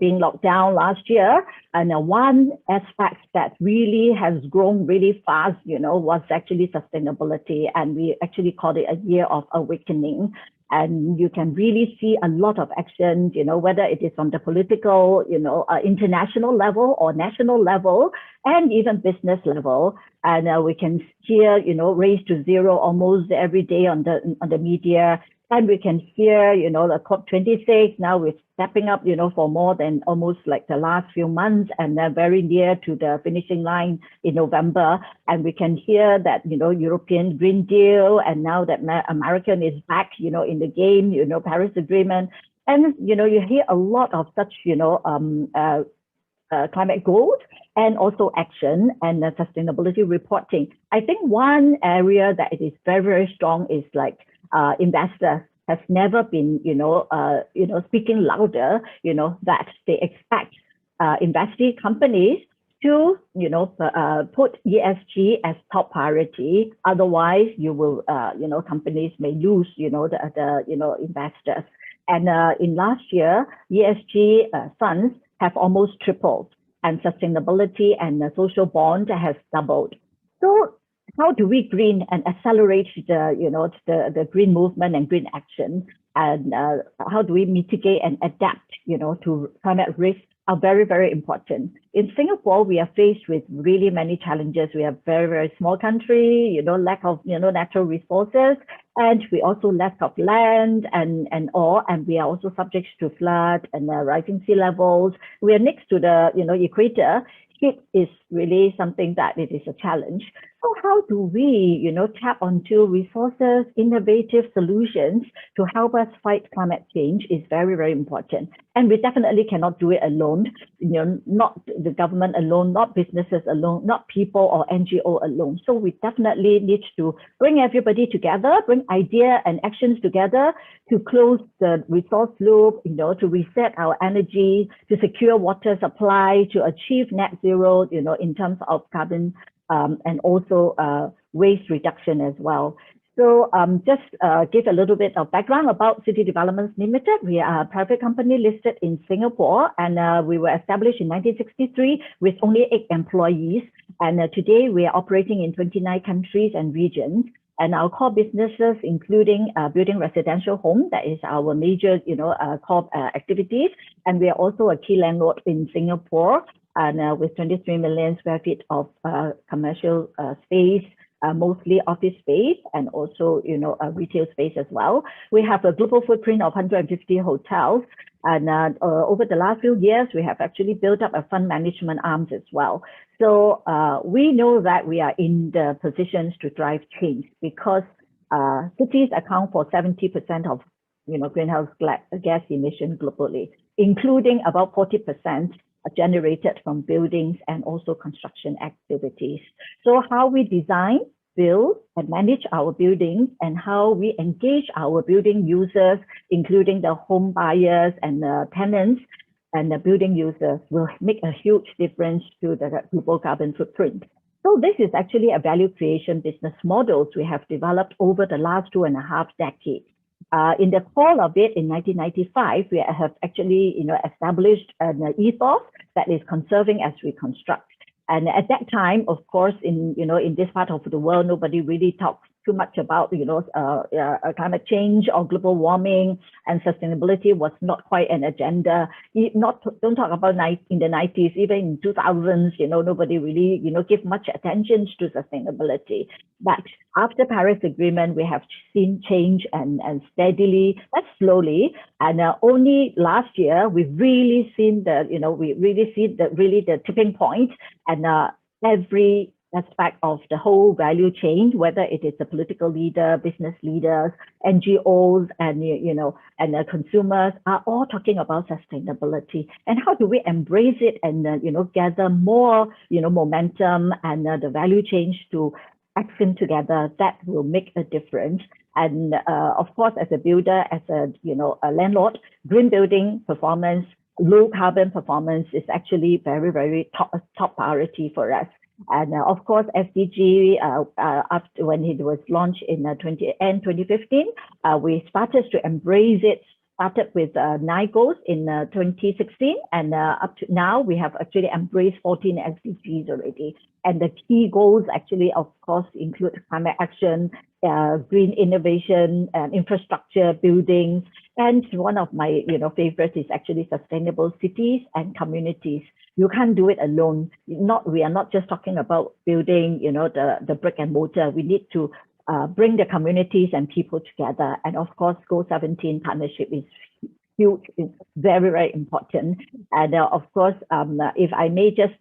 being locked down last year, and one aspect that really has grown really fast, was actually sustainability. And we actually called it a year of awakening. And you can really see a lot of action, whether it is on the political, international level or national level, and even business level. And we can hear, race to zero almost every day on the media. And we can hear, the COP26, now we're stepping up, for more than almost like the last few months, and they're very near to the finishing line in November. And we can hear that, European Green Deal, and now that American is back, in the game, Paris Agreement. And, you hear a lot of such, climate goals and also action and sustainability reporting. I think one area that it is very, very strong is like, investors has never been, speaking louder, that they expect investing companies to, put ESG as top priority. Otherwise, you will, companies may lose, the investors. And in last year, ESG funds have almost tripled, and sustainability and the social bond has doubled. So how do we green and accelerate the green movement and green action? And how do we mitigate and adapt, to climate risk are very, very important. In Singapore, we are faced with really many challenges. We are very, very small country, lack of, natural resources, and we also lack of land and we are also subject to flood and rising sea levels. We are next to the, equator. Heat is really something that it is a challenge. So how do we, tap onto resources, innovative solutions to help us fight climate change is very, very important. And we definitely cannot do it alone, not the government alone, not businesses alone, not people or NGO alone. So we definitely need to bring everybody together, bring idea and actions together to close the resource loop, to reset our energy, to secure water supply, to achieve net zero, in terms of carbon and also waste reduction as well. So just give a little bit of background about City Developments Limited. We are a private company listed in Singapore, and we were established in 1963 with only 8 employees. And today we are operating in 29 countries and regions. And our core businesses, including building residential home, that is our major, core activities. And we are also a key landlord in Singapore, and with 23 million square feet of commercial space, mostly office space, and also, retail space as well. We have a global footprint of 150 hotels. And over the last few years, we have actually built up a fund management arms as well. So we know that we are in the positions to drive change because Cities account for 70% of greenhouse gas emission globally, including about 40% generated from buildings and also construction activities. So how we design, build, and manage our buildings, and how we engage our building users, including the home buyers and the tenants and the building users, will make a huge difference to the global carbon footprint. So this is actually a value creation business models we have developed over the last 2.5 decades. In the core of it, in 1995, we have actually established an ethos that is conserving as we construct. And at that time, of course, in this part of the world, nobody really talks too much about climate change or global warming, and sustainability was not quite an agenda. Don't talk about in the 90s, even in 2000s, nobody really give much attention to sustainability. But after Paris Agreement, we have seen change and steadily, but slowly. And only last year we've really seen the tipping point, and every aspect of the whole value chain, whether it is a political leader, business leaders, NGOs, and consumers, are all talking about sustainability. And how do we embrace it and gather more momentum and the value chain to action together that will make a difference. And of course, as a builder, as a landlord, green building performance, low carbon performance is actually very, very top priority for us. And of course, SDG, after when it was launched in 2015, we started to embrace it. Started with 9 goals in 2016, and up to now we have actually embraced 14 SDGs already. And the key goals actually, of course, include climate action, green innovation, infrastructure, buildings, and one of my favorites is actually sustainable cities and communities. You can't do it alone. We are not just talking about building, the brick and mortar. We need to bring the communities and people together. And of course, Goal 17 partnership is huge, is very, very important. And of course, if I may just,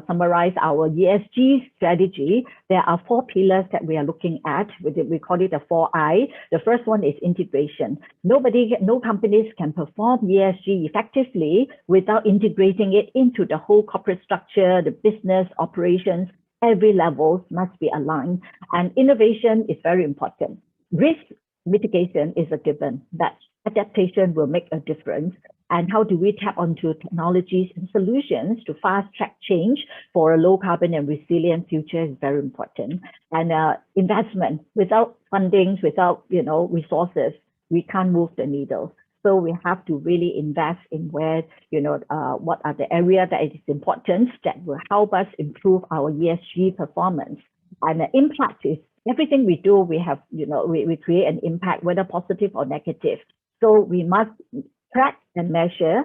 summarize our ESG strategy, there are 4 pillars that we are looking at. We call it the 4I. The first one is integration. No companies can perform ESG effectively without integrating it into the whole corporate structure, the business operations. Every level must be aligned, and innovation is very important. Risk mitigation is a given, that adaptation will make a difference. And how do we tap onto technologies and solutions to fast track change for a low carbon and resilient future is very important. And investment, without fundings, without resources, we can't move the needle. So we have to really invest in where, what are the areas that is important that will help us improve our ESG performance. And the impact is everything we do, we have, we create an impact, whether positive or negative. So we must track and measure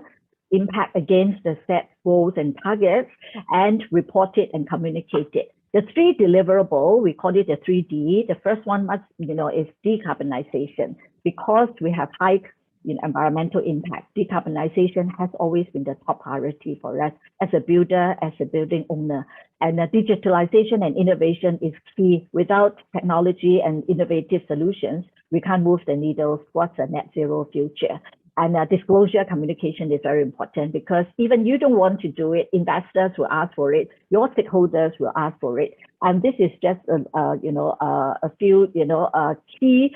impact against the set goals and targets and report it and communicate it. The 3 deliverable, we call it the 3D. The first one must, is decarbonization, because we have high environmental impact. Decarbonization has always been the top priority for us as a builder, as a building owner. And digitalization and innovation is key. Without technology and innovative solutions, we can't move the needle towards a net zero future. And disclosure communication is very important, because even you don't want to do it, investors will ask for it, your stakeholders will ask for it. And this is just a few key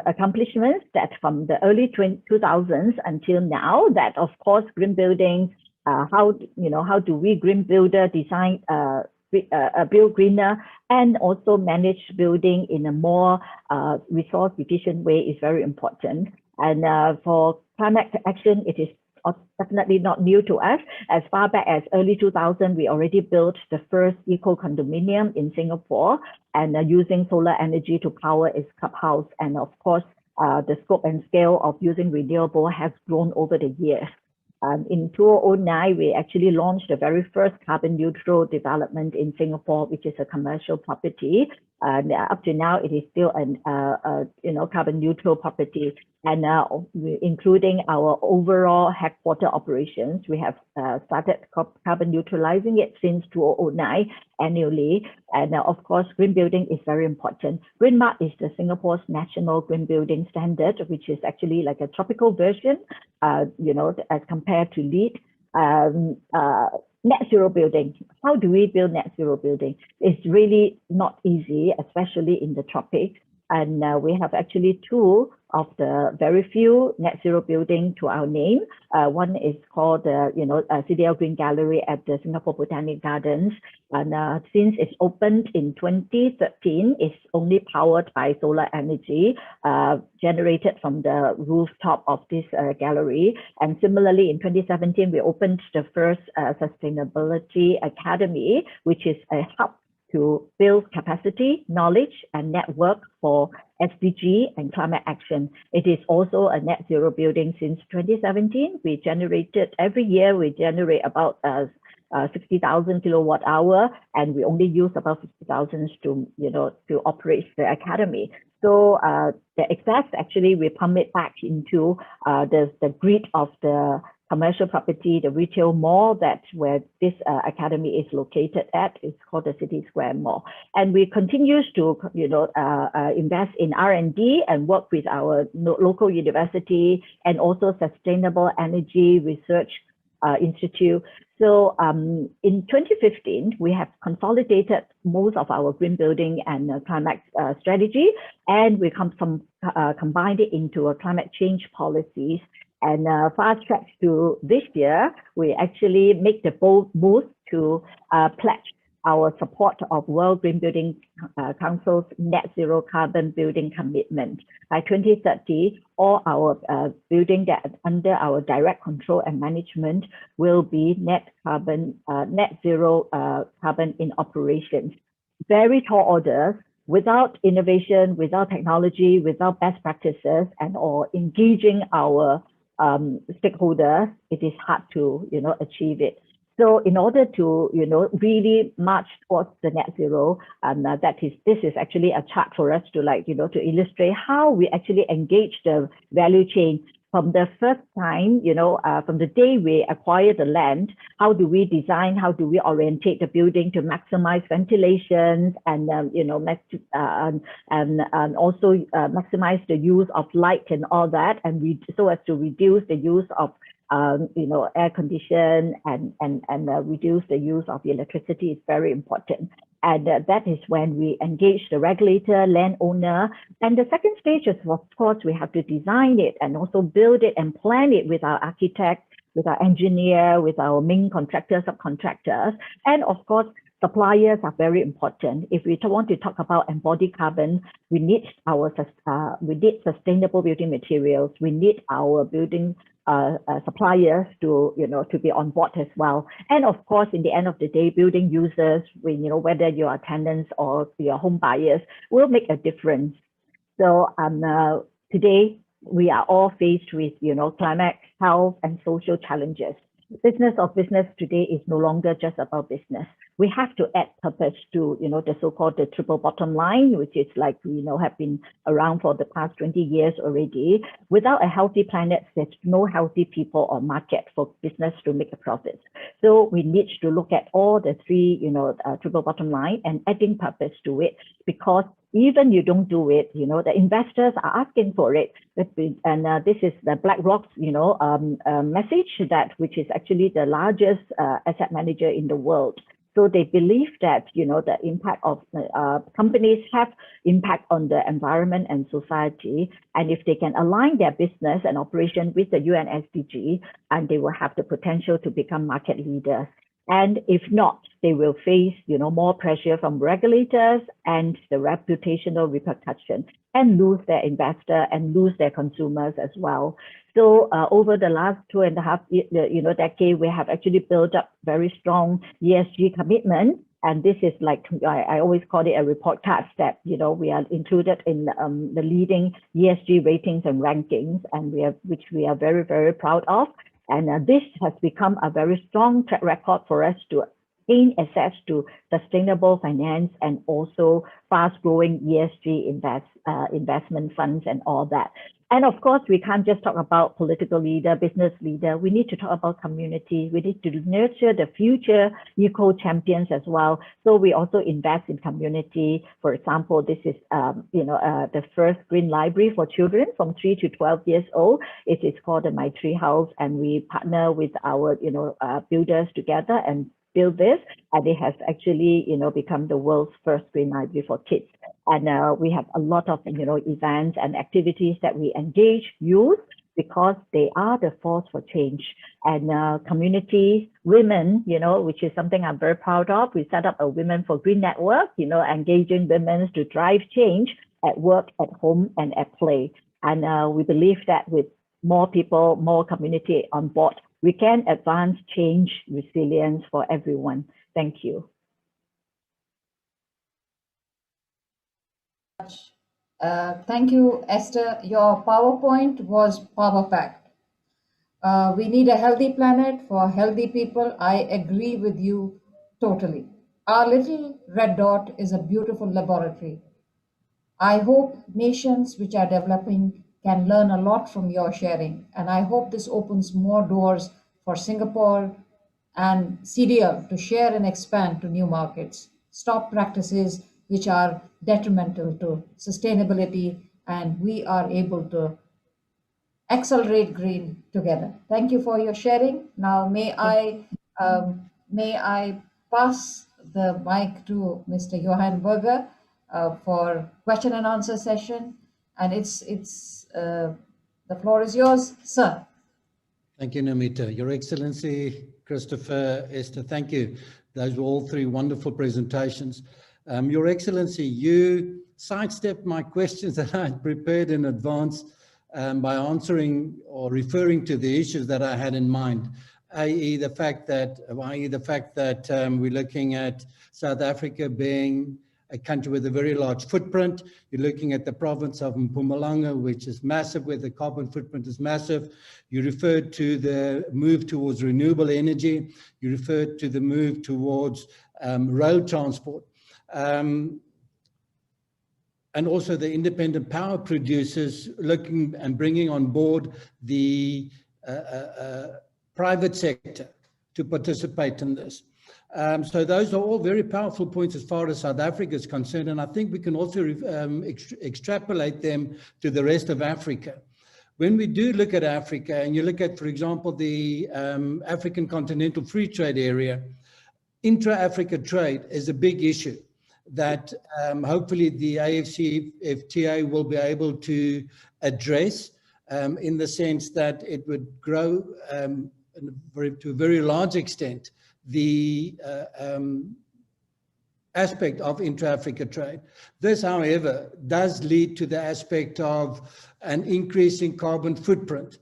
accomplishments that from the early 2000s until now, that of course green buildings, how do we green builder design build greener and also manage building in a more resource efficient way is very important. And for climate action, it is definitely not new to us. As far back as early 2000, we already built the first eco condominium in Singapore, and using solar energy to power its clubhouse. And of course, the scope and scale of using renewable has grown over the years. In 2009, we actually launched the very first carbon neutral development in Singapore, which is a commercial property. Up to now, it is still an carbon neutral property. And including our overall headquarter operations, we have started carbon neutralizing it since 2009 annually. And of course, green building is very important. Green Mark is the Singapore's national green building standard, which is actually like a tropical version, you know, as compared to LEED. Net zero building. How do we build net zero building? It's really not easy, especially in the tropics. And we have actually two of the very few net zero building to our name. One is called, CDL Green Gallery at the Singapore Botanic Gardens. And since it's opened in 2013, it's only powered by solar energy generated from the rooftop of this gallery. And similarly, in 2017, we opened the first Sustainability Academy, which is a hub to build capacity, knowledge, and network for SDG and climate action. It is also a net zero building since 2017. We generated, every year we generate about 60,000 kilowatt hour, and we only use about 50,000 to, to operate the academy. So the excess, actually, we pump it back into the grid of the commercial property, the retail mall, that's where this academy is located at. It's called the City Square Mall. And we continue to, invest in R&D and work with our local university and also Sustainable Energy Research Institute. So in 2015, we have consolidated most of our green building and climate strategy, and we combined it into a climate change policies. And fast track to this year, we actually make the bold move to pledge our support of World Green Building Council's net zero carbon building commitment. By 2030, all our building that under our direct control and management will be net zero carbon in operations. Very tall orders. Without innovation, without technology, without best practices, and or engaging our stakeholders, it is hard to achieve it. So in order to really march towards the net zero, and this is actually a chart for us to to illustrate how we actually engage the value chain from the first time, from the day we acquire the land. How do we design? How do we orientate the building to maximize ventilation and also maximize the use of light and all that, and so as to reduce the use of air condition and reduce the use of electricity is very important. And that is when we engage the regulator, landowner. And the second stage is, of course, we have to design it and also build it and plan it with our architect, with our engineer, with our main contractors, subcontractors. And of course, suppliers are very important. If we want to talk about embodied carbon, we need sustainable building materials. We need our building suppliers to be on board as well. And of course, in the end of the day, building users, whether you are tenants or you are home buyers, will make a difference. So today we are all faced with climate, health, and social challenges. Business of business today is no longer just about business. We have to add purpose to the so-called the triple bottom line, which is have been around for the past 20 years already. Without a healthy planet, there's no healthy people or market for business to make a profit. So we need to look at all the three triple bottom line and adding purpose to it, because even you don't do it, the investors are asking for it. And this is the BlackRock's, message which is actually the largest asset manager in the world. So they believe that, the impact of companies have impact on the environment and society. And if they can align their business and operation with the UN SDG, and they will have the potential to become market leaders. And if not, they will face, more pressure from regulators and the reputational repercussion, and lose their investor and lose their consumers as well. So over the last 2.5 decade, we have actually built up very strong ESG commitment. And this is I always call it a report card that, we are included in the leading ESG ratings and rankings, and which we are very, very proud of. And this has become a very strong track record for us to gain access to sustainable finance and also fast-growing ESG investment funds and all that. And of course, we can't just talk about political leader, business leader. We need to talk about community. We need to nurture the future eco-champions as well. So we also invest in community. For example, this is the first green library for children from 3 to 12 years old. It is called the My Tree House, and we partner with our builders together and build this, and it has actually become the world's first green library for kids. And we have a lot of events and activities that we engage youth, because they are the force for change. And communities, women, which is something I'm very proud of. We set up a Women for Green network, engaging women to drive change at work, at home, and at play. And we believe that with more people, more community on board, we can advance change, resilience for everyone. Thank you. Thank you, Esther. Your PowerPoint was power-packed. We need a healthy planet for healthy people. I agree with you totally. Our little red dot is a beautiful laboratory. I hope nations which are developing can learn a lot from your sharing, and I hope this opens more doors for Singapore and CDL to share and expand to new markets, stop practices which are detrimental to sustainability, and we are able to accelerate green together. Thank you for your sharing. Now, may I pass the mic to Mr. Johan Berger for question and answer session, and the floor is yours, sir. Thank you, Namita. Your Excellency, Christopher, Esther, thank you. Those were all three wonderful presentations. Your Excellency, you sidestepped my questions that I had prepared in advance by answering or referring to the issues that I had in mind, i.e. the fact that we're looking at South Africa being a country with a very large footprint. You're looking at the province of Mpumalanga, which is massive, where the carbon footprint is massive. You referred to the move towards renewable energy. You referred to the move towards road transport. And also the independent power producers looking and bringing on board the private sector to participate in this. So those are all very powerful points as far as South Africa is concerned, and I think we can also extrapolate them to the rest of Africa. When we do look at Africa, and you look at, for example, the African Continental Free Trade Area, intra-Africa trade is a big issue that hopefully the AFCFTA will be able to address in the sense that it would grow to a very large extent the aspect of intra-Africa trade. This, however, does lead to the aspect of an increase in carbon footprint.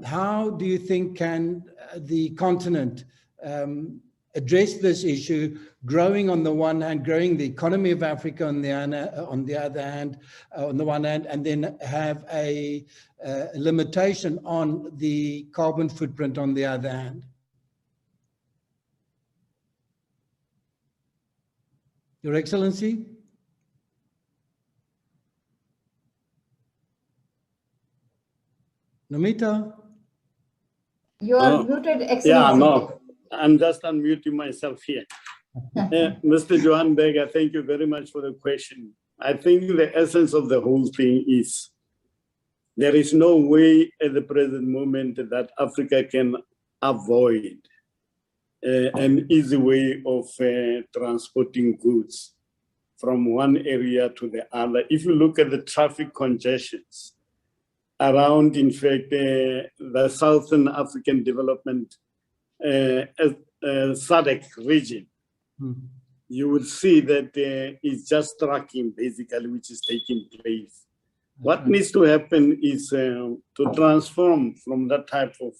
How do you think can the continent address this issue, growing on the one hand, growing the economy of Africa on the other hand, on the one hand, and then have a limitation on the carbon footprint on the other hand? Your Excellency? Namita? You are muted, Excellency. Yeah, no, I'm just unmuting myself here. Mr. Johan Berger, thank you very much for the question. I think the essence of the whole thing is there is no way at the present moment that Africa can avoid an easy way of transporting goods from one area to the other. If you look at the traffic congestions around, in fact, the Southern African Development SADC region, you will see that it's just trucking basically which is taking place. What needs to happen is to transform from that type of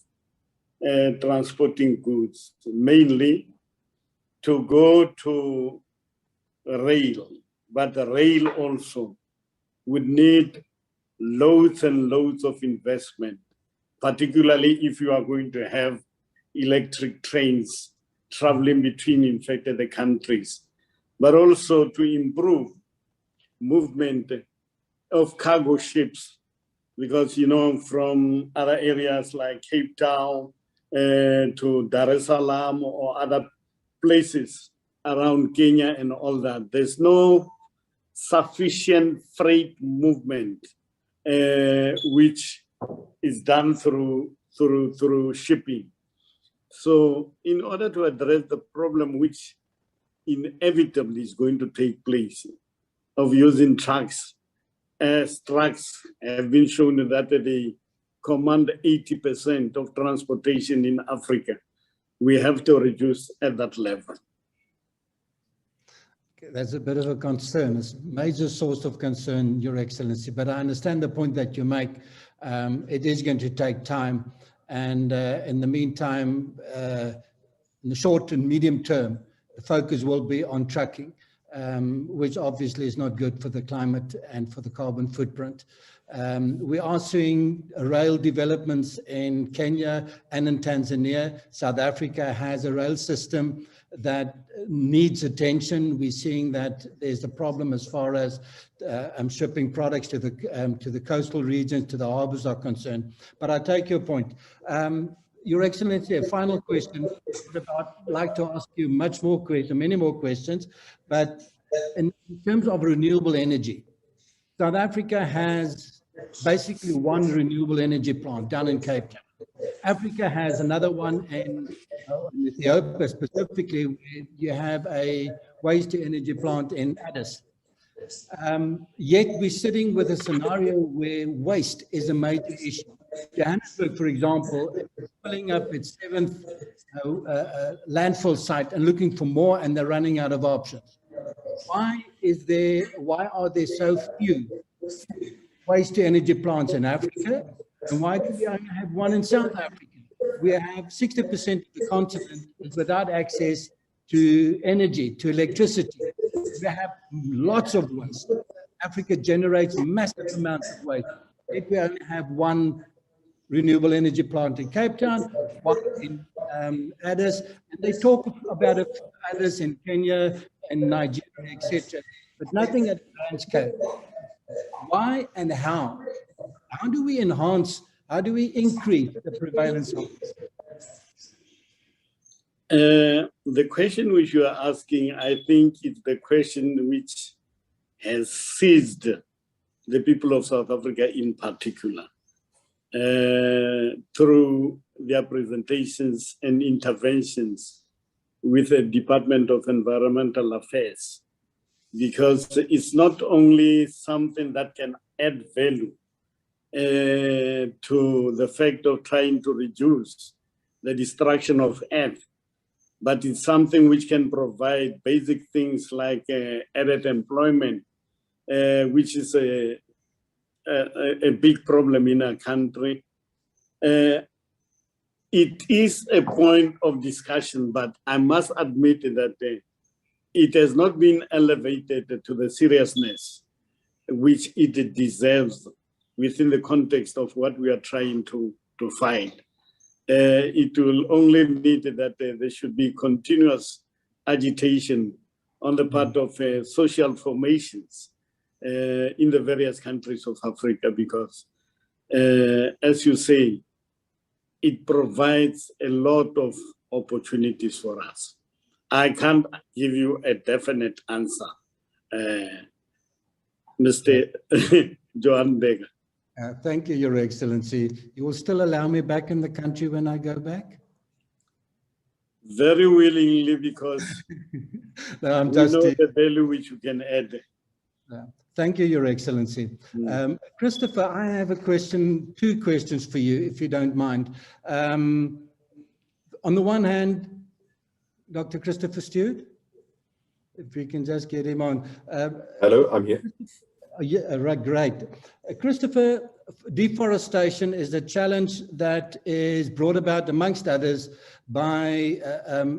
transporting goods, mainly to go to rail, but the rail also would need loads and loads of investment, particularly if you are going to have electric trains traveling between, in fact, the countries, but also to improve movement of cargo ships because, you know, from other areas like Cape Town to Dar es Salaam or other places around Kenya and all that, there's no sufficient freight movement, which is done through shipping. So in order to address the problem, which inevitably is going to take place, of using trucks, as trucks have been shown that they command 80% of transportation in Africa, we have to reduce at that level. That's a bit of a concern. It's a major source of concern, Your Excellency, but I understand the point that you make. It is going to take time. And in the meantime, in the short and medium term, the focus will be on trucking, which obviously is not good for the climate and for the carbon footprint. We are seeing rail developments in Kenya and in Tanzania. South Africa has a rail system that needs attention. We're seeing that there's a problem as far as shipping products to the coastal regions, to the harbors are concerned. But I take your point. Your Excellency, a final question. I'd like to ask you many more questions, but in terms of renewable energy, South Africa has basically one renewable energy plant down in Cape Town. Africa has another one in Ethiopia specifically, where you have a waste-to-energy plant in Addis. Yet we're sitting with a scenario where waste is a major issue. Johannesburg, for example, is filling up its 7th landfill site and looking for more, and they're running out of options. Why are there so few waste-to-energy plants in Africa? And why do we only have one in South Africa? We have 60% of the continent is without access to energy, to electricity. We have lots of waste. Africa generates massive amounts of waste. Yet we only have one renewable energy plant in Cape Town, one in Addis, and they talk about Addis in Kenya and Nigeria, etc., but nothing at a grand scale. Why and how? How do we enhance, how do we increase the prevalence of this? The question which you are asking, I think it's the question which has seized the people of South Africa in particular through their presentations and interventions with the Department of Environmental Affairs, because it's not only something that can add value to the fact of trying to reduce the destruction of earth, but it's something which can provide basic things like added employment, which is a big problem in our country. It is a point of discussion, but I must admit that it has not been elevated to the seriousness which it deserves within the context of what we are trying to fight. It will only need that there should be continuous agitation on the part of social formations in the various countries of Africa, because, as you say, it provides a lot of opportunities for us. I can't give you a definite answer, Mr. Johan Berger. Thank you, Your Excellency. You will still allow me back in the country when I go back? Very willingly, because no, we know the value which you can add. Thank you, Your Excellency. Christopher, I have a question, 2 questions for you, if you don't mind. On the one hand, Dr. Christopher Stewart, if we can just get him on. Hello, I'm here. Yeah, right, great. Christopher, deforestation is a challenge that is brought about, amongst others, by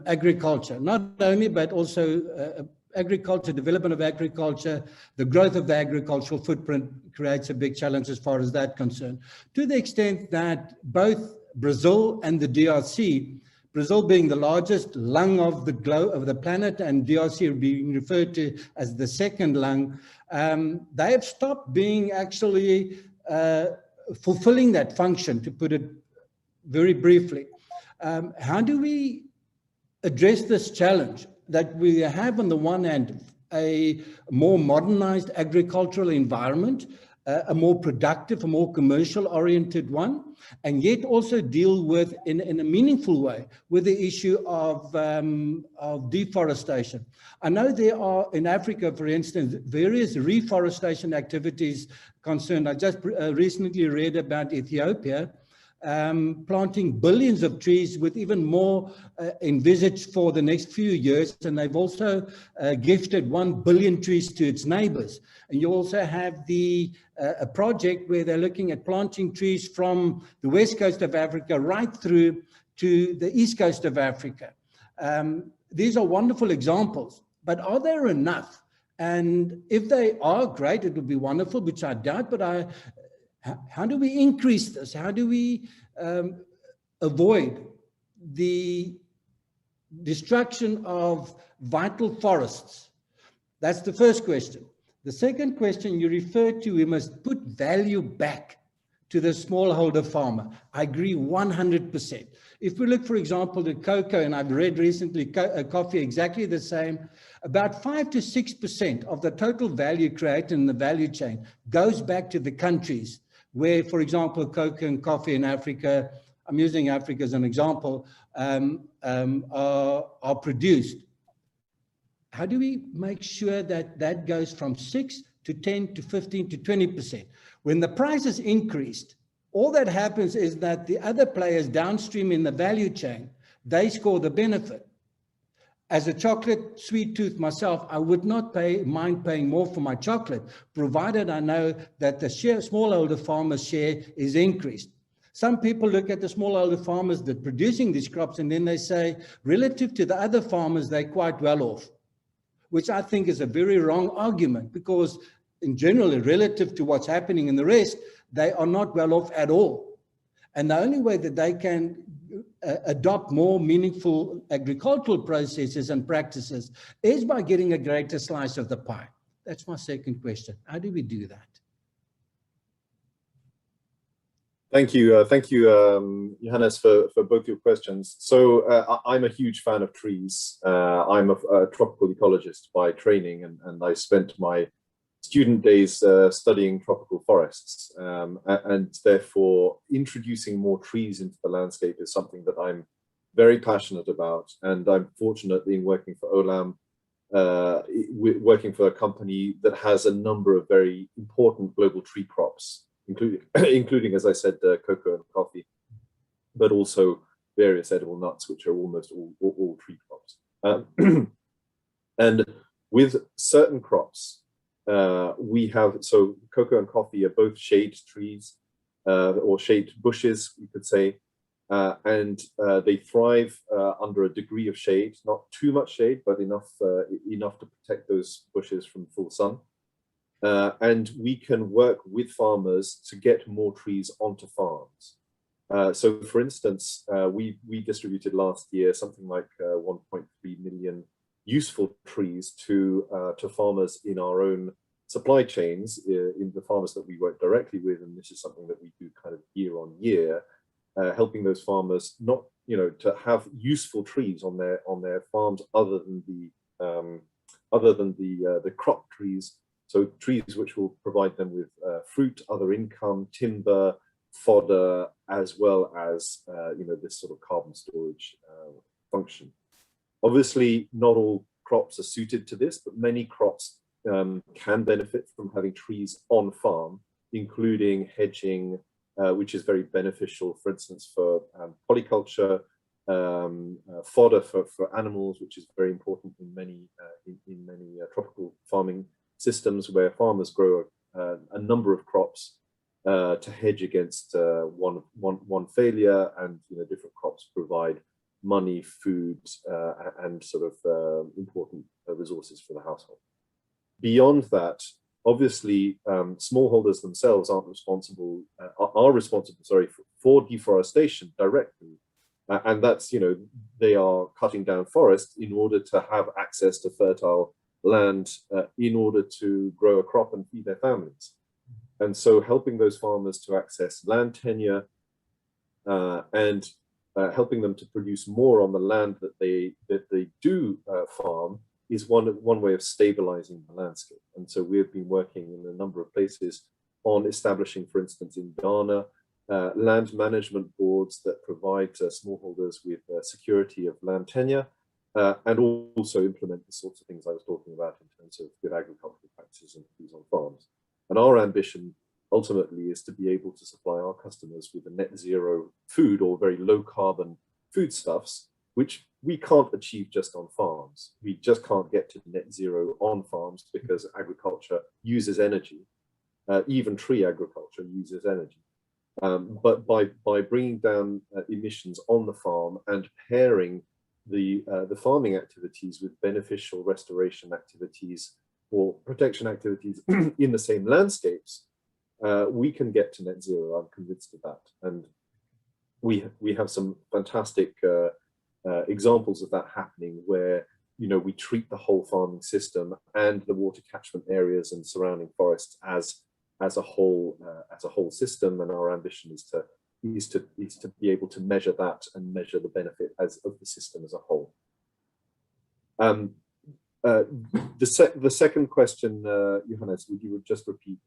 agriculture. Not only, but also agriculture, development of agriculture, the growth of the agricultural footprint creates a big challenge as far as that concerned. To the extent that both Brazil and the DRC, Brazil being the largest lung of the globe, of the planet, and DRC being referred to as the second lung, they have stopped being actually fulfilling that function, to put it very briefly. How do we address this challenge that we have on the one hand a more modernized agricultural environment, a more productive, a more commercial oriented one, and yet also deal with, in a meaningful way, with the issue of deforestation. I know there are in Africa, for instance, various reforestation activities concerned. I just recently read about Ethiopia, planting billions of trees, with even more envisaged for the next few years. And they've also gifted 1 billion trees to its neighbors. And you also have a project where they're looking at planting trees from the west coast of Africa right through to the east coast of Africa. These are wonderful examples, but are there enough? And if they are, great, it would be wonderful, which I doubt, but how do we increase this? How do we avoid the destruction of vital forests? That's the first question. The second question, you referred to, we must put value back to the smallholder farmer. I agree 100%. If we look, for example, at cocoa, and I've read recently coffee exactly the same, about 5 to 6% of the total value created in the value chain goes back to the countries where, for example, cocoa and coffee in Africa, I'm using Africa as an example, are produced. How do we make sure that that goes from 6 to 10 to 15 to 20%? When the price is increased, all that happens is that the other players downstream in the value chain, they score the benefit. As a chocolate sweet tooth myself, I would not mind paying more for my chocolate, provided I know that the smallholder farmer's share is increased. Some people look at the smallholder farmers that are producing these crops, and then they say, relative to the other farmers, they're quite well off, which I think is a very wrong argument, because in general, relative to what's happening in the rest, they are not well off at all. And the only way that they can adopt more meaningful agricultural processes and practices is by getting a greater slice of the pie. That's my second question. How do we do that? Thank you, Johannes, for both your questions. So I'm a huge fan of trees. I'm a tropical ecologist by training, and I spent my student days studying tropical forests, and therefore introducing more trees into the landscape is something that I'm very passionate about. And I'm fortunate in working for Olam, working for a company that has a number of very important global tree crops, including, as I said, cocoa and coffee, but also various edible nuts, which are almost all tree crops. And with certain crops, we have, so cocoa and coffee are both shade trees, or shade bushes, you could say, and they thrive under a degree of shade, not too much shade, but enough to protect those bushes from full sun. And we can work with farmers to get more trees onto farms. So, for instance, we distributed last year something like 1.3 million useful trees to farmers in our own supply chains, in the farmers that we work directly with, and this is something that we do kind of year on year, helping those farmers not, to have useful trees on their farms other than the crop trees. So trees which will provide them with fruit, other income, timber, fodder, as well as this sort of carbon storage function. Obviously, not all crops are suited to this, but many crops can benefit from having trees on farm, including hedging, which is very beneficial, for instance, for polyculture, fodder for animals, which is very important in many tropical farming systems where farmers grow a number of crops to hedge against one failure, and different crops provide money, food, and sort of important resources for the household. Beyond that, obviously, smallholders themselves are responsible for deforestation directly, and that's they are cutting down forests in order to have access to fertile land in order to grow a crop and feed their families. And so helping those farmers to access land tenure and helping them to produce more on the land that they do farm is one way of stabilizing the landscape. And so we've been working in a number of places on establishing, for instance, in Ghana, land management boards that provide smallholders with security of land tenure, and also implement the sorts of things I was talking about in terms of good agricultural practices and fees on farms. And our ambition ultimately is to be able to supply our customers with a net zero food or very low carbon foodstuffs, which we can't achieve just on farms. We just can't get to net zero on farms because agriculture uses energy. Even tree agriculture uses energy. But by bringing down emissions on the farm and pairing the farming activities with beneficial restoration activities or protection activities in the same landscapes, we can get to net zero. I'm convinced of that. And we have some fantastic examples of that happening where, you know, we treat the whole farming system and the water catchment areas and surrounding forests as a whole system, and our ambition is to be able to measure that and measure the benefit of the system as a whole. The second question, Johannes, would you just repeat?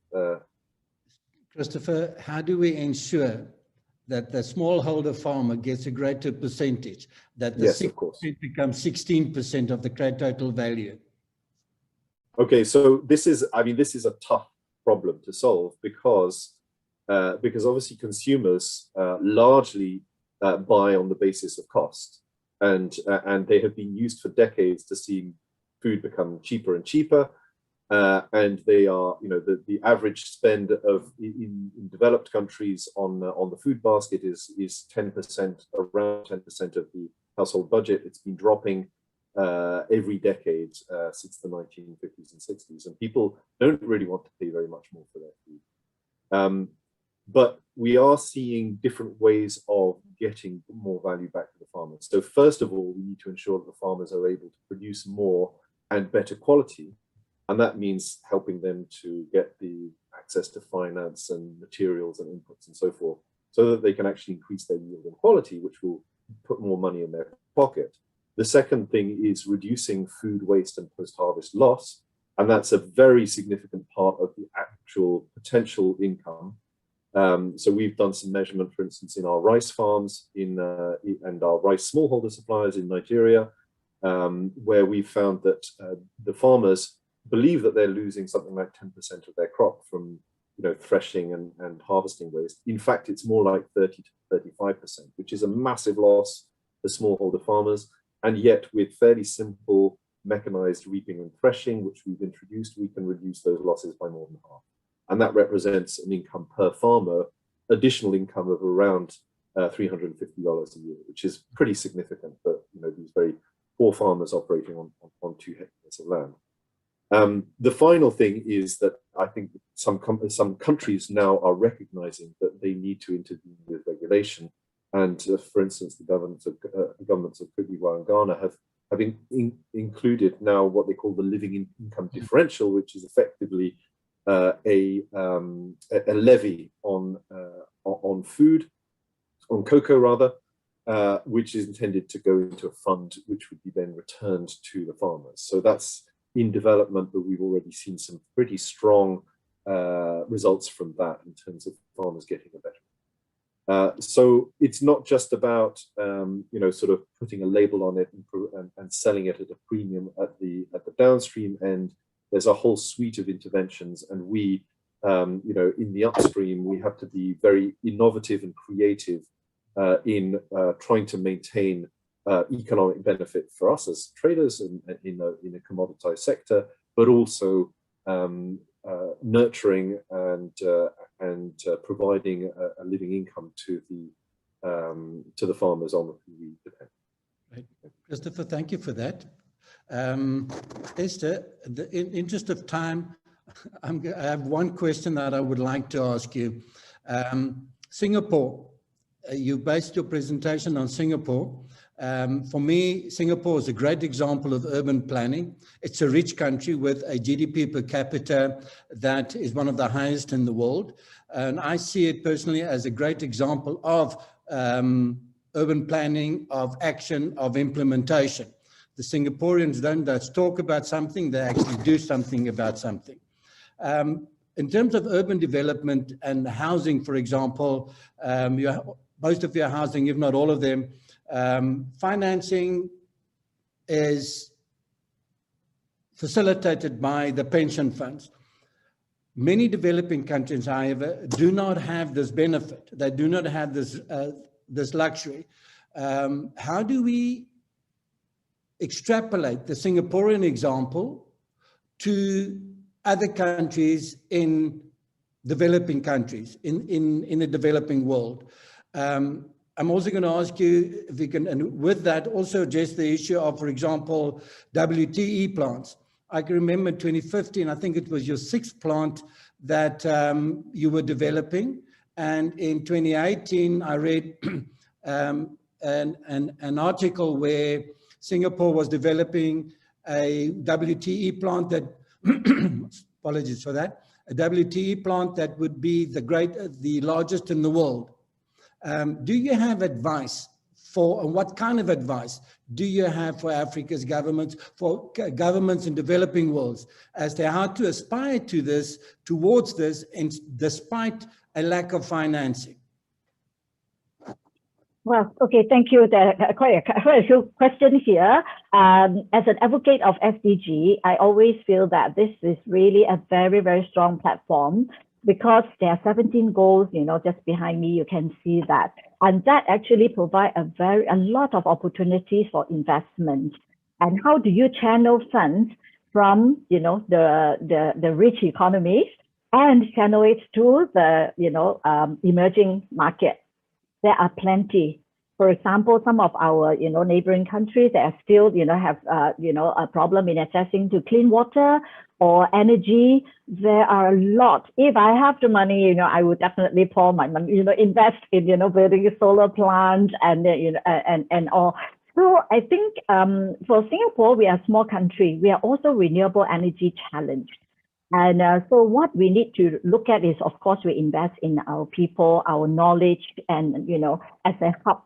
Christopher, how do we ensure that the smallholder farmer gets a greater percentage, that the 6% becomes 16% of the total value? Okay, so this is a tough problem to solve because obviously consumers largely buy on the basis of cost, and they have been used for decades to seeing food become cheaper and cheaper, and they are, you know, the average spend in developed countries on the food basket is 10%, around 10% of the household budget. It's been dropping every decade since the 1950s and 60s, and people don't really want to pay very much more for their food. But we are seeing different ways of getting more value back to the farmers. So first of all, we need to ensure that the farmers are able to produce more and better quality, and that means helping them to get the access to finance and materials and inputs and so forth, so that they can actually increase their yield and quality, which will put more money in their pocket. The second thing is reducing food waste and post-harvest loss, and that's a very significant part of the actual potential income. So we've done some measurement, for instance, in our rice farms and our rice smallholder suppliers in Nigeria, where we found that the farmers believe that they're losing something like 10% of their crop from, you know, threshing and harvesting waste. In fact, it's more like 30 to 35%, which is a massive loss for smallholder farmers. And yet, with fairly simple mechanized reaping and threshing, which we've introduced, we can reduce those losses by more than half. And that represents an income per farmer, additional income of around $350 a year, which is pretty significant for, you know, these very poor farmers operating on 2 hectares of land. The final thing is that I think some countries now are recognizing that they need to intervene with regulation. And for instance, the governments of Cote d'Ivoire and Ghana have included now what they call the living income differential, which is effectively a levy on food, on cocoa rather, which is intended to go into a fund which would be then returned to the farmers. So that's in development, but we've already seen some pretty strong results from that in terms of farmers getting a better. So it's not just about you know, sort of putting a label on it and selling it at a premium at the downstream end. There's a whole suite of interventions, and we, you know, in the upstream, we have to be very innovative and creative in trying to maintain economic benefit for us as traders in a commoditized sector, but also nurturing and providing a living income to the farmers on whom we depend. Right. Christopher, thank you for that. Esther, in interest of time, I have one question that I would like to ask you. Singapore, you based your presentation on Singapore. For me, Singapore is a great example of urban planning. It's a rich country with a GDP per capita that is one of the highest in the world. And I see it personally as a great example of urban planning, of action, of implementation. The Singaporeans don't just talk about something, they actually do something about something. In terms of urban development and housing, for example, most of your housing, if not all of them, financing is facilitated by the pension funds. Many developing countries, however, do not have this benefit. They do not have this luxury. How do we extrapolate the Singaporean example to other countries in developing countries, in the developing world? I'm also going to ask you if you can, and with that, also address the issue of, for example, WTE plants. I can remember in 2015, I think it was your 6th plant that you were developing. And in 2018, I read an article where Singapore was developing a WTE plant that, apologies for that, a WTE plant that would be the largest in the world. Do you have advice for, what kind of advice do you have for Africa's governments, for governments in developing worlds, as to how to aspire to this, towards this, and despite a lack of financing? Well, okay, thank you. There are quite a few questions here. As an advocate of SDG, I always feel that this is really a very, very strong platform, because there are 17 goals, just behind me, you can see that. And that actually provide a lot of opportunities for investment. And how do you channel funds from, the rich economies and channel it to the, emerging market? There are plenty. For example, some of our, neighboring countries that are still, have, a problem in accessing to clean water or energy. There are a lot. If I have the money, I would definitely pour my money, invest in, building a solar plant and, and all. So I think for Singapore, we are a small country. We are also renewable energy challenged. And so what we need to look at is, of course, we invest in our people, our knowledge, and, as a hub,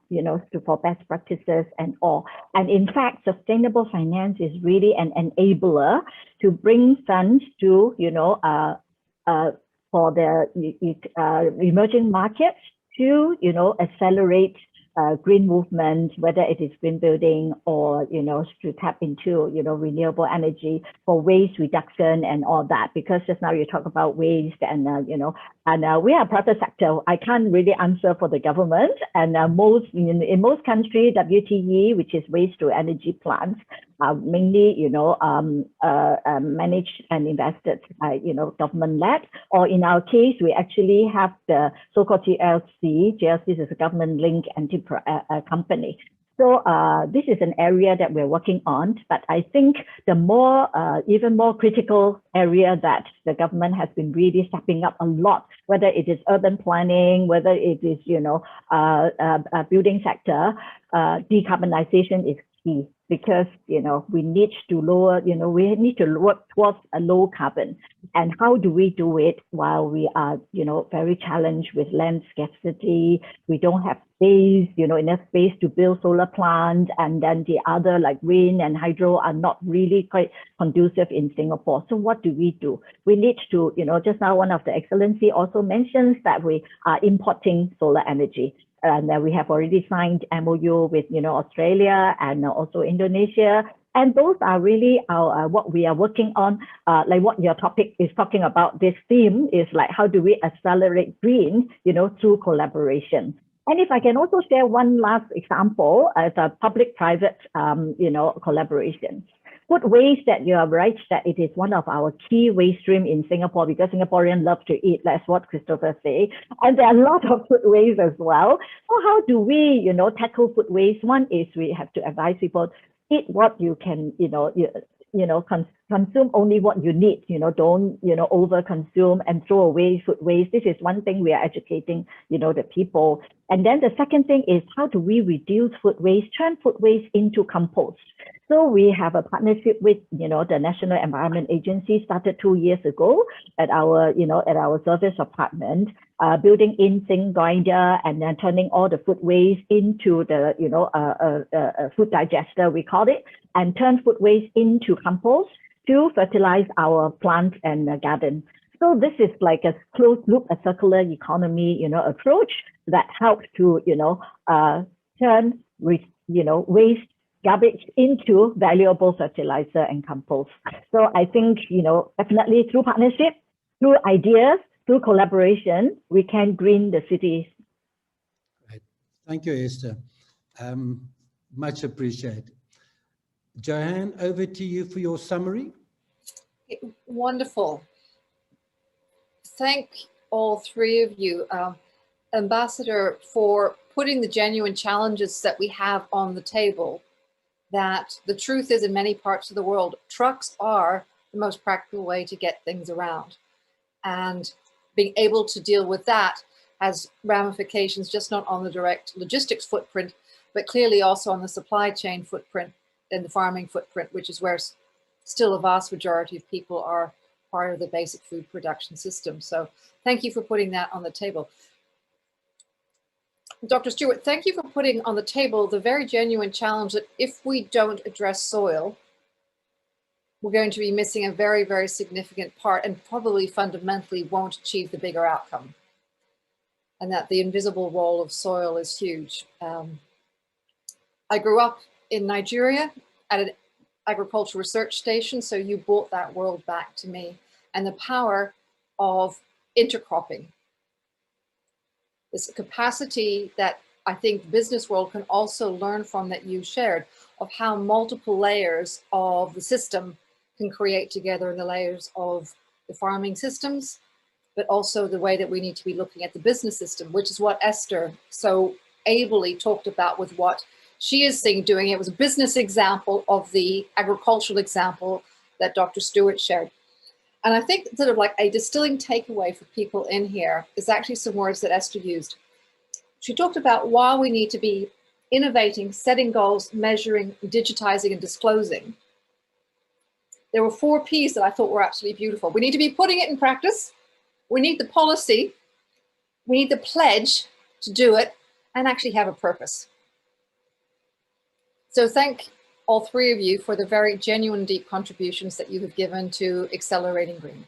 for best practices and all. And in fact, sustainable finance is really an enabler to bring funds to, for the emerging markets to, accelerate green movement, whether it is green building or, to tap into, renewable energy for waste reduction and all that. Because just now you talk about waste and, and we are private sector. I can't really answer for the government. And in most countries, WTE, which is waste to energy plants, are mainly, managed and invested by, government-led. Or in our case, we actually have the so-called GLC. GLC is a government-linked company. So this is an area that we're working on, but I think the more, even more critical area that the government has been really stepping up a lot, whether it is urban planning, whether it is, building sector, decarbonization is key, because, we need to lower, we need to work towards a low carbon. And how do we do it while we are, very challenged with land scarcity? We don't have space, enough space to build solar plants, and then the other like wind and hydro are not really quite conducive in Singapore. So what do? We need to, just now one of the excellency also mentions that we are importing solar energy. And we have already signed MOU with, Australia and also Indonesia. And those are really our what we are working on. Like what your topic is talking about, this theme is like, how do we accelerate green, through collaboration? And if I can also share one last example as a public-private, collaboration. Food waste, that you are right, that it is one of our key waste stream in Singapore, because Singaporeans love to eat. That's what Christopher say. And there are a lot of food waste as well. So how do we, tackle food waste? One is we have to advise people, eat what you can, consume only what you need, don't, over consume and throw away food waste. This is one thing we are educating, the people. And then the second thing is, how do we reduce food waste, turn food waste into compost? So we have a partnership with, the National Environment Agency, started 2 years ago at our, at our service apartment, building in zinc grinder and then turning all the food waste into the, food digester, we call it, and turn food waste into compost to fertilize our plants and garden. So this is like a closed loop, a circular economy, approach that helps to, turn, waste, garbage into valuable fertilizer and compost. So I think, definitely through partnership, through ideas, through collaboration, we can green the cities. Right. Thank you, Esther. Much appreciated. Joanne, over to you for your summary. Wonderful. Thank all three of you, Ambassador, for putting the genuine challenges that we have on the table. That the truth is, in many parts of the world, trucks are the most practical way to get things around. And being able to deal with that has ramifications just not on the direct logistics footprint, but clearly also on the supply chain footprint and the farming footprint, which is where still a vast majority of people are part of the basic food production system. So thank you for putting that on the table. Dr. Stewart, thank you for putting on the table the very genuine challenge that if we don't address soil, we're going to be missing a very, very significant part and probably fundamentally won't achieve the bigger outcome. And that the invisible role of soil is huge. I grew up in Nigeria at an agricultural research station, so you brought that world back to me, and the power of intercropping. This capacity that I think the business world can also learn from, that you shared, of how multiple layers of the system can create together in the layers of the farming systems, but also the way that we need to be looking at the business system, which is what Esther so ably talked about with what she is doing. It was a business example of the agricultural example that Dr. Stewart shared. And I think sort of like a distilling takeaway for people in here is actually some words that Esther used. She talked about while we need to be innovating, setting goals, measuring, digitizing, and disclosing, there were 4 P's that I thought were absolutely beautiful. We need to be putting it in practice. We need the policy. We need the pledge to do it and actually have a purpose. So thank all three of you for the very genuine, deep contributions that you have given to Accelerating Green.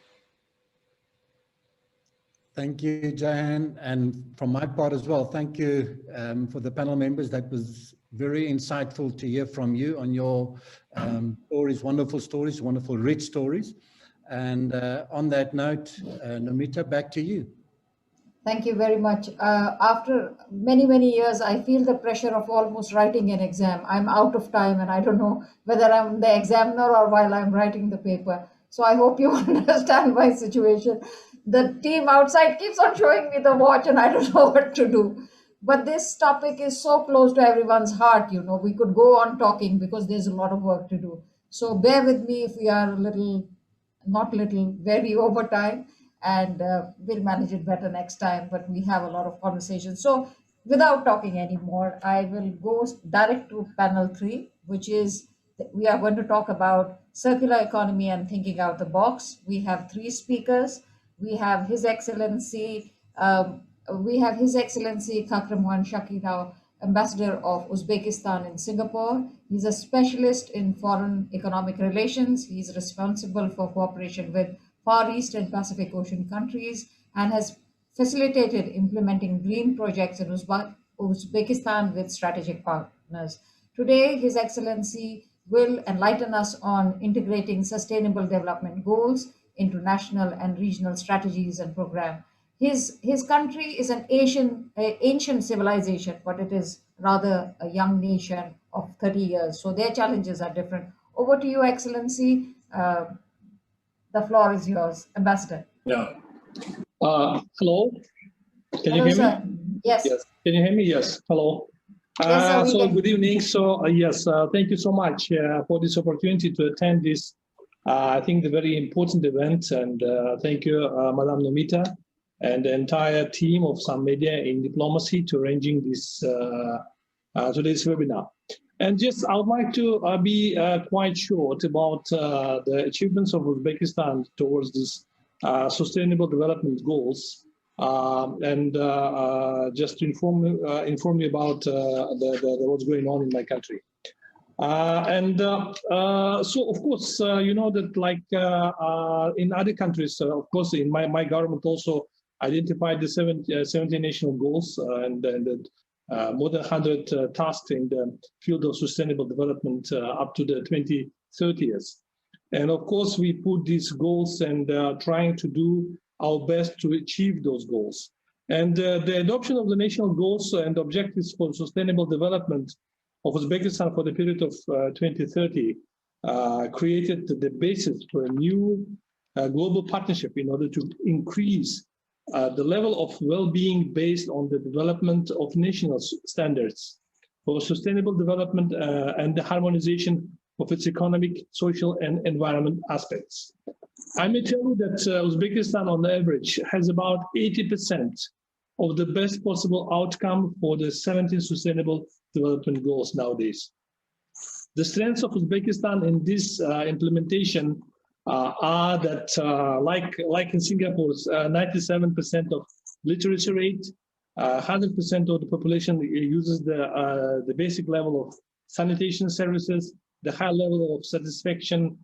Thank you, Joanne. And from my part as well, thank you for the panel members. That was very insightful to hear from you on your stories, wonderful, rich stories. And on that note, Nomita, back to you. Thank you very much. After many, many years, I feel the pressure of almost writing an exam. I'm out of time and I don't know whether I'm the examiner or while I'm writing the paper. So I hope you understand my situation. The team outside keeps on showing me the watch and I don't know what to do. But this topic is so close to everyone's heart, we could go on talking because there's a lot of work to do. So bear with me if we are very over time. And we'll manage it better next time, but we have a lot of conversations. So without talking anymore, I will go direct to panel 3, which is, we are going to talk about circular economy and thinking out the box. We have 3 speakers. We have His Excellency, Kakramohan Shakirao, Ambassador of Uzbekistan in Singapore. He's a specialist in foreign economic relations. He's responsible for cooperation with Far East and Pacific Ocean countries and has facilitated implementing green projects in Uzbekistan with strategic partners. Today, His Excellency will enlighten us on integrating sustainable development goals into national and regional strategies and programs. His country is an ancient civilization, but it is rather a young nation of 30 years. So their challenges are different. Over to you, Excellency. The floor is yours, Ambassador. Yeah. Hello. Can you hear sir. me? Yes. Yes. Can you hear me? Yes. Hello. Yes, sir, good evening. So yes, thank you so much for this opportunity to attend this I think the very important event, and thank you, Madam Nomita, and the entire team of SunMedia in diplomacy to arranging this today's webinar. And just I would like to be quite short about the achievements of Uzbekistan towards these sustainable development goals, and just to inform you about what's going on in my country. So, of course, you know that like in other countries, of course, in my government also identified the 70 national goals and more than 100 tasks in the field of sustainable development up to the 2030s. And of course, we put these goals and trying to do our best to achieve those goals. And the adoption of the national goals and objectives for sustainable development of Uzbekistan for the period of 2030 created the basis for a new global partnership in order to increase the level of well-being based on the development of national standards for sustainable development and the harmonization of its economic, social, and environment aspects. I may tell you that Uzbekistan, on average, has about 80% of the best possible outcome for the 17 sustainable development goals nowadays. The strengths of Uzbekistan in this implementation are that, like in Singapore, 97% of literacy rate, 100% of the population uses the basic level of sanitation services, the high level of satisfaction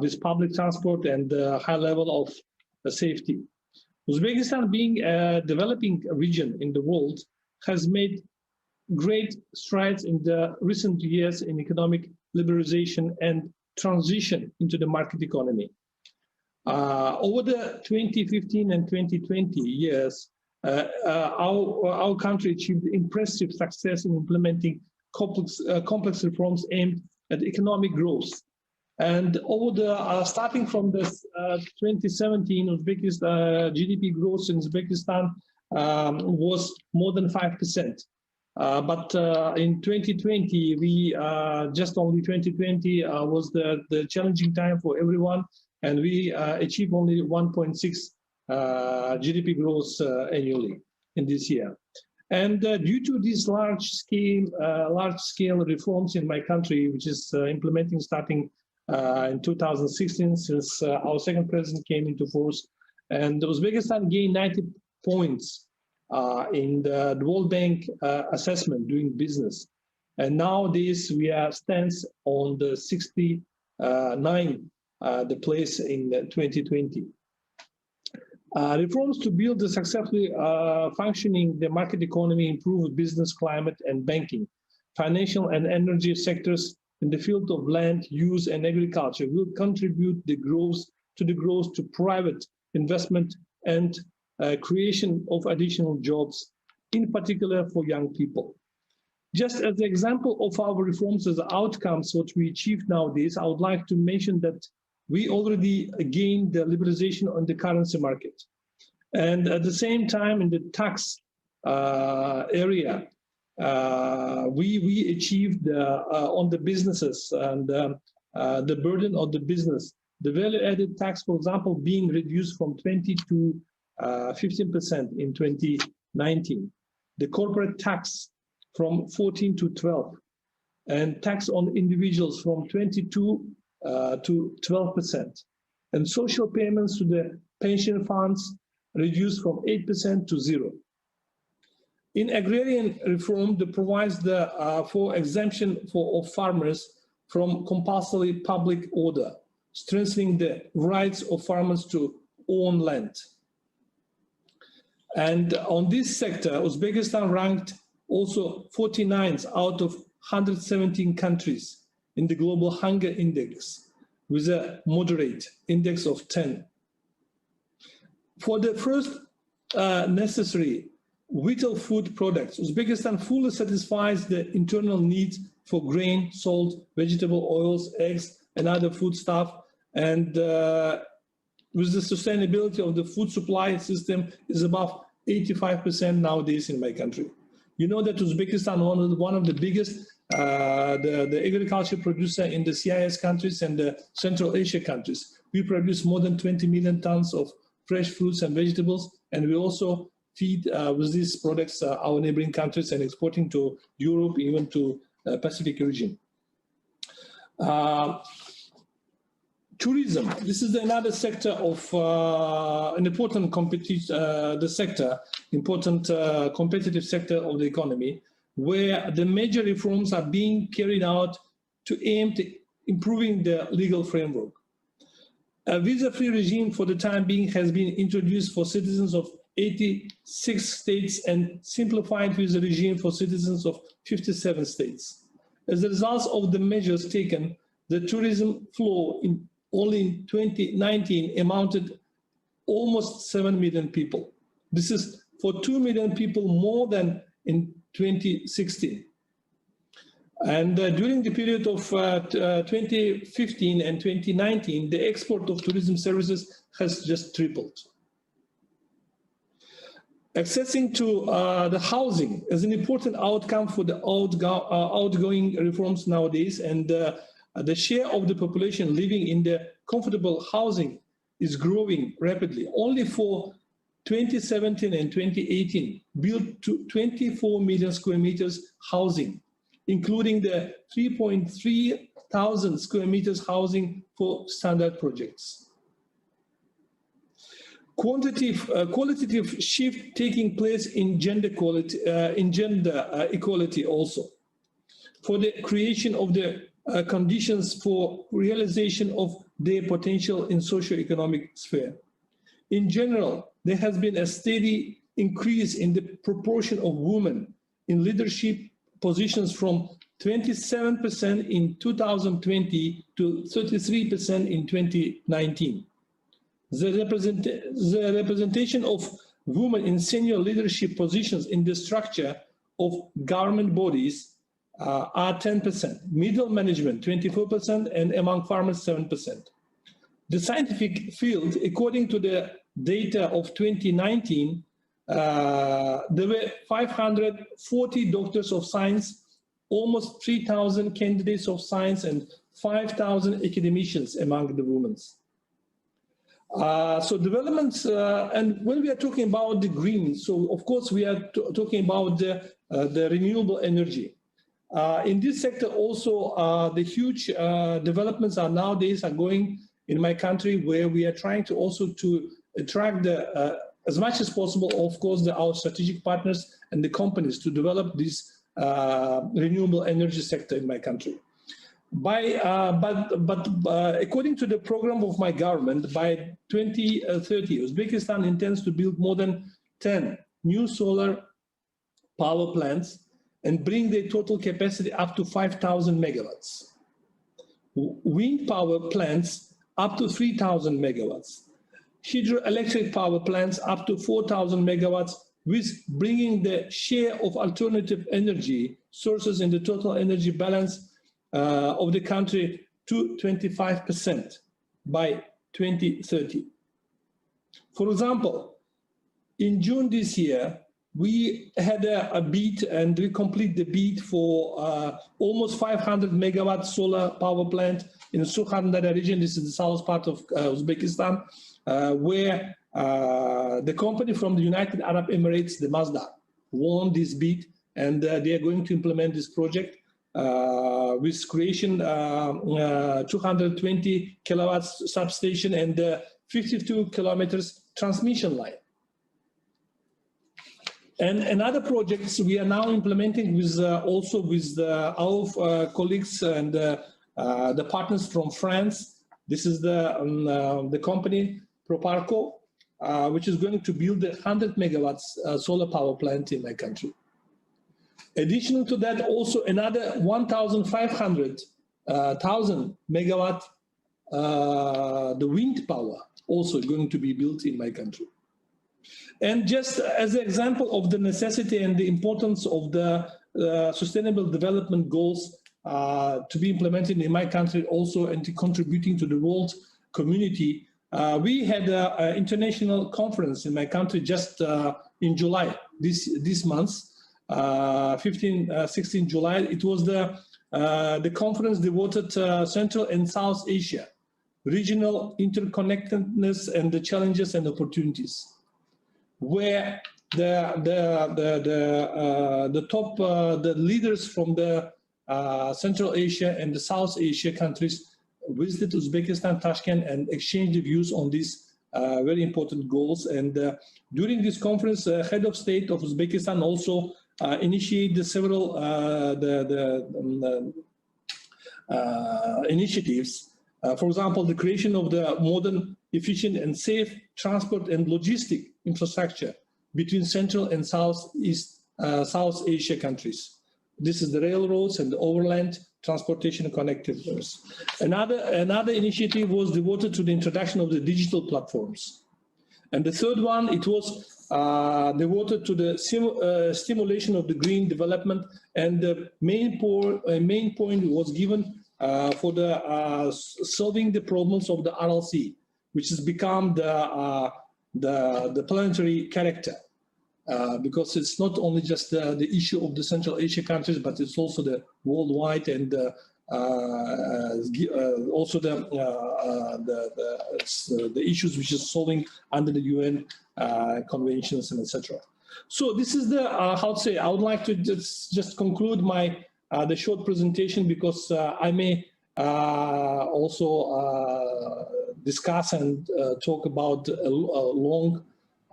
with public transport, and the high level of safety. Uzbekistan, being a developing region in the world, has made great strides in the recent years in economic liberalization and transition into the market economy. Over the 2015 and 2020 years, our country achieved impressive success in implementing complex reforms aimed at economic growth. And over the starting from the 2017, Uzbekistan GDP growth in Uzbekistan was more than 5%. But in 2020, we just only 2020 was the challenging time for everyone, and we achieved only 1.6 GDP growth annually in this year. And due to these large-scale reforms in my country, which is implementing starting in 2016, since our second president came into force, and Uzbekistan gained 90 points in the World Bank assessment doing business. And nowadays we are stands on the 69 the place in 2020. Reforms to build a successfully functioning the market economy, improve business climate and banking, financial and energy sectors in the field of land use and agriculture will contribute the growth to private investment and creation of additional jobs, in particular for young people. Just as an example of our reforms as outcomes, what we achieved nowadays, I would like to mention that we already gained the liberalization on the currency market. And at the same time, in the tax area, we achieved on the businesses and the burden of the business, the value-added tax, for example, being reduced from 20 to 15% in 2019. The corporate tax from 14 to 12, and tax on individuals from 22 to 12%. And social payments to the pension funds reduced from 8% to 0. In agrarian reform, that provides for exemption of farmers from compulsory public order, strengthening the rights of farmers to own land. And on this sector, Uzbekistan ranked also 49th out of 117 countries in the Global Hunger Index, with a moderate index of 10. For the first necessary vital food products, Uzbekistan fully satisfies the internal needs for grain, salt, vegetable oils, eggs, and other foodstuff. And with the sustainability of the food supply system is above 85% nowadays in my country. You know that Uzbekistan, one of the biggest the agriculture producer in the CIS countries and the Central Asia countries. We produce more than 20 million tons of fresh fruits and vegetables, and we also feed with these products our neighboring countries and exporting to Europe, even to Pacific region. Tourism. This is another sector of an important competitive sector of the economy, where the major reforms are being carried out to aim to improving the legal framework. A visa-free regime for the time being has been introduced for citizens of 86 states and simplified visa regime for citizens of 57 states. As a result of the measures taken, the tourism flow only in 2019 amounted almost 7 million people. This is for 2 million people more than in 2016. And during the period of 2015 and 2019, the export of tourism services has just tripled. Accessing to the housing is an important outcome for the outgoing reforms nowadays, and the share of the population living in the comfortable housing is growing rapidly. Only for 2017 and 2018, built to 24 million square meters housing, including the 3.3 thousand square meters housing for standard projects. Qualitative shift taking place in gender equality also, for the creation of the conditions for realization of their potential in socio-economic sphere. In general, there has been a steady increase in the proportion of women in leadership positions from 27% in 2020 to 33% in 2019. The representation of women in senior leadership positions in the structure of government bodies are 10%, middle management 24%, and among farmers 7%. The scientific field, according to the data of 2019, there were 540 doctors of science, almost 3,000 candidates of science, and 5,000 academicians among the women. So developments, and when we are talking about the green, so of course we are talking about the renewable energy. In this sector also, the huge developments are nowadays going in my country, where we are trying to also to attract the, as much as possible, of course, our strategic partners and the companies to develop this renewable energy sector in my country. According to the program of my government, by 2030, Uzbekistan intends to build more than 10 new solar power plants and bring their total capacity up to 5,000 megawatts. Wind power plants up to 3,000 megawatts. Hydroelectric power plants up to 4,000 megawatts, with bringing the share of alternative energy sources in the total energy balance of the country to 25% by 2030. For example, in June this year, we had a bid, and we complete the bid for almost 500 megawatt solar power plant in Surkhandara region. This is the south part of Uzbekistan, where the company from the United Arab Emirates, the Mazda, won this bid, and they are going to implement this project with creation 220 kilowatts substation and 52 kilometers transmission line. And another projects we are now implementing with also with our colleagues and the partners from France. This is the company Proparco, which is going to build a 100 megawatts solar power plant in my country. Additional to that, also another 1,500 megawatt the wind power also going to be built in my country. And just as an example of the necessity and the importance of the sustainable development goals to be implemented in my country also, and to contributing to the world community, we had an international conference in my country just in July this month, 16 July. It was the conference devoted to Central and South Asia, regional interconnectedness and the challenges and opportunities, where the leaders from the Central Asia and the South Asia countries visited Uzbekistan, Tashkent, and exchanged views on these very important goals. And during this conference, head of state of Uzbekistan also initiated several initiatives. For example, the creation of the modern, efficient, and safe transport and logistic infrastructure between Central and South Asia countries. This is the railroads and the overland transportation connectivities. Another initiative was devoted to the introduction of the digital platforms. And the third one, it was devoted to the stimulation of the green development. And the main point was given for the solving the problems of the RLC, which has become the planetary character. Because it's not only just the issue of the Central Asia countries, but it's also the worldwide and also the issues which is solving under the UN conventions and etc. So this is the how to say. I would like to just conclude my the short presentation, because I may also discuss and talk about a long.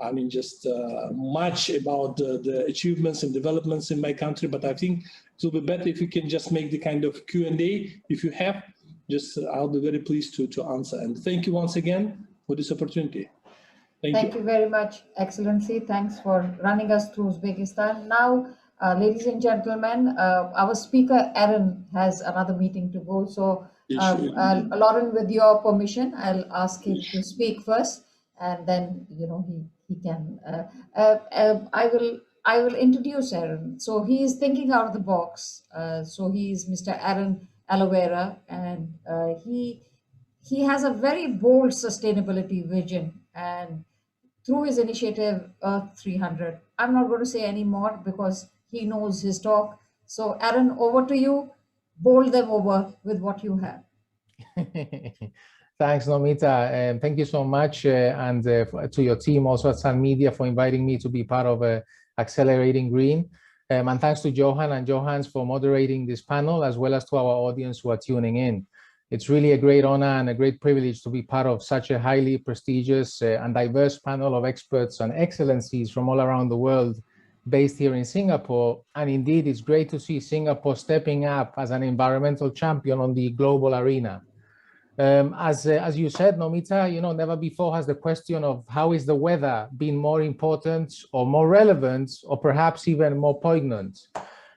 I mean, just much about the achievements and developments in my country, but I think it will be better if you can just make the kind of Q&A. If you have, just I'll be very pleased to answer. And thank you once again for this opportunity. Thank you very much, Excellency. Thanks for running us through Uzbekistan. Now, ladies and gentlemen, our speaker, Aaron, has another meeting to go. So, Lauren, with your permission, I'll ask him to speak first, and then, you know, he can. I will introduce Aaron. So he is thinking out of the box. So he is Mr. Aaron Alovera, and he has a very bold sustainability vision, and through his initiative Earth 300. I'm not going to say any more because he knows his talk. So Aaron, over to you. Bowl them over with what you have. Thanks, Nomita, and thank you so much, and to your team also at SunMedia for inviting me to be part of Accelerating Green. And thanks to Johan and Johans for moderating this panel, as well as to our audience who are tuning in. It's really a great honor and a great privilege to be part of such a highly prestigious and diverse panel of experts and excellencies from all around the world based here in Singapore. And indeed, it's great to see Singapore stepping up as an environmental champion on the global arena. As you said, Nomita, you know, never before has the question of how is the weather been more important or more relevant or perhaps even more poignant.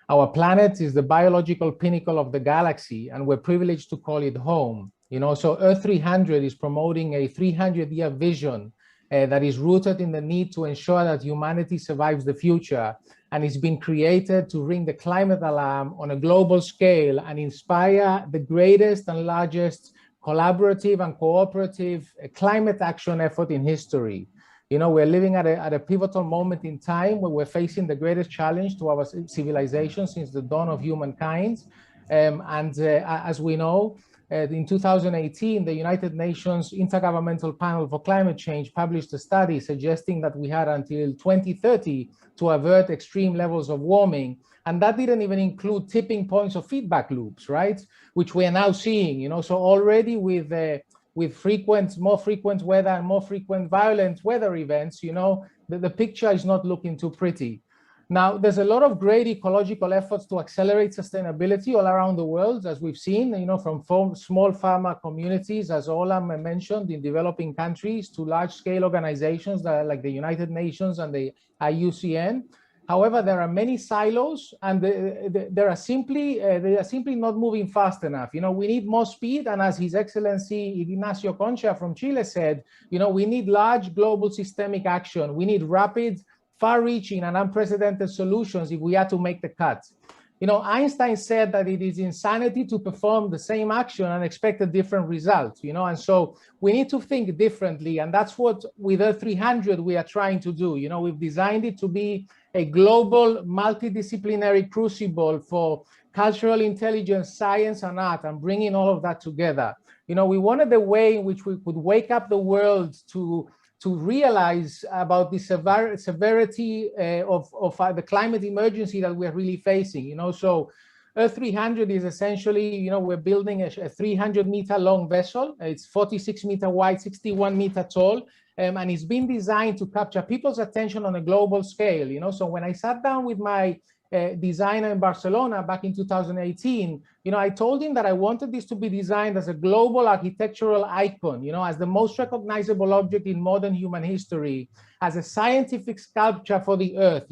Our planet is the biological pinnacle of the galaxy, and we're privileged to call it home. You know, so Earth 300 is promoting a 300-year vision that is rooted in the need to ensure that humanity survives the future, and it's been created to ring the climate alarm on a global scale and inspire the greatest and largest collaborative and cooperative climate action effort in history. You know, we're living at a pivotal moment in time where we're facing the greatest challenge to our civilization since the dawn of humankind. As we know, in 2018, the United Nations Intergovernmental Panel for Climate Change published a study suggesting that we had until 2030 to avert extreme levels of warming. And that didn't even include tipping points or feedback loops, right? Which we are now seeing, you know, so already with more frequent weather and more frequent violent weather events, you know, the picture is not looking too pretty. Now, there's a lot of great ecological efforts to accelerate sustainability all around the world, as we've seen, you know, from small farmer communities, as Olam mentioned, in developing countries, to large-scale organizations like the United Nations and the IUCN. However, there are many silos, and they are simply not moving fast enough. You know, we need more speed, and as His Excellency Ignacio Concha from Chile said, you know, we need large global systemic action. We need rapid, far-reaching and unprecedented solutions if we are to make the cut. You know, Einstein said that it is insanity to perform the same action and expect a different result, you know, and so we need to think differently. And that's what with Earth 300 we are trying to do. You know, we've designed it to be a global multidisciplinary crucible for cultural intelligence, science, and art, and bringing all of that together. We wanted a way in which we could wake up the world to realize about the severity of the climate emergency that we're really facing. So Earth 300 is essentially, we're building a 300-meter long vessel. It's 46-meter wide, 61-meter tall, and it's been designed to capture people's attention on a global scale. So when I sat down with my designer in Barcelona back in 2018, I told him that I wanted this to be designed as a global architectural icon, as the most recognizable object in modern human history, as a scientific sculpture for the Earth,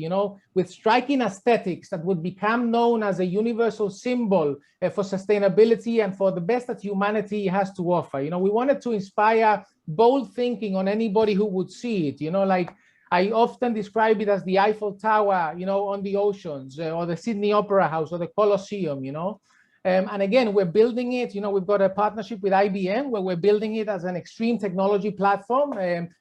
with striking aesthetics that would become known as a universal symbol for sustainability and for the best that humanity has to offer. We wanted to inspire bold thinking on anybody who would see it, like I often describe it as the Eiffel Tower, on the oceans, or the Sydney Opera House, or the Colosseum, and again, we're building it, we've got a partnership with IBM where we're building it as an extreme technology platform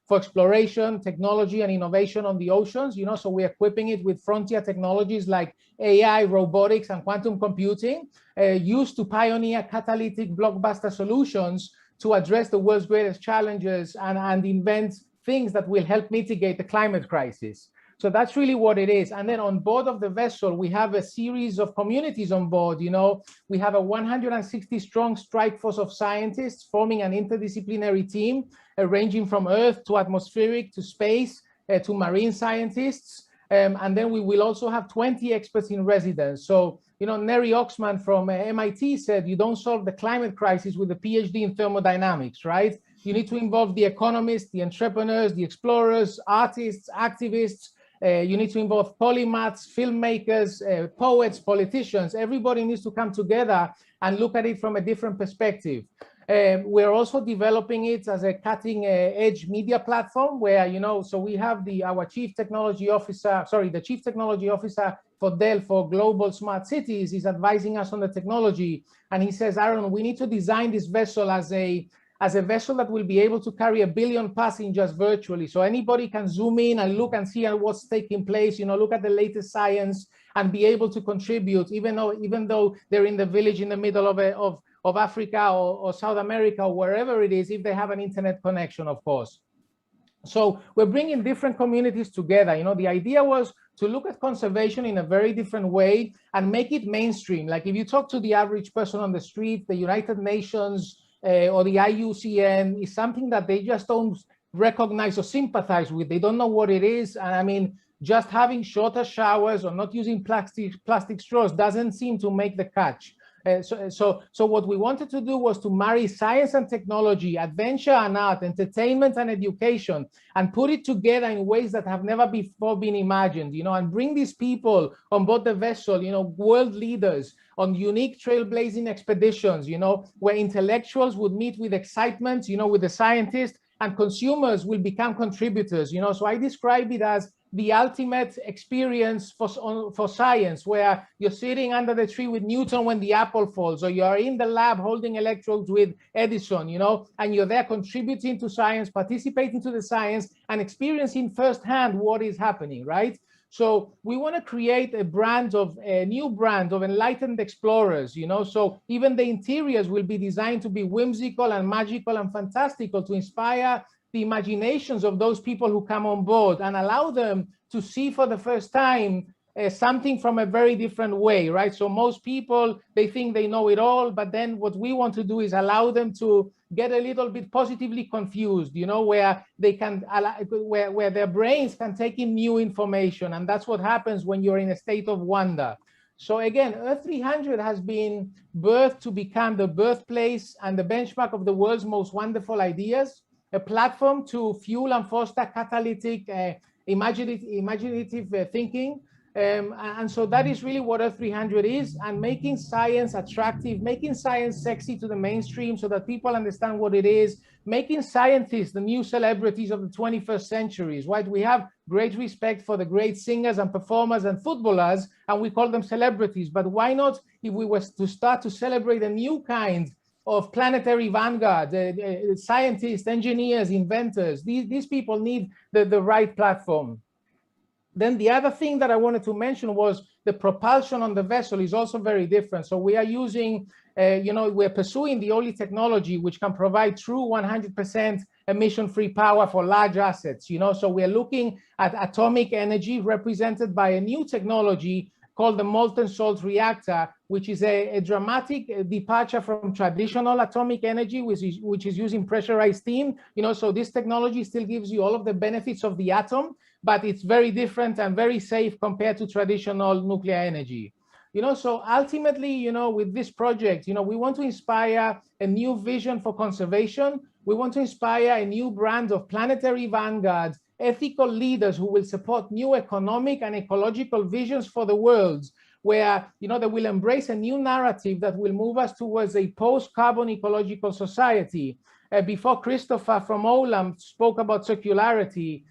for exploration, technology, and innovation on the oceans, so we're equipping it with frontier technologies like AI, robotics, and quantum computing, used to pioneer catalytic blockbuster solutions to address the world's greatest challenges and invent things that will help mitigate the climate crisis. So that's really what it is. And then on board of the vessel, we have a series of communities on board. We have a 160-strong strike force of scientists forming an interdisciplinary team, ranging from Earth to atmospheric to space to marine scientists. And then we will also have 20 experts in residence. So, Neri Oxman from MIT said, you don't solve the climate crisis with a PhD in thermodynamics, right? You need to involve the economists, the entrepreneurs, the explorers, artists, activists. You need to involve polymaths, filmmakers, poets, politicians. Everybody needs to come together and look at it from a different perspective. We're also developing it as a cutting edge media platform where, so we have our chief technology officer, the chief technology officer for Dell for Global Smart Cities is advising us on the technology. And he says, Aaron, we need to design this vessel as a vessel that will be able to carry 1 billion passengers virtually. So anybody can zoom in and look and see what's taking place, look at the latest science and be able to contribute, even though they're in the village in the middle of Africa or South America or wherever it is, if they have an internet connection, of course. So we're bringing different communities together. The idea was to look at conservation in a very different way and make it mainstream. Like if you talk to the average person on the street, the United Nations or the IUCN is something that they just don't recognize or sympathize with. They don't know what it is. And I mean, just having shorter showers or not using plastic straws doesn't seem to make the catch. So what we wanted to do was to marry science and technology, adventure and art, entertainment and education, and put it together in ways that have never before been imagined, and bring these people on board the vessel, world leaders on unique trailblazing expeditions, where intellectuals would meet with excitement, with the scientists, and consumers will become contributors, So I describe it as the ultimate experience for science, where you're sitting under the tree with Newton when the apple falls, or you're in the lab holding electrodes with Edison, and you're there contributing to science, participating to the science, and experiencing firsthand what is happening, right? So we want to create a new brand of enlightened explorers, so even the interiors will be designed to be whimsical and magical and fantastical to inspire the imaginations of those people who come on board and allow them to see for the first time something from a very different way, right? So most people, they think they know it all, but then what we want to do is allow them to get a little bit positively confused, where they can, where their brains can take in new information. And that's what happens when you're in a state of wonder. So again, Earth 300 has been birthed to become the birthplace and the benchmark of the world's most wonderful ideas, a platform to fuel and foster catalytic, imaginative thinking. And so that is really what Earth 300 is, and making science attractive, making science sexy to the mainstream so that people understand what it is, making scientists the new celebrities of the 21st century, right? We have great respect for the great singers and performers and footballers, and we call them celebrities. But why not, if we were to start to celebrate a new kind of planetary vanguard, scientists, engineers, inventors? These people need the right platform. Then the other thing that I wanted to mention was the propulsion on the vessel is also very different. So we are using, we're pursuing the only technology which can provide true 100% emission-free power for large assets. So we're looking at atomic energy represented by a new technology called the molten salt reactor, which is a dramatic departure from traditional atomic energy, which is using pressurized steam. So this technology still gives you all of the benefits of the atom, but it's very different and very safe compared to traditional nuclear energy. So ultimately, with this project, we want to inspire a new vision for conservation. We want to inspire a new brand of planetary vanguards, ethical leaders who will support new economic and ecological visions for the world, where they will embrace a new narrative that will move us towards a post-carbon ecological society. Before, Christopher from Olam spoke about circularity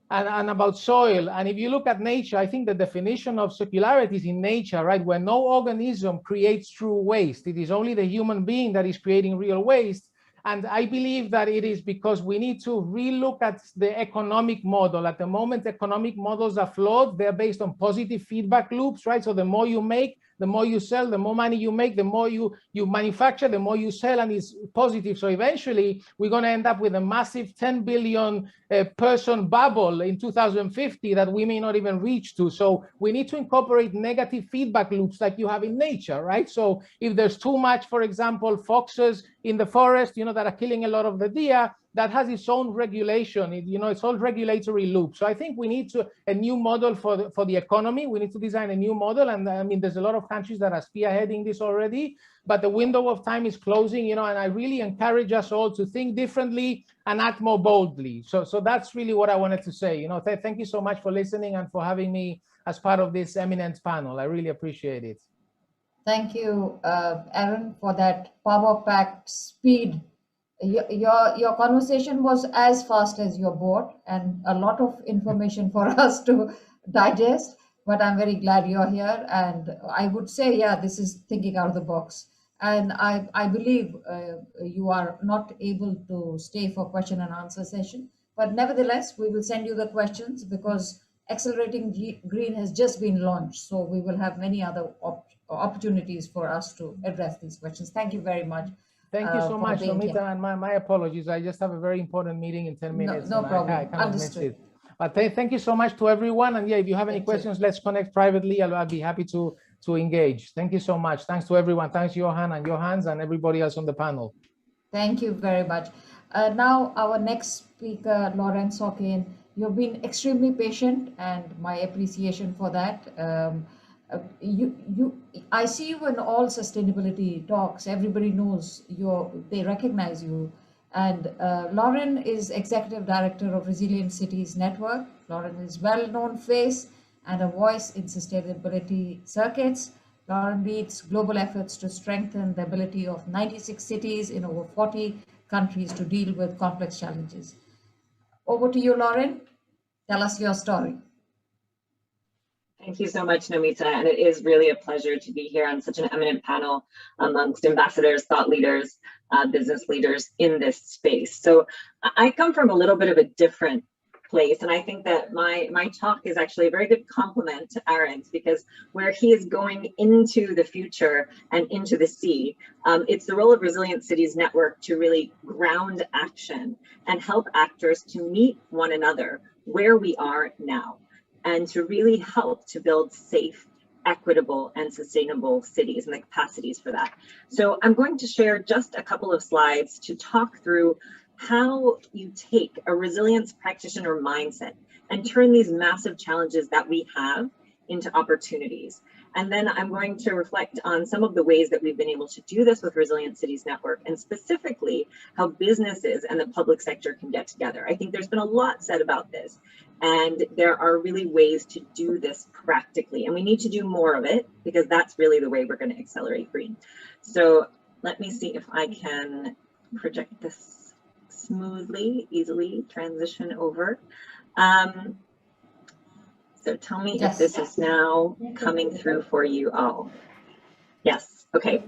and about soil. And if you look at nature, I think the definition of circularity is in nature, right? Where no organism creates true waste. It is only the human being that is creating real waste. And I believe that it is because we need to relook at the economic model. At the moment, economic models are flawed. They're based on positive feedback loops, right? So the more you make, the more you sell, the more money you make, the more you manufacture, the more you sell, and it's positive. So eventually, we're going to end up with a massive 10 billion person bubble in 2050 that we may not even reach to. So we need to incorporate negative feedback loops like you have in nature, right? So if there's too much, for example, foxes in the forest, that are killing a lot of the deer, that has its own regulation, its own regulatory loop. So I think we need a new model for the economy. We need to design a new model. And I mean, there's a lot of countries that are spearheading this already, but the window of time is closing, and I really encourage us all to think differently and act more boldly. So that's really what I wanted to say. Thank you so much for listening and for having me as part of this eminent panel. I really appreciate it. Thank you, Aaron, for that power-packed speed. Your conversation was as fast as your board, and a lot of information for us to digest. But I'm very glad you're here, and I would say, yeah, this is thinking out of the box. And I believe you are not able to stay for question and answer session, but nevertheless, we will send you the questions because Accelerating Green has just been launched, so we will have many other opportunities for us to address these questions. Thank you very much. Thank you so much, Nomita, and my apologies. I just have a very important meeting in 10 minutes. No problem. I cannot miss it. But thank you so much to everyone. And yeah, if you have any questions, let's connect privately. I'll be happy to engage. Thank you so much. Thanks to everyone. Thanks, Johan and Johans and everybody else on the panel. Thank you very much. Now, our next speaker, Lauren Sokin. You've been extremely patient, and my appreciation for that. I see you in all sustainability talks. Everybody knows they recognize you. And Lauren is Executive Director of Resilient Cities Network. Lauren is a well-known face and a voice in sustainability circuits. Lauren leads global efforts to strengthen the ability of 96 cities in over 40 countries to deal with complex challenges. Over to you, Lauren. Tell us your story. Thank you so much, Nomita, and it is really a pleasure to be here on such an eminent panel amongst ambassadors, thought leaders, business leaders in this space. So I come from a little bit of a different place, and I think that my talk is actually a very good complement to Aaron's, because where he is going into the future and into the sea, it's the role of Resilient Cities Network to really ground action and help actors to meet one another where we are now, and to really help to build safe, equitable, and sustainable cities and the capacities for that. So I'm going to share just a couple of slides to talk through how you take a resilience practitioner mindset and turn these massive challenges that we have into opportunities. And then I'm going to reflect on some of the ways that we've been able to do this with Resilient Cities Network, and specifically how businesses and the public sector can get together. I think there's been a lot said about this, and there are really ways to do this practically, and we need to do more of it, because that's really the way we're going to accelerate green. So let me see if I can project this smoothly, easily transition over. So tell me if this is now coming through for you all. Yes, okay.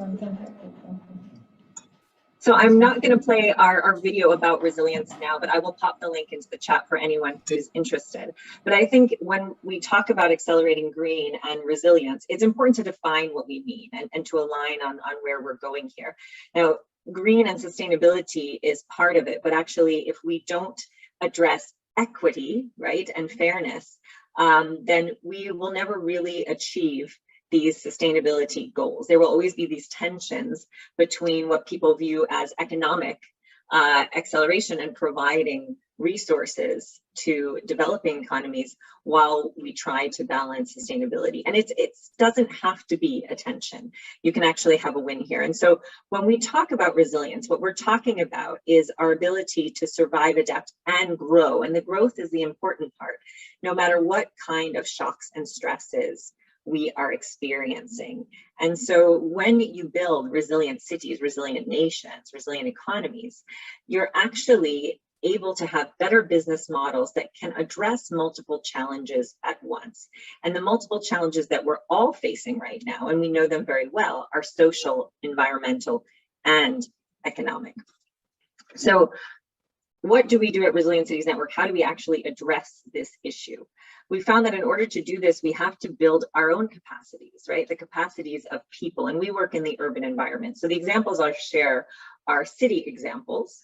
So I'm not going to play our video about resilience now, but I will pop the link into the chat for anyone who's interested. But I think when we talk about accelerating green and resilience, it's important to define what we mean and to align on where we're going here. Now, green and sustainability is part of it, but actually if we don't address equity, right, and fairness, then we will never really achieve these sustainability goals. There will always be these tensions between what people view as economic acceleration and providing resources to developing economies while we try to balance sustainability. And it doesn't have to be a tension. You can actually have a win here. And so when we talk about resilience, what we're talking about is our ability to survive, adapt, and grow. And the growth is the important part, no matter what kind of shocks and stresses we are experiencing. And so when you build resilient cities, resilient nations, resilient economies, you're actually able to have better business models that can address multiple challenges at once. And the multiple challenges that we're all facing right now, and we know them very well, are social, environmental, and economic. So what do we do at Resilient Cities Network? How do we actually address this issue? We found that in order to do this, we have to build our own capacities, right? The capacities of people, and we work in the urban environment. So the examples I'll share are city examples.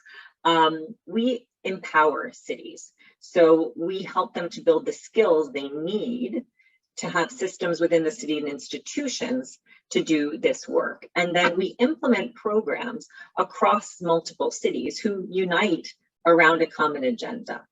We empower cities. So we help them to build the skills they need to have systems within the city and institutions to do this work. And then we implement programs across multiple cities who unite around a common agenda.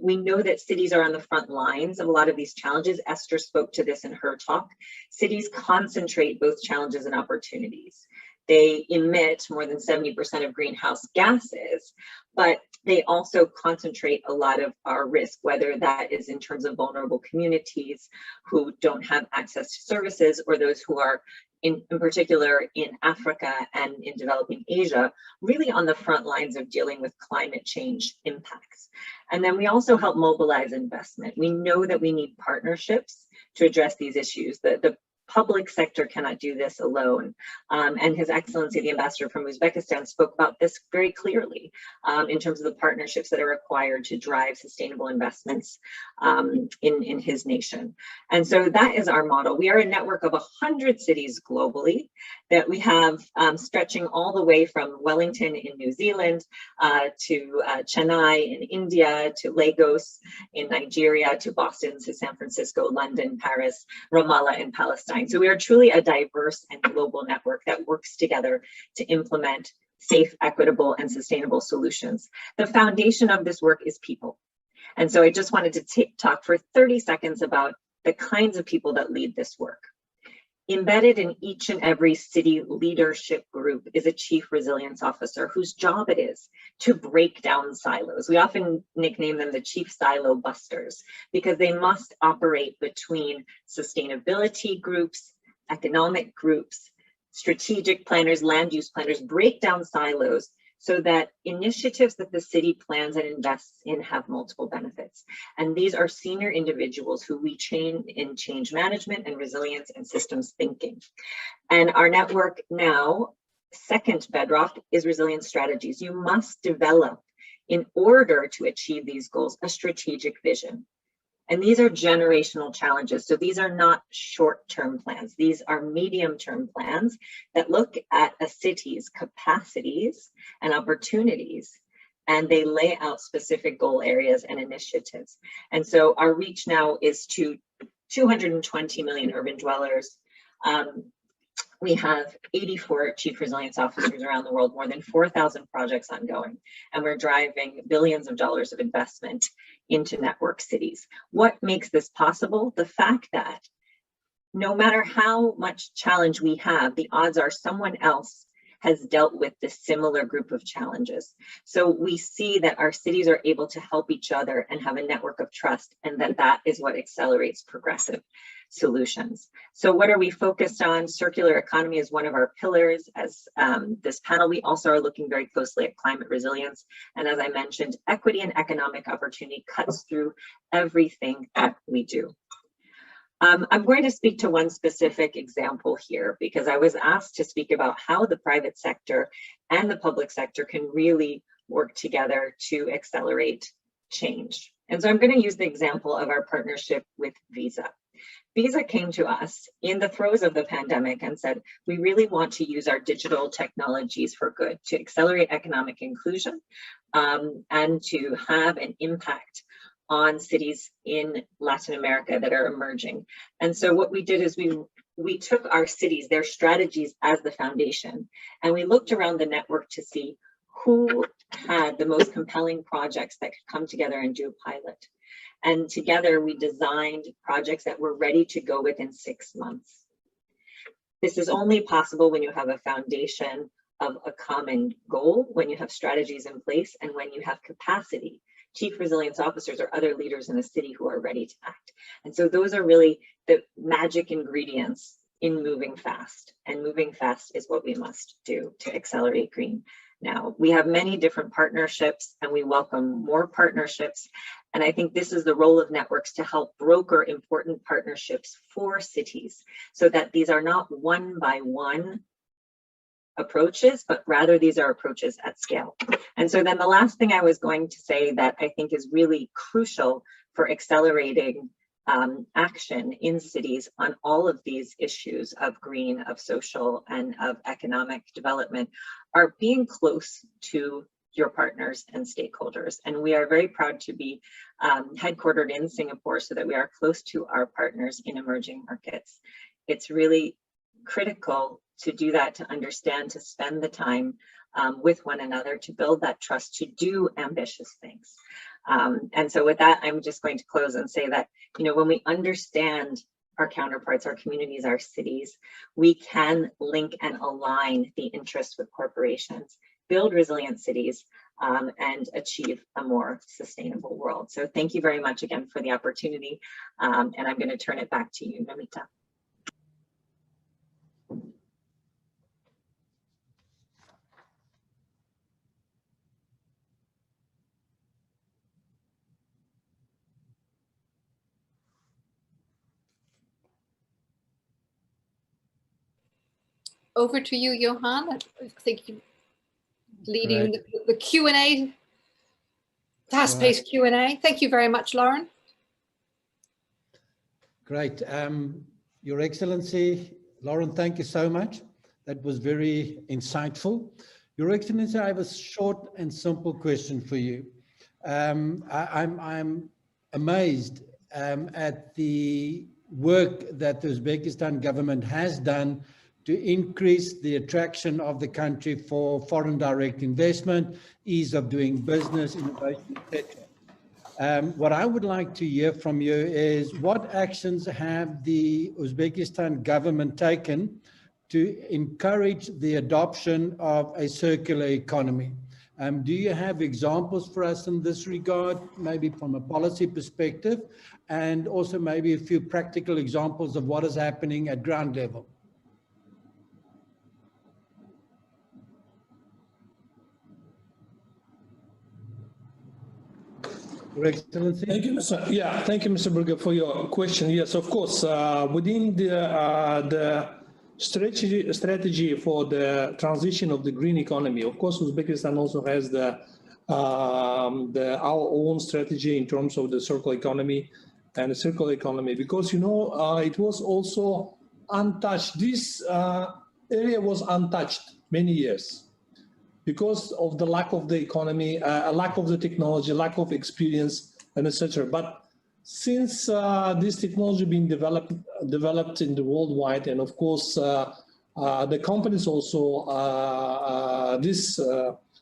We know that cities are on the front lines of a lot of these challenges. Esther spoke to this in her talk. Cities concentrate both challenges and opportunities. They emit more than 70% of greenhouse gases, but they also concentrate a lot of our risk, whether that is in terms of vulnerable communities who don't have access to services, or those who are in particular in Africa and in developing Asia, really on the front lines of dealing with climate change impacts. And then we also help mobilize investment. We know that we need partnerships to address these issues. The public sector cannot do this alone. And His Excellency, the Ambassador from Uzbekistan, spoke about this very clearly in terms of the partnerships that are required to drive sustainable investments in his nation. And so that is our model. We are a network of 100 cities globally that we have stretching all the way from Wellington in New Zealand to Chennai in India, to Lagos in Nigeria, to Boston, to San Francisco, London, Paris, Ramallah in Palestine. So we are truly a diverse and global network that works together to implement safe, equitable, and sustainable solutions. The foundation of this work is people. And so I just wanted to talk for 30 seconds about the kinds of people that lead this work. Embedded in each and every city leadership group is a chief resilience officer whose job it is to break down silos. We often nickname them the chief silo busters because they must operate between sustainability groups, economic groups, strategic planners, land use planners, break down silos so that initiatives that the city plans and invests in have multiple benefits. And these are senior individuals who we train in change management and resilience and systems thinking. And our network now, second bedrock, is resilience strategies. You must develop, in order to achieve these goals, a strategic vision. And these are generational challenges. So these are not short-term plans. These are medium-term plans that look at a city's capacities and opportunities, and they lay out specific goal areas and initiatives. And so our reach now is to 220 million urban dwellers. We have 84 chief resilience officers around the world, more than 4,000 projects ongoing, and we're driving billions of dollars of investment into network cities. What makes this possible? The fact that no matter how much challenge we have, the odds are someone else has dealt with this similar group of challenges. So we see that our cities are able to help each other and have a network of trust, and that is what accelerates progressive solutions. So what are we focused on? Circular economy is one of our pillars. As this panel, we also are looking very closely at climate resilience. And as I mentioned, equity and economic opportunity cuts through everything that we do. I'm going to speak to one specific example here because I was asked to speak about how the private sector and the public sector can really work together to accelerate change. And so I'm going to use the example of our partnership with Visa. Visa came to us in the throes of the pandemic and said, we really want to use our digital technologies for good to accelerate economic inclusion and to have an impact on cities in Latin America that are emerging. And so what we did is we took our cities, their strategies as the foundation, and we looked around the network to see who had the most compelling projects that could come together and do a pilot. And together we designed projects that were ready to go within 6 months. This is only possible when you have a foundation of a common goal, when you have strategies in place, and when you have capacity, chief resilience officers or other leaders in the city who are ready to act. And so those are really the magic ingredients in moving fast. And moving fast is what we must do to accelerate green. Now, we have many different partnerships and we welcome more partnerships. And I think this is the role of networks to help broker important partnerships for cities so that these are not one by one approaches, but rather these are approaches at scale. And so then the last thing I was going to say that I think is really crucial for accelerating action in cities on all of these issues of green, of social, and of economic development are being close to your partners and stakeholders. And we are very proud to be headquartered in Singapore so that we are close to our partners in emerging markets. It's really critical to do that, to understand, to spend the time with one another, to build that trust, to do ambitious things. And so with that, I'm just going to close and say that, you know, when we understand our counterparts, our communities, our cities, we can link and align the interests with corporations, build resilient cities, and achieve a more sustainable world. So thank you very much again for the opportunity. And I'm going to turn it back to you, Namita. Over to you, Johan. I think you're leading the Q&A, fast-paced Q&A. Thank you very much, Lauren. Great. Your Excellency, Lauren, thank you so much. That was very insightful. Your Excellency, I have a short and simple question for you. I'm amazed at the work that the Uzbekistan government has done to increase the attraction of the country for foreign direct investment, ease of doing business, innovation, etc. What I would like to hear from you is what actions have the Uzbekistan government taken to encourage the adoption of a circular economy? Do you have examples for us in this regard, maybe from a policy perspective, and also maybe a few practical examples of what is happening at ground level? Your Excellency. Thank you, Mr. Thank you, Mr. Berger, for your question. Yes, of course. Within the strategy for the transition of the green economy, of course, Uzbekistan also has our own strategy in terms of the circular economy and the circular economy, because, you know, it was also untouched. This area was untouched many years, because of the lack of the economy, lack of the technology, lack of experience, and etc. But since this technology being developed in the worldwide, and of course the companies also, this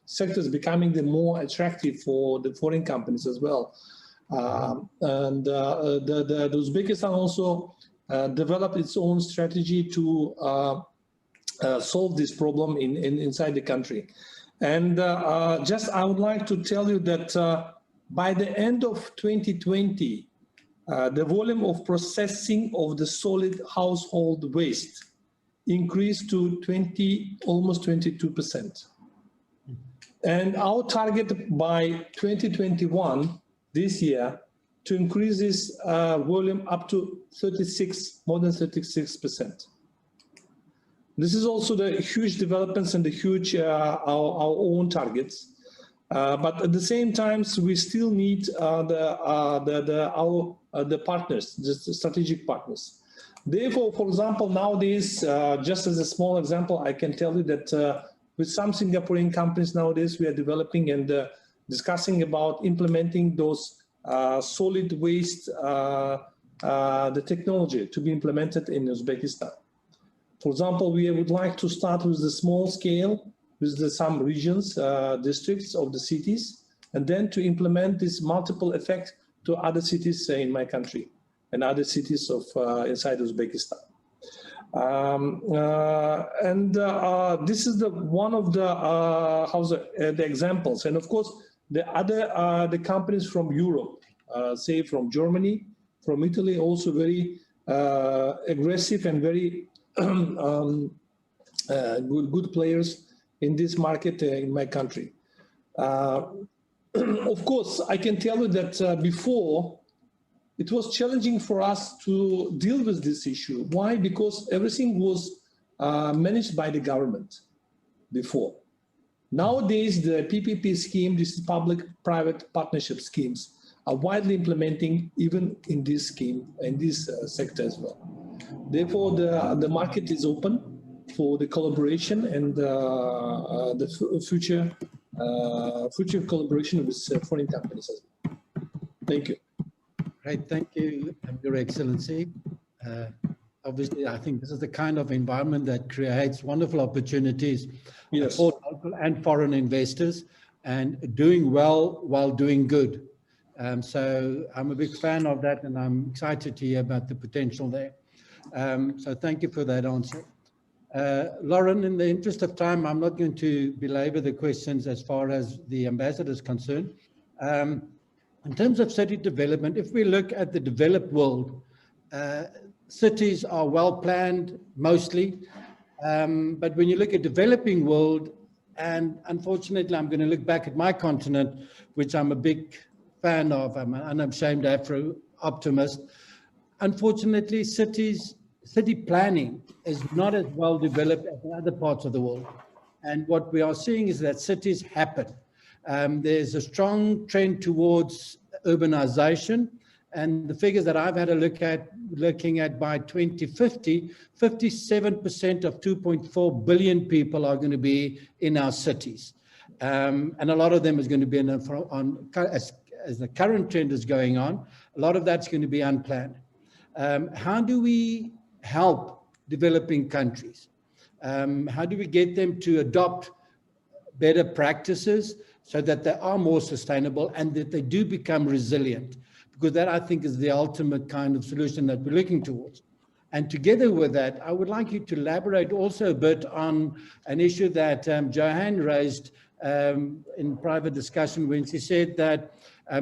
sector is becoming the more attractive for the foreign companies as well. And the Uzbekistan also developed its own strategy to solve this problem inside the country. And just I would like to tell you that by the end of 2020, the volume of processing of the solid household waste increased to almost 22%. And our target by 2021, this year, to increase this volume up to more than 36%. This is also the huge developments and the huge our own targets. But at the same time, we still need the partners, the strategic partners. Therefore, for example, nowadays, just as a small example, I can tell you that with some Singaporean companies nowadays, we are developing and discussing about implementing those solid waste, the technology to be implemented in Uzbekistan. For example, we would like to start with the small scale, with some regions, districts of the cities, and then to implement this multiple effect to other cities in my country and other cities of inside Uzbekistan. This is one of the examples. And of course, the companies from Europe, say from Germany, from Italy, also very aggressive and very good players in this market in my country. Of course, I can tell you that before, it was challenging for us to deal with this issue. Why? Because everything was managed by the government before. Nowadays, the PPP scheme, these public-private partnership schemes, are widely implementing even in this scheme, in this sector as well. Therefore, the market is open for the collaboration and the future collaboration with foreign companies as well. Thank you. Great, thank you, Your Excellency. Obviously, I think this is the kind of environment that creates wonderful opportunities for local and foreign investors, and doing well while doing good. So I'm a big fan of that, and I'm excited to hear about the potential there. So thank you for that answer. Lauren, in the interest of time, I'm not going to belabor the questions as far as the ambassador is concerned. In terms of city development, if we look at the developed world, cities are well planned mostly, but when you look at developing world, and unfortunately I'm going to look back at my continent, which I'm a big fan of, I'm an unashamed Afro-optimist. Unfortunately, city planning is not as well developed as in other parts of the world. And what we are seeing is that cities happen. There's a strong trend towards urbanization, and the figures that I've had a looking at by 2050, 57% of 2.4 billion people are going to be in our cities. And a lot of them is going to be as the current trend is going on, a lot of that's going to be unplanned. How do we help developing countries? How do we get them to adopt better practices so that they are more sustainable and that they do become resilient? Because that, I think, is the ultimate kind of solution that we're looking towards. And together with that, I would like you to elaborate also a bit on an issue that Johann raised in private discussion when she said that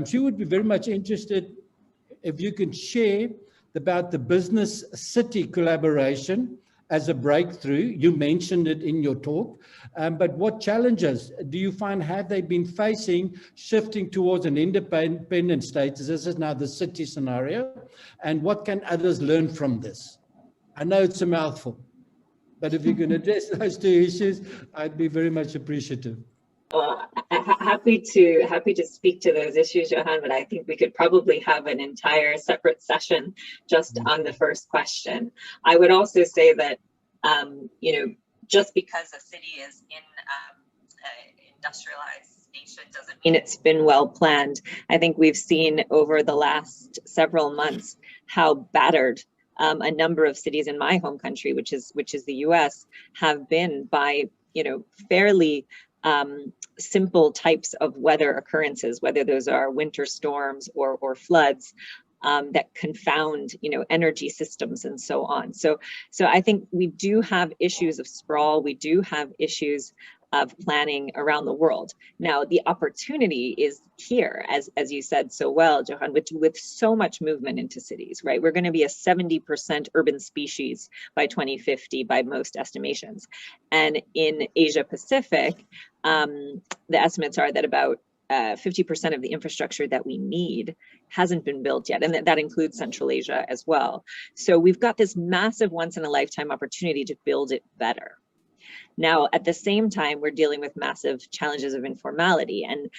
she would be very much interested if you could share about the business city collaboration as a breakthrough. You mentioned it in your talk, but what challenges do you find have they been facing shifting towards an independent status? This is now the city scenario, and what can others learn from this? I know it's a mouthful, but if you can address those two issues, I'd be very much appreciative. Well, happy to speak to those issues, Johan, but I think we could probably have an entire separate session just on the first question. I would also say that, just because a city is in an industrialized nation doesn't mean it's been well planned. I think we've seen over the last several months how battered a number of cities in my home country, which is the US, have been by, fairly simple types of weather occurrences, whether those are winter storms or floods that confound, energy systems and so on. So I think we do have issues of sprawl. We do have issues of planning around the world. Now, the opportunity is here, as you said so well, Johan, with so much movement into cities, right? We're going to be a 70% urban species by 2050 by most estimations. And in Asia Pacific, the estimates are that about 50% of the infrastructure that we need hasn't been built yet, and that includes Central Asia as well. So we've got this massive once-in-a-lifetime opportunity to build it better. Now, at the same time, we're dealing with massive challenges of informality, and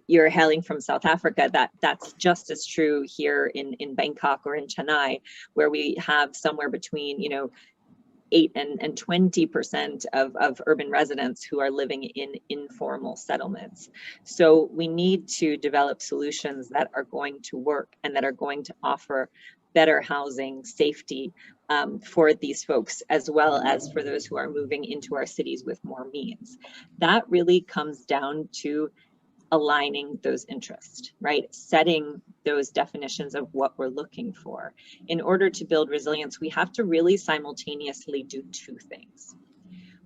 you're hailing from South Africa. That's just as true here in Bangkok or in Chennai, where we have somewhere between 8 and 20% of urban residents who are living in informal settlements. So we need to develop solutions that are going to work and that are going to offer better housing, safety for these folks, as well as for those who are moving into our cities with more means. That really comes down to aligning those interests, right? Setting those definitions of what we're looking for. In order to build resilience, we have to really simultaneously do two things.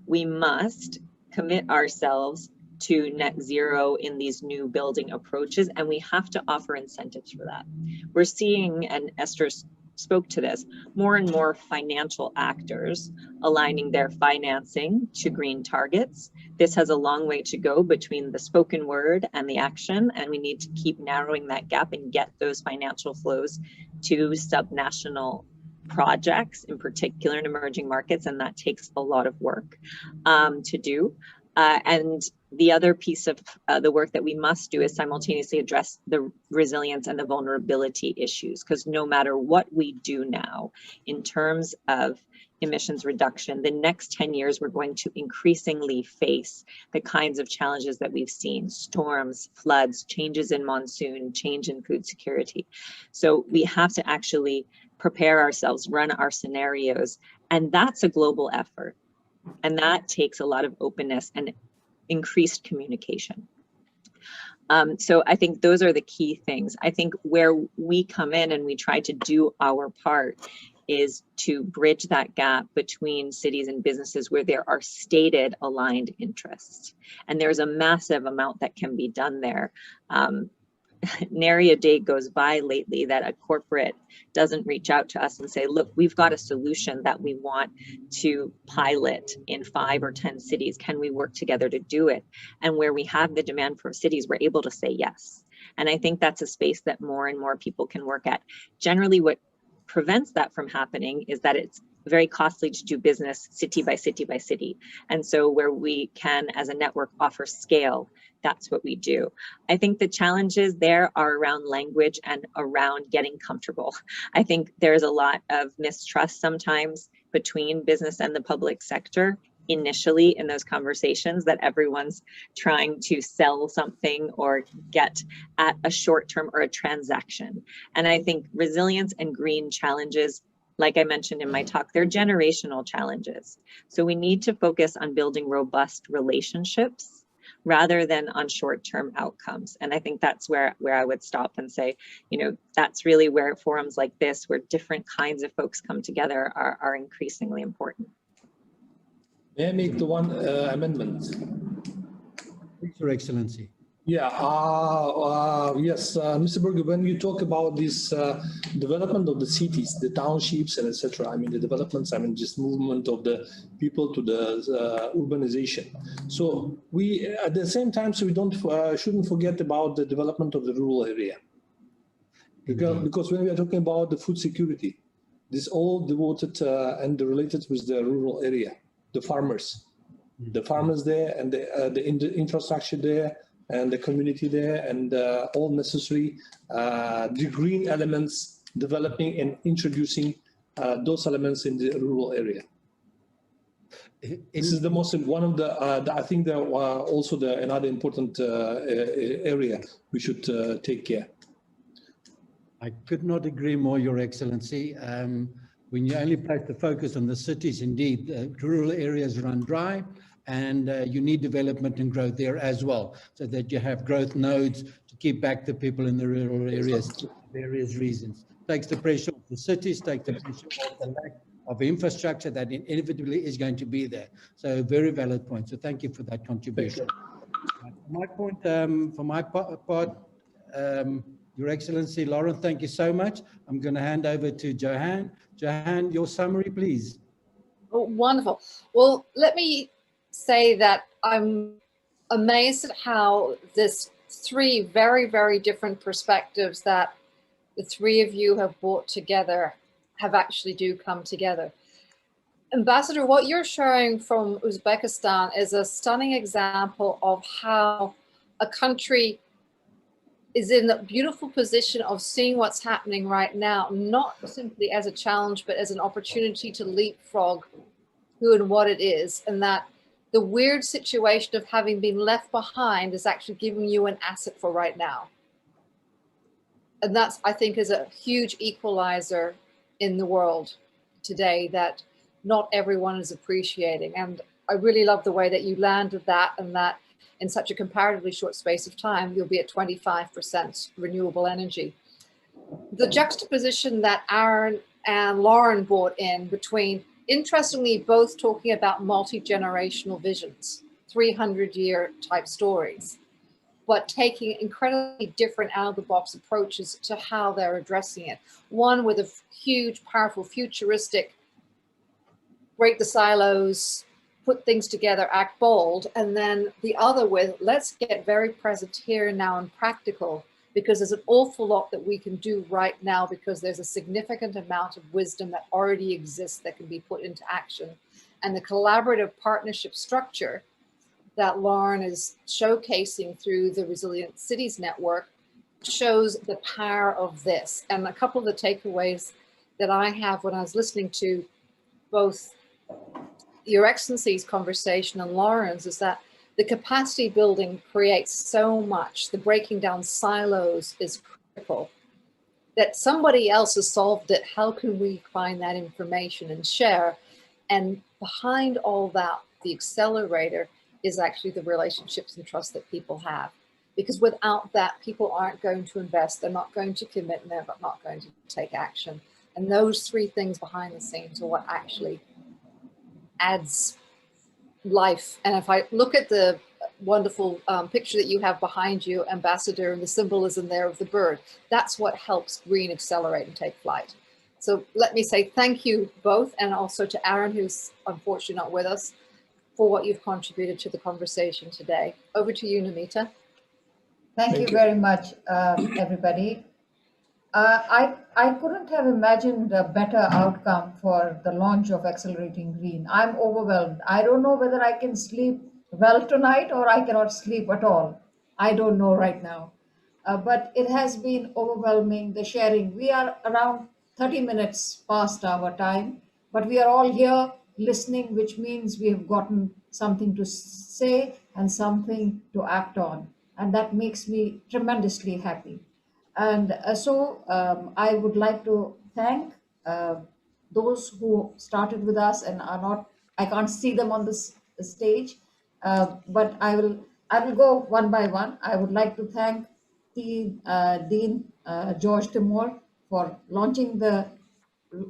We must commit ourselves to net zero in these new building approaches, and we have to offer incentives for that. We're seeing, and Esther spoke to this, more and more financial actors aligning their financing to green targets. This has a long way to go between the spoken word and the action, and we need to keep narrowing that gap and get those financial flows to subnational projects, in particular in emerging markets, and that takes a lot of work to do. And the other piece of the work that we must do is simultaneously address the resilience and the vulnerability issues, because no matter what we do now in terms of emissions reduction, the next 10 years, we're going to increasingly face the kinds of challenges that we've seen: storms, floods, changes in monsoon, change in food security. So we have to actually prepare ourselves, run our scenarios, and that's a global effort. And that takes a lot of openness and increased communication. So I think those are the key things. I think where we come in and we try to do our part is to bridge that gap between cities and businesses where there are stated aligned interests. And there's a massive amount that can be done there. Nary a day goes by lately that a corporate doesn't reach out to us and say, look, we've got a solution that we want to pilot in 5 or 10 cities. Can we work together to do it? And where we have the demand for cities, we're able to say yes. And I think that's a space that more and more people can work at. Generally, what prevents that from happening is that it's very costly to do business city by city by city. And so where we can, as a network, offer scale, that's what we do. I think the challenges there are around language and around getting comfortable. I think there's a lot of mistrust sometimes between business and the public sector initially in those conversations, that everyone's trying to sell something or get at a short term or a transaction. And I think resilience and green challenges, like I mentioned in my talk, they're generational challenges. So we need to focus on building robust relationships rather than on short-term outcomes. And I think that's where I would stop and say, that's really where forums like this, where different kinds of folks come together, are increasingly important. May I make the one amendment? Please, Your Excellency. Yeah, yes, Mr. Berger, when you talk about this development of the cities, the townships and etc., I mean the developments, I mean just movement of the people to the urbanization. So we, at the same time, so we shouldn't forget about the development of the rural area. Because when we are talking about the food security, this all devoted and related with the rural area, the farmers there and the infrastructure there, and the community there, and all necessary the green elements, developing and introducing those elements in the rural area. This is the most, one of the, I think there are also another important area we should take care. I could not agree more, Your Excellency. When you only place the focus on the cities, indeed, rural areas run dry, and you need development and growth there as well, so that you have growth nodes to keep back the people in the rural areas for various reasons. Takes the pressure off the cities, takes the pressure off the lack of infrastructure that inevitably is going to be there. So very valid point. So thank you for that contribution. For my part, Your Excellency, Lauren, thank you so much. I'm going to hand over to Johan. Johan, your summary, please. Oh, wonderful. Well, let me say that I'm amazed at how this three very, very different perspectives that the three of you have brought together have actually do come together. Ambassador, what you're sharing from Uzbekistan is a stunning example of how a country is in the beautiful position of seeing what's happening right now, not simply as a challenge, but as an opportunity to leapfrog who and what it is, and that the weird situation of having been left behind is actually giving you an asset for right now. And that's, I think, is a huge equalizer in the world today that not everyone is appreciating. And I really love the way that you landed that, and that in such a comparatively short space of time, you'll be at 25% renewable energy. The juxtaposition that Aaron and Lauren brought in between, interestingly, both talking about multi-generational visions, 300-year type stories, but taking incredibly different out-of-the-box approaches to how they're addressing it. One with a huge, powerful, futuristic, break the silos, put things together, act bold, and then the other with, let's get very present here and now and practical, because there's an awful lot that we can do right now, because there's a significant amount of wisdom that already exists that can be put into action. And the collaborative partnership structure that Lauren is showcasing through the Resilient Cities Network shows the power of this. And a couple of the takeaways that I have when I was listening to both Your Excellency's conversation and Lauren's is that the capacity building creates so much. The breaking down silos is critical. That somebody else has solved it. How can we find that information and share? And behind all that, the accelerator is actually the relationships and trust that people have. Because without that, people aren't going to invest, they're not going to commit, and they're not going to take action. And those three things behind the scenes are what actually adds life. And if I look at the wonderful picture that you have behind you, Ambassador, and the symbolism there of the bird, that's what helps green accelerate and take flight. So let me say thank you both, and also to Aaron, who's unfortunately not with us, for what you've contributed to the conversation today. Over to you, Namita. Thank you very much, everybody. I couldn't have imagined a better outcome for the launch of Accelerating Green. I'm overwhelmed. I don't know whether I can sleep well tonight or I cannot sleep at all. I don't know right now. But it has been overwhelming, the sharing. We are around 30 minutes past our time, but we are all here listening, which means we have gotten something to say and something to act on. And that makes me tremendously happy. And I would like to thank those who started with us and are not, I can't see them on this stage, but I will go one by one. I would like to thank Dean George Timor for launching the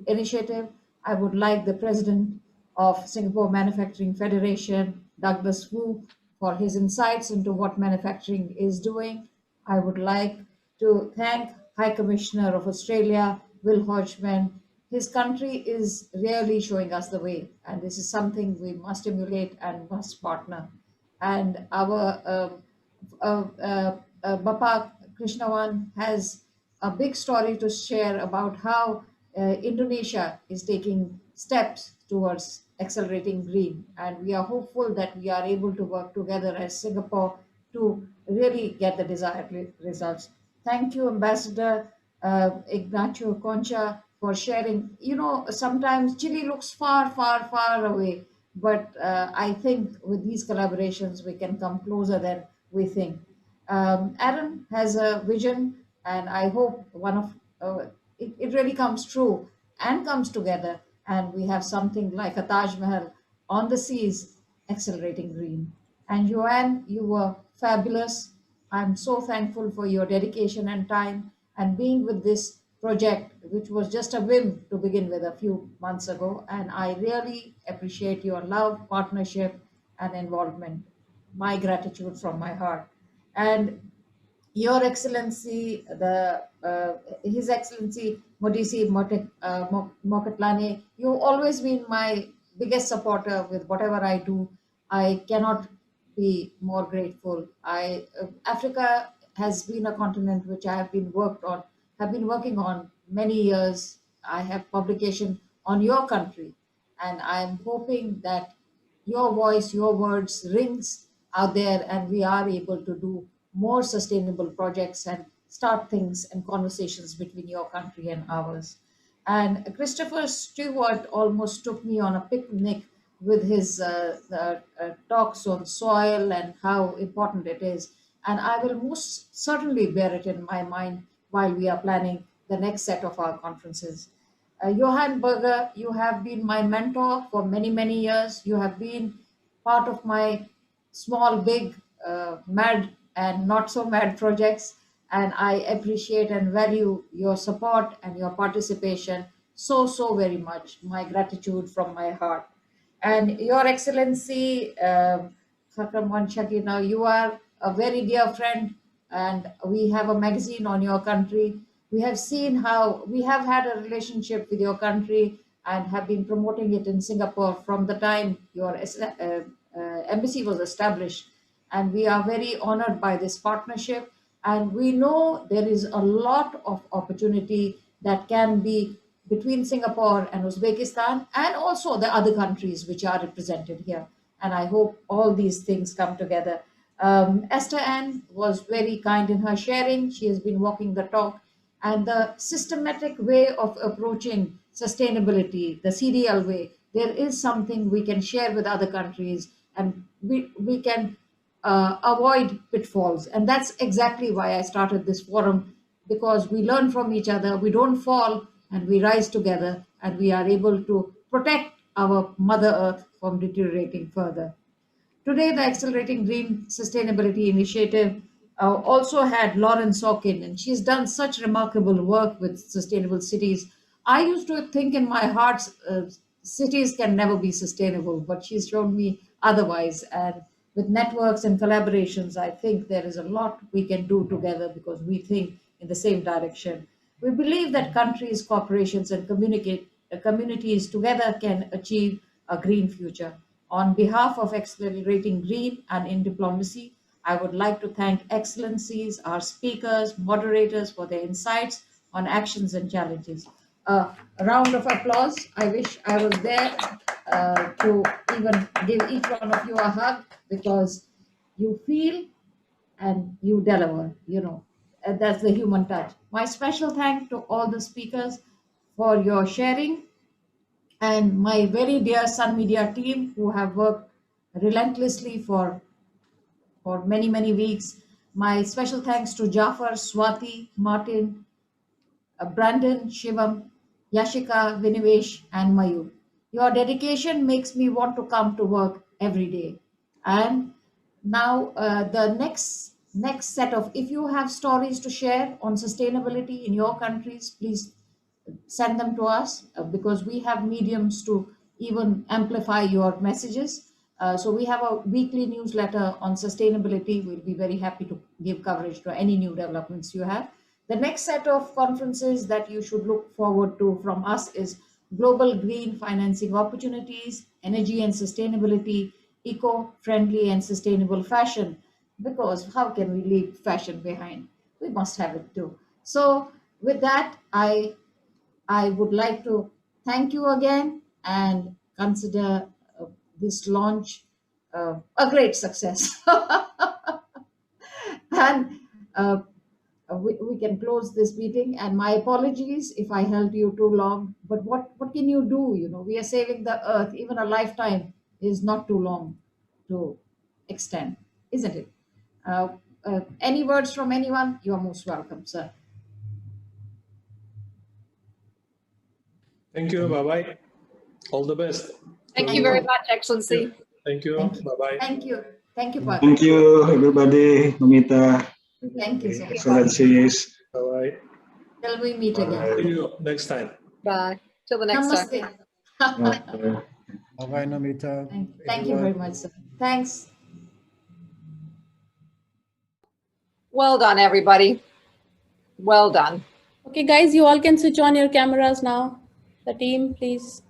initiative. I would like the president of Singapore Manufacturing Federation, Douglas Wu, for his insights into what manufacturing is doing. I would like to thank High Commissioner of Australia, Will Hodgman. His country is really showing us the way, and this is something we must emulate and must partner. And our Bapak Krishnawan has a big story to share about how Indonesia is taking steps towards accelerating green. And we are hopeful that we are able to work together as Singapore to really get the desired results. Thank you, Ambassador Ignacio Concha, for sharing. You know, sometimes Chile looks far, far, far away, but I think with these collaborations, we can come closer than we think. Aaron has a vision, and I hope it really comes true and comes together, and we have something like a Taj Mahal on the seas accelerating green. And Joanne, you were fabulous. I'm so thankful for your dedication and time and being with this project, which was just a whim to begin with a few months ago. And I really appreciate your love, partnership, and involvement. My gratitude from my heart. And Your Excellency, His Excellency Modisi Mokatlane, you've always been my biggest supporter with whatever I do. I cannot be more grateful. Africa has been a continent which I have been working on many years. I have publication on your country, and I'm hoping that your voice, your words rings out there, and we are able to do more sustainable projects and start things and conversations between your country and ours. And Christopher Stewart almost took me on a picnic with his talks on soil and how important it is. And I will most certainly bear it in my mind while we are planning the next set of our conferences. Johann Berger, you have been my mentor for many, many years. You have been part of my small, big, mad, and not so mad projects. And I appreciate and value your support and your participation so very much. My gratitude from my heart. And Your Excellency, Khakramwan Shakina, you are a very dear friend, and we have a magazine on your country. We have seen how we have had a relationship with your country and have been promoting it in Singapore from the time your embassy was established. And we are very honored by this partnership. And we know there is a lot of opportunity that can be between Singapore and Uzbekistan, and also the other countries which are represented here. And I hope all these things come together. Esther Ann was very kind in her sharing. She has been walking the talk. And the systematic way of approaching sustainability, the CDL way, there is something we can share with other countries, and we can avoid pitfalls. And that's exactly why I started this forum, because we learn from each other, we don't fall, and we rise together, and we are able to protect our Mother Earth from deteriorating further. Today, the Accelerating Green Sustainability Initiative also had Lauren Sorkin, and she's done such remarkable work with sustainable cities. I used to think in my heart, cities can never be sustainable, but she's shown me otherwise. And with networks and collaborations, I think there is a lot we can do together because we think in the same direction. We believe that countries, corporations, and communities together can achieve a green future. On behalf of Accelerating Green and in Diplomacy, I would like to thank Excellencies, our speakers, moderators for their insights on actions and challenges. A round of applause. I wish I was there to even give each one of you a hug, because you feel and you deliver, and that's the human touch. My special thanks to all the speakers for your sharing, and my very dear SunMedia team who have worked relentlessly for many weeks. My special thanks to Jafar, Swati, Martin, Brandon, Shivam, Yashika, Vinivesh, and Mayur. Your dedication makes me want to come to work every day. And now the next set of, if you have stories to share on sustainability in your countries, please send them to us, because we have mediums to even amplify your messages. So we have a weekly newsletter on sustainability. We'll be very happy to give coverage to any new developments you have. The next set of conferences that you should look forward to from us is Global Green Financing Opportunities, Energy and Sustainability, Eco-Friendly and Sustainable Fashion, because how can we leave fashion behind? We must have it too. So with that, I would like to thank you again and consider this launch a great success. And we can close this meeting. And my apologies if I held you too long, but what can you do? We are saving the earth. Even a lifetime is not too long to extend, isn't it? Any words from anyone? You are most welcome, sir. Thank you. Bye-bye. All the best. Thank you very much, Excellency. Thank you. Bye-bye. Thank you. Thank you, Parth. Thank you, everybody. Nomita. Thank you so much. Excellencies. Bye-bye. Till we meet again. See you next time. Bye. Till the next time. Namaste. Bye-bye, Namita. Thank you very much, sir. Thanks. Well done, everybody. Well done. Okay, guys, you all can switch on your cameras now. The team, please.